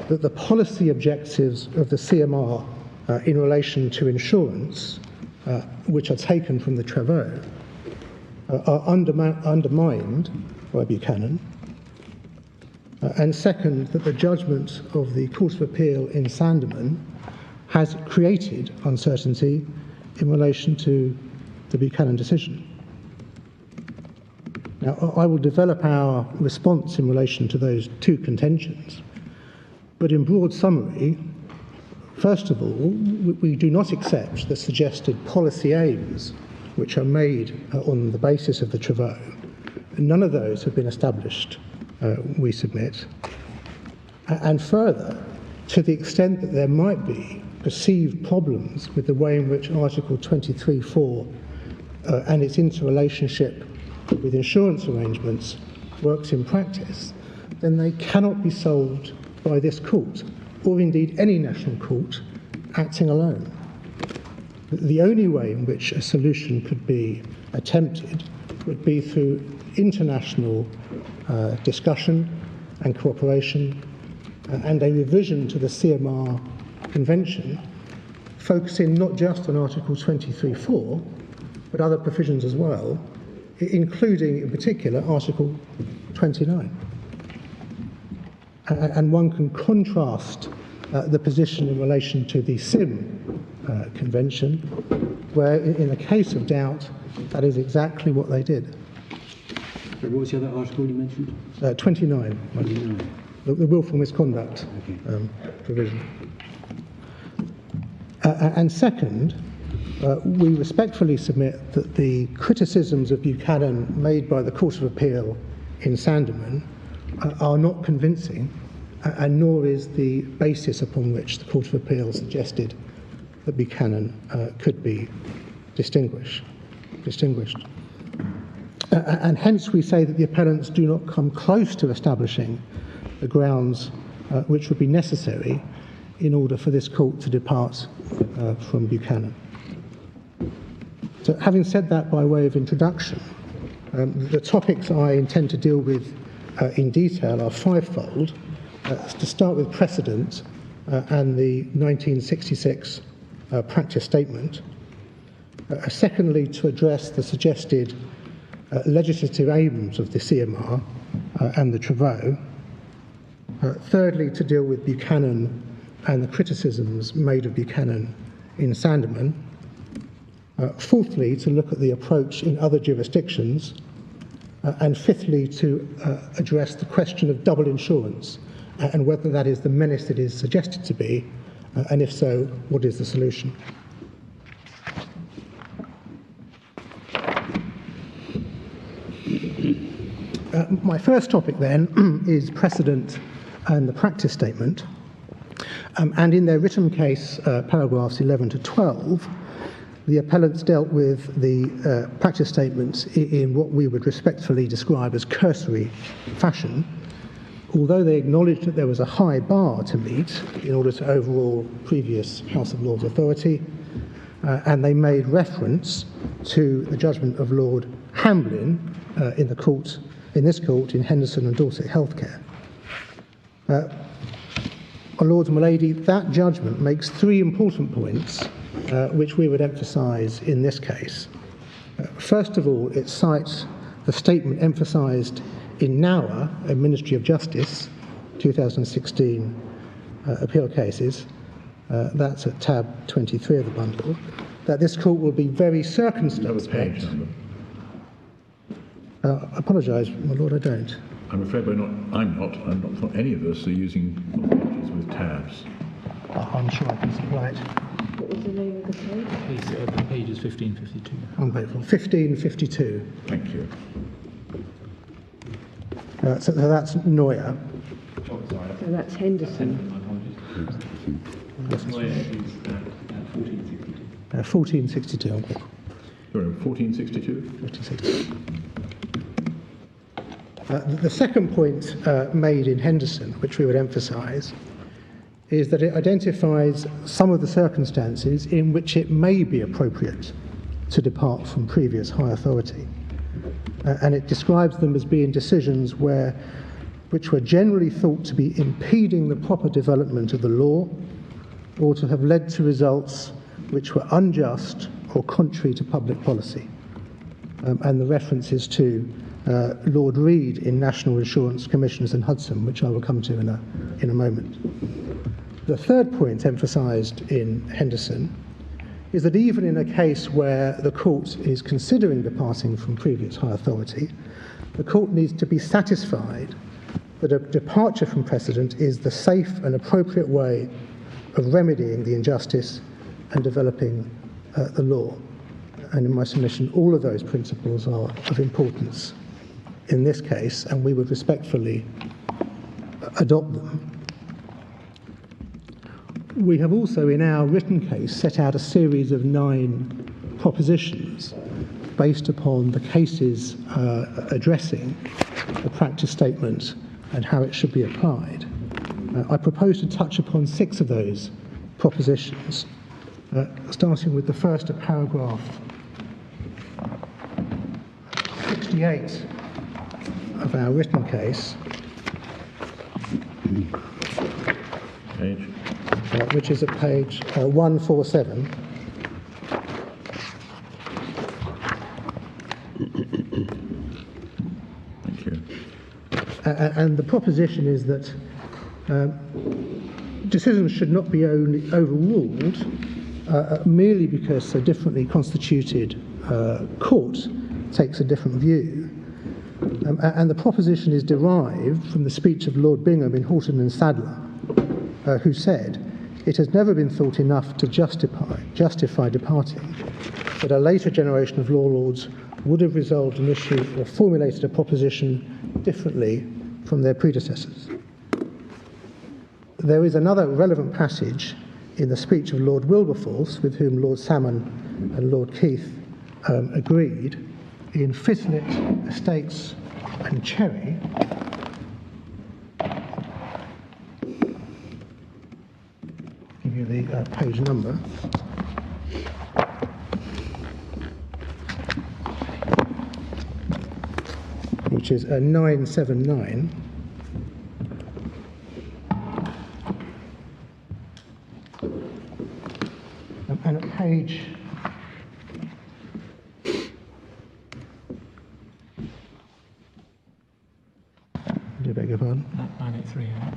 that the policy objectives of the CMR in relation to insurance, which are taken from the Travaux, are undermined by Buchanan. And second, that the judgment of the Court of Appeal in Sandeman has created uncertainty in relation to the Buchanan decision. Now, I will develop our response in relation to those two contentions, but in broad summary, First of all, we do not accept the suggested policy aims which are made on the basis of the Travaux. None of those have been established, we submit. And further, to the extent that there might be perceived problems with the way in which Article 23(4) and its interrelationship with insurance arrangements works in practice, then they cannot be solved by this court, or indeed any national court, acting alone. The only way in which a solution could be attempted would be through international discussion and cooperation and a revision to the CMR Convention, focusing not just on Article 23(4), but other provisions as well, including in particular Article 29. And one can contrast the position in relation to the SIM Convention, where in the case of doubt, that is exactly what they did. What was the other article you mentioned? 29. 29. The willful misconduct provision. And second, we respectfully submit that the criticisms of Buchanan made by the Court of Appeal in Sandeman are not convincing, and nor is the basis upon which the Court of Appeal suggested that Buchanan could be distinguished. And hence we say that the appellants do not come close to establishing the grounds which would be necessary in order for this court to depart from Buchanan. So having said that by way of introduction, the topics I intend to deal with in detail are fivefold. To start with precedent and the 1966 practice statement. Secondly, to address the suggested legislative aims of the CMR and the Travaux. Thirdly, to deal with Buchanan and the criticisms made of Buchanan in Sandeman. Fourthly, to look at the approach in other jurisdictions. And fifthly, to address the question of double insurance and whether that is the menace it is suggested to be, and if so, what is the solution? My first topic then is precedent and the practice statement. And in their written case, paragraphs 11 to 12, the appellants dealt with the practice statements in what we would respectfully describe as cursory fashion, although they acknowledged that there was a high bar to meet in order to overrule previous House of Lords authority, and they made reference to the judgment of Lord Hamblin in this court in Henderson and Dorset Healthcare. Lords and Milady, that judgment makes three important points which we would emphasise in this case. First of all, it cites the statement emphasised in Nower, a Ministry of Justice, 2016 appeal cases, that's at tab 23 of the bundle, that this court will be very circumspect. Page number. I apologise, my lord, I don't. I'm afraid I'm not, any of us are using pages with tabs. I'm sure I can see right. What was the name of the page? The page is 1552. I'm grateful. 1552. Thank you. So that's Neuer. Oh, sorry. So that's Henderson. My apologies. Neuer is at 1462. 1462. I'm grateful. Sorry, 1462? 1462. The second point made in Henderson, which we would emphasise, is that it identifies some of the circumstances in which it may be appropriate to depart from previous high authority. And it describes them as being decisions which were generally thought to be impeding the proper development of the law, or to have led to results which were unjust or contrary to public policy. And the references to Lord Reed in National Insurance Commissioners and Hudson, which I will come to in a moment. The third point emphasised in Henderson is that even in a case where the court is considering departing from previous high authority, the court needs to be satisfied that a departure from precedent is the safe and appropriate way of remedying the injustice and developing the law. And in my submission, all of those principles are of importance in this case, and we would respectfully adopt them. We have also, in our written case, set out a series of 9 propositions based upon the cases addressing the practice statement and how it should be applied. I propose to touch upon 6 of those propositions, starting with the first at paragraph 68 of our written case, which is at page 147. Thank you. And the proposition is that decisions should not be only overruled merely because a differently constituted court takes a different view. And the proposition is derived from the speech of Lord Bingham in Horton and Sadler, who said, "It has never been thought enough to justify departing, but a later generation of law lords would have resolved an issue or formulated a proposition differently from their predecessors." There is another relevant passage in the speech of Lord Wilberforce, with whom Lord Salmon and Lord Keith agreed, in Fislett, Estates and Cherry, give you the page number, which is 979. And at page I beg your pardon? 983, yeah.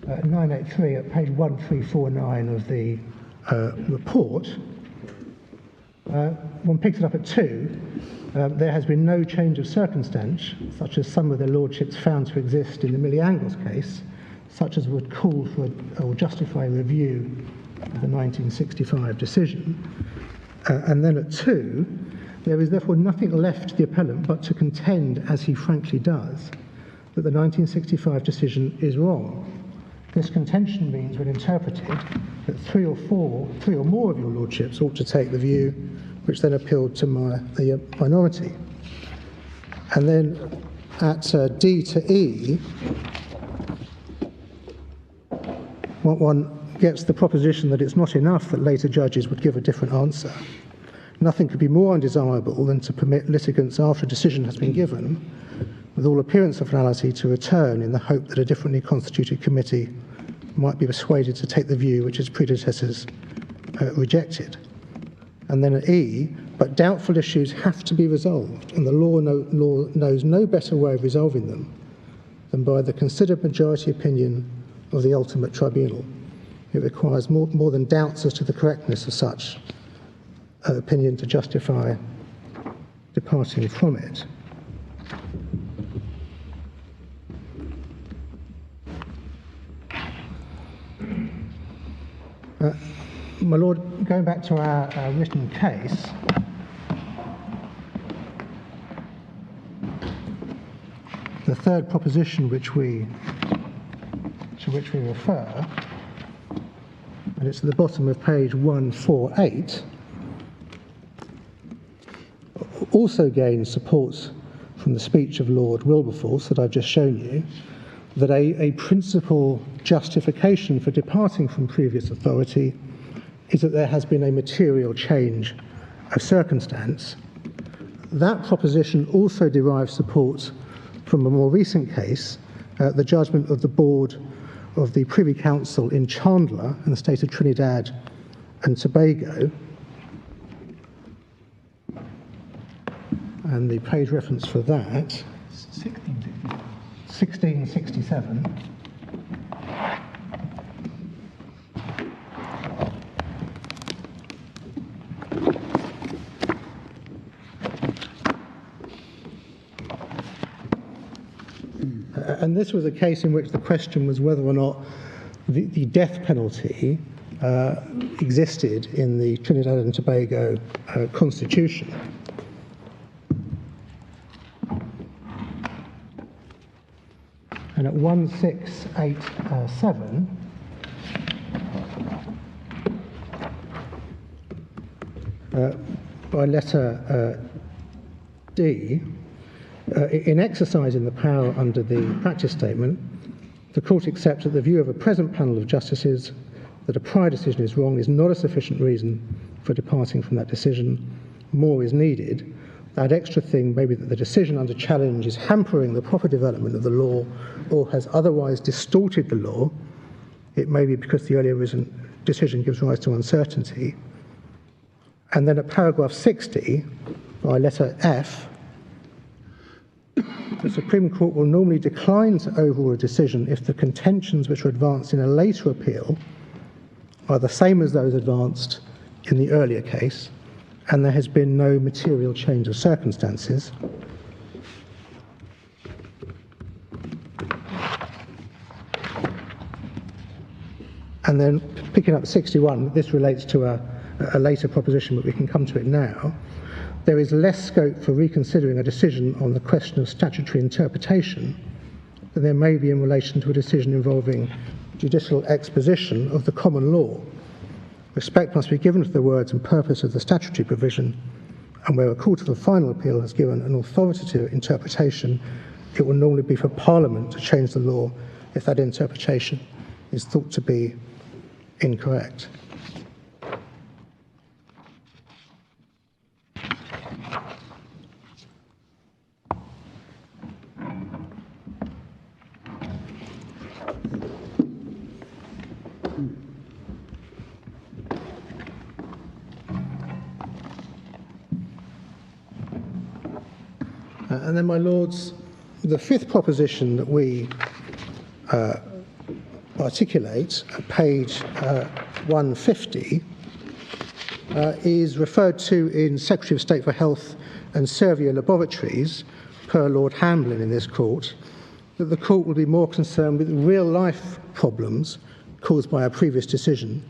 At 983, at page 1349 of the report, one picks it up at 2. There has been no change of circumstance, such as some of their lordships found to exist in the Millie Angles case, such as would call for or justify review of the 1965 decision. And then at 2, there is therefore nothing left to the appellant but to contend, as he frankly does, that the 1965 decision is wrong. This contention means, when interpreted, that 3 or more of your lordships ought to take the view which then appealed to the minority. And then at D to E, one gets the proposition that it's not enough that later judges would give a different answer. Nothing could be more undesirable than to permit litigants, after a decision has been given, with all appearance of finality, to return in the hope that a differently constituted committee might be persuaded to take the view which its predecessors rejected. And then at E, but doubtful issues have to be resolved, and the law knows no better way of resolving them than by the considered majority opinion of the ultimate tribunal. It requires more than doubts as to the correctness of such opinion to justify departing from it. My Lord, going back to our written case, the third proposition to which we refer, and it's at the bottom of page 148, also gains support from the speech of Lord Wilberforce that I've just shown you, that a principal justification for departing from previous authority is that there has been a material change of circumstance. That proposition also derives support from a more recent case, the judgment of the Board of the Privy Council in Chandler in the state of Trinidad and Tobago. And the page reference for that, 1667. And this was a case in which the question was whether or not the death penalty existed in the Trinidad and Tobago constitution. And at 1687, by letter D, in exercising the power under the practice statement, the court accepts that the view of a present panel of justices that a prior decision is wrong is not a sufficient reason for departing from that decision. More is needed. That extra thing may be that the decision under challenge is hampering the proper development of the law or has otherwise distorted the law. It may be because the earlier decision gives rise to uncertainty. And then at paragraph 60, by letter F, the Supreme Court will normally decline to overrule a decision if the contentions which are advanced in a later appeal are the same as those advanced in the earlier case, and there has been no material change of circumstances. And then picking up 61, this relates to a later proposition, but we can come to it now. There is less scope for reconsidering a decision on the question of statutory interpretation than there may be in relation to a decision involving judicial exposition of the common law. Respect must be given to the words and purpose of the statutory provision, and where a court of final appeal has given an authoritative interpretation, it will normally be for Parliament to change the law if that interpretation is thought to be incorrect. And then, my Lords, the fifth proposition that we articulate at page 150 is referred to in Secretary of State for Health and Servier Laboratories, per Lord Hamblin in this court, that the court will be more concerned with real-life problems caused by a previous decision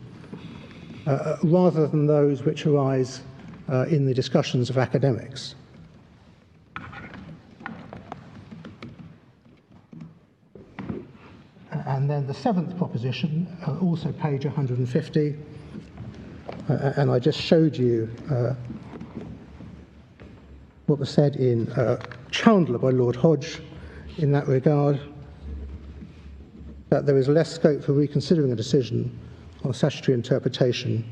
rather than those which arise in the discussions of academics. And then the seventh proposition, also page 150, and I just showed you what was said in Chandler by Lord Hodge in that regard, that there is less scope for reconsidering a decision on statutory interpretation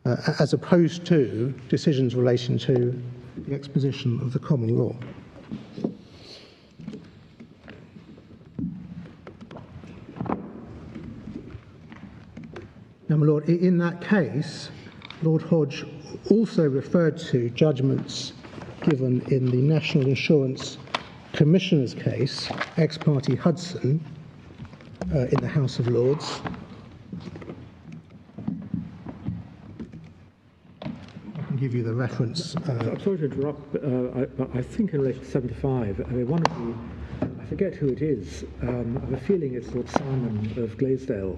as opposed to decisions relating to the exposition of the common law. Now, my Lord, in that case, Lord Hodge also referred to judgments given in the National Insurance Commissioner's case, ex parte Hudson, in the House of Lords. I can give you the reference. I'm sorry to interrupt, but I think in relation to 75, I mean, one of the, I forget who it is, I have a feeling it's Lord Simon of Glaisdale,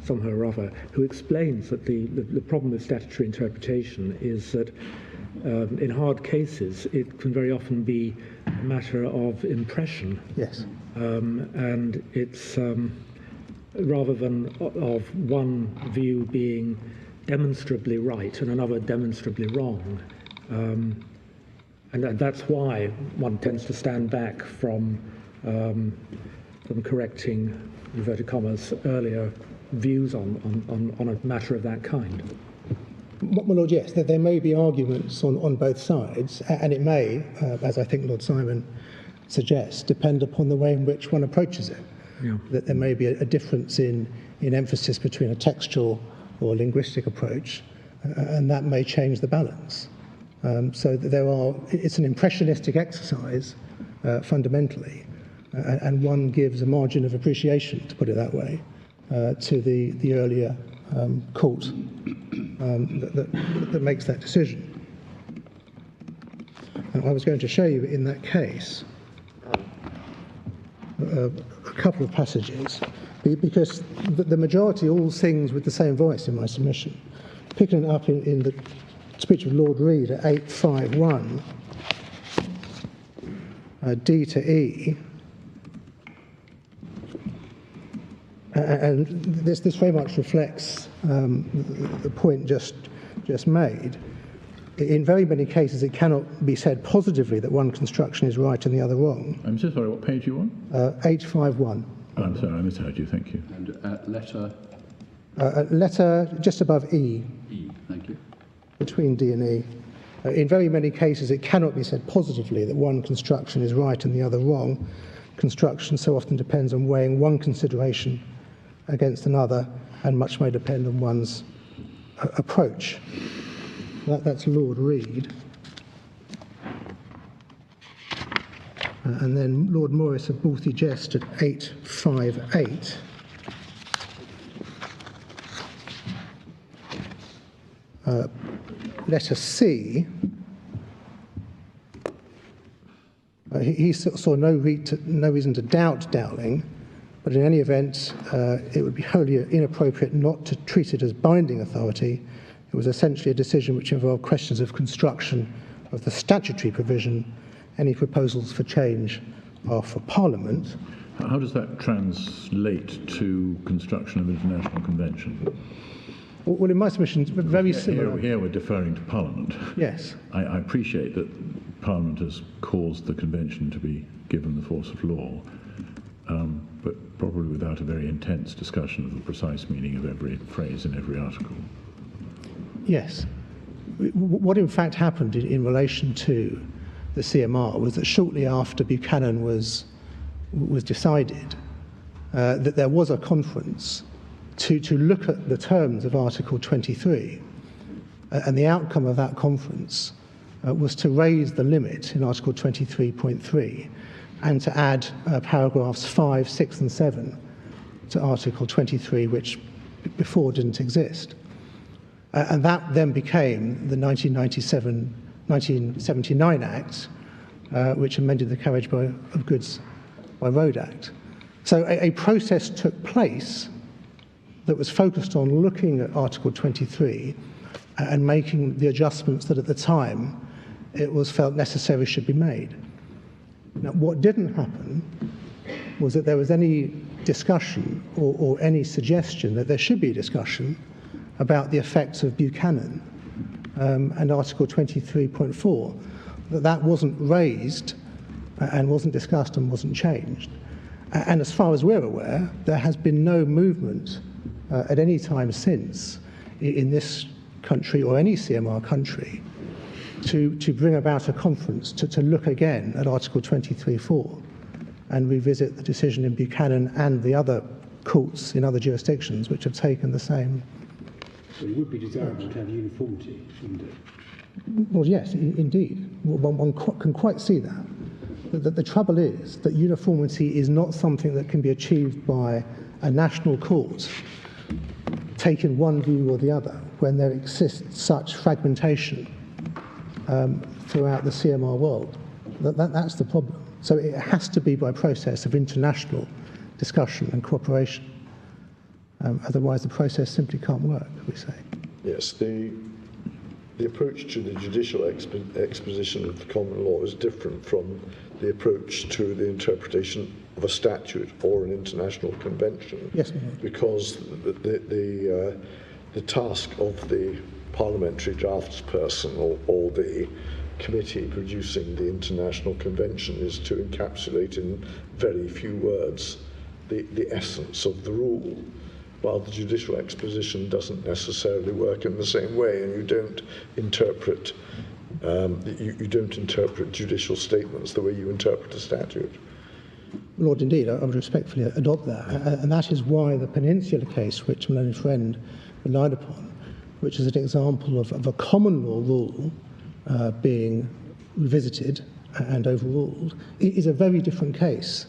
somehow or other, who explains that the problem with statutory interpretation is that in hard cases it can very often be a matter of impression. Yes. And it's rather than of one view being demonstrably right and another demonstrably wrong. And that's why one tends to stand back from correcting, inverted commas, earlier views on a matter of that kind. My Lord, yes, there may be arguments on both sides, and it may, as I think Lord Simon suggests, depend upon the way in which one approaches it. Yeah. That there may be a difference in emphasis between a textual or linguistic approach, and that may change the balance. So that it's an impressionistic exercise, fundamentally, and one gives a margin of appreciation, to put it that way, to the earlier court that makes that decision. And I was going to show you in that case a couple of passages, because the majority all sings with the same voice in my submission. Picking it up in the speech of Lord Reid at 851, D to E, and this very much reflects the point just made. In very many cases, it cannot be said positively that one construction is right and the other wrong. I'm so sorry, what page are you on? 851. Oh, I'm sorry, I misheard you, thank you. And letter? Letter just above E. E, thank you. Between D and E. In very many cases, it cannot be said positively that one construction is right and the other wrong. Construction so often depends on weighing one consideration against another, and much may depend on one's approach. That's Lord Reid. And then Lord Morris of Boothie Jest at 858. Letter C. He saw no reason to doubt Dowling, but in any event, it would be wholly inappropriate not to treat it as binding authority. It was essentially a decision which involved questions of construction of the statutory provision. Any proposals for change are for Parliament. How does that translate to construction of international convention? Well, in my submission, it's very similar. Here we're deferring to Parliament. Yes. I appreciate that Parliament has caused the convention to be given the force of law, but probably without a very intense discussion of the precise meaning of every phrase in every article. Yes. What in fact happened in relation to the CMR was that shortly after Buchanan was decided, that there was a conference to look at the terms of Article 23, and the outcome of that conference was to raise the limit in Article 23.3 and to add paragraphs 5, 6 and 7 to Article 23, which before didn't exist. And that then became the 1979 Act, which amended the Carriage of Goods by Road Act. So a process took place that was focused on looking at Article 23 and making the adjustments that at the time it was felt necessary should be made. Now, what didn't happen was that there was any discussion or any suggestion that there should be a discussion about the effects of Buchanan and Article 23.4, that wasn't raised and wasn't discussed and wasn't changed. And as far as we're aware, there has been no movement at any time since in this country or any CMR country to bring about a conference to look again at Article 23.4 and revisit the decision in Buchanan and the other courts in other jurisdictions which have taken the same. It would be desirable to have uniformity, shouldn't it? Well, yes, indeed. One can quite see that. The trouble is that uniformity is not something that can be achieved by a national court taking one view or the other when there exists such fragmentation throughout the CMR world. That's the problem. So it has to be by process of international discussion and cooperation. Otherwise, the process simply can't work, we say. Yes, the approach to the judicial exposition of the common law is different from the approach to the interpretation of a statute or an international convention. Yes, because the task of the parliamentary draftsperson or the committee producing the international convention is to encapsulate in very few words the essence of the rule, while the judicial exposition doesn't necessarily work in the same way, and you don't interpret judicial statements the way you interpret a statute. Lord, indeed, I would respectfully adopt that, and that is why the Peninsula case, which my learned friend relied upon, which is an example of a common law rule being revisited and overruled, is a very different case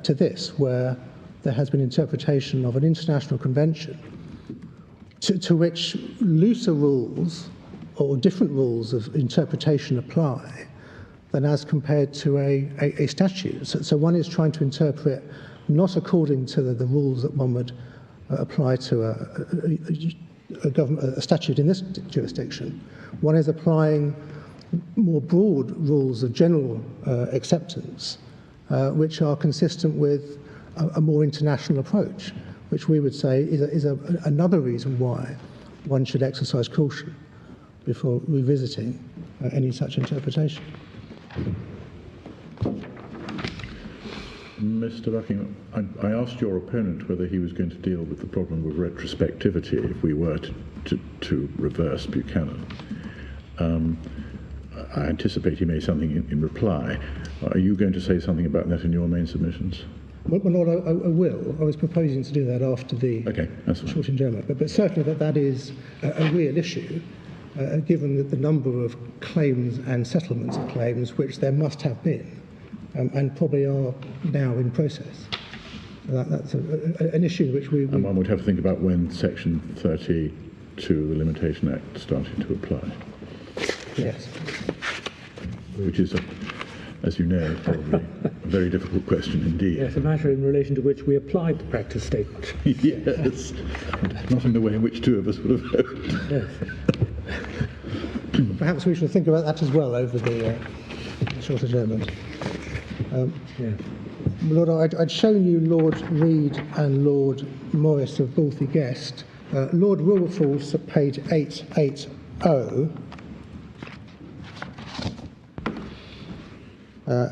to this, where there has been interpretation of an international convention to which looser rules or different rules of interpretation apply, than as compared to a statute. So one is trying to interpret not according to the rules that one would apply to a statute in this jurisdiction. One is applying more broad rules of general acceptance, which are consistent with a more international approach, which we would say is another reason why one should exercise caution before revisiting any such interpretation. Mr. Buckingham, I asked your opponent whether he was going to deal with the problem of retrospectivity if we were to reverse Buchanan. I anticipate he may something in reply. Are you going to say something about that in your main submissions? Well, Lord, I will. I was proposing to do that after the short adjournment, but certainly that is a real issue, given that the number of claims and settlements of claims which there must have been, and probably are now in process. That's an issue which we... And one would have to think about when Section 32 of the Limitation Act started to apply. Yes. Which is, as you know, probably a very difficult question indeed. Yes, a matter in relation to which we applied the practice statement. Yes, not in the way in which two of us would have hoped. Yes. Perhaps we should think about that as well over the short adjournment. Lord, I'd shown you Lord Reid and Lord Morris of Balthy Guest. Lord Wilberforce at page 880.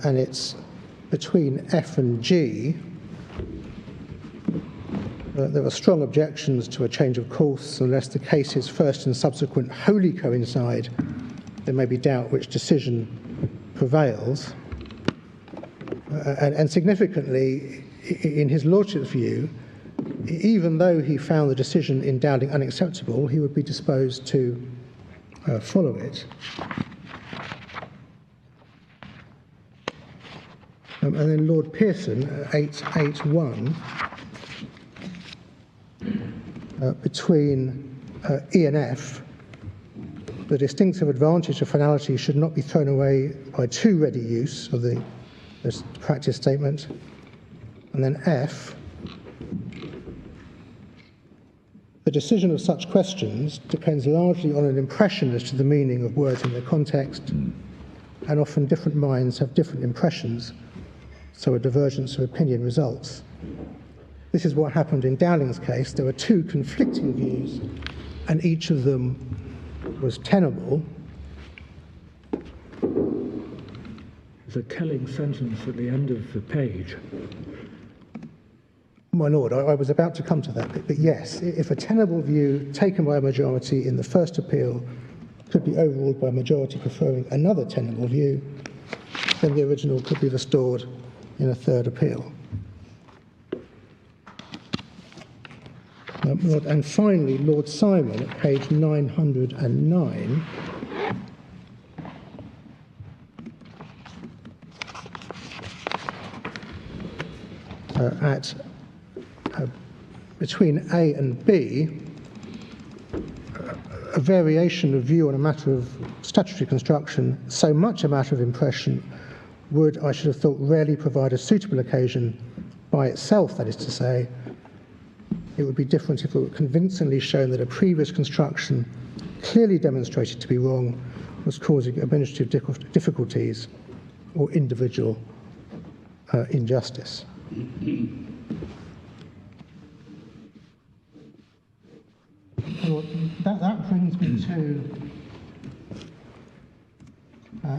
And it's between F and G. There are strong objections to a change of course unless the cases first and subsequent wholly coincide. There may be doubt which decision prevails. And significantly, in his lordship's view, even though he found the decision in Dowding unacceptable, he would be disposed to follow it. And then Lord Pearson, 881, between E and F, the distinctive advantage of finality should not be thrown away by too ready use of the practice statement. And then F, the decision of such questions depends largely on an impression as to the meaning of words in their context, and often different minds have different impressions, so a divergence of opinion results. This is what happened in Dowding's case. There were two conflicting views, and each of them was tenable. There's a telling sentence at the end of the page. My lord, I was about to come to that, but yes, if a tenable view taken by a majority in the first appeal could be overruled by a majority preferring another tenable view, then the original could be restored in a third appeal. And finally, Lord Simon at page 909. Between A and B, a variation of view on a matter of statutory construction, so much a matter of impression, would, I should have thought, rarely provide a suitable occasion by itself, that is to say. It would be different if it were convincingly shown that a previous construction, clearly demonstrated to be wrong, was causing administrative difficulties or individual injustice. Well, that brings me to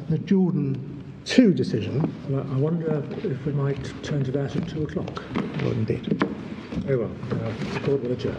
the Jordan 2 decision. Well, I wonder if we might turn to that at 2 o'clock. Well, indeed. Very well. The court will adjourn.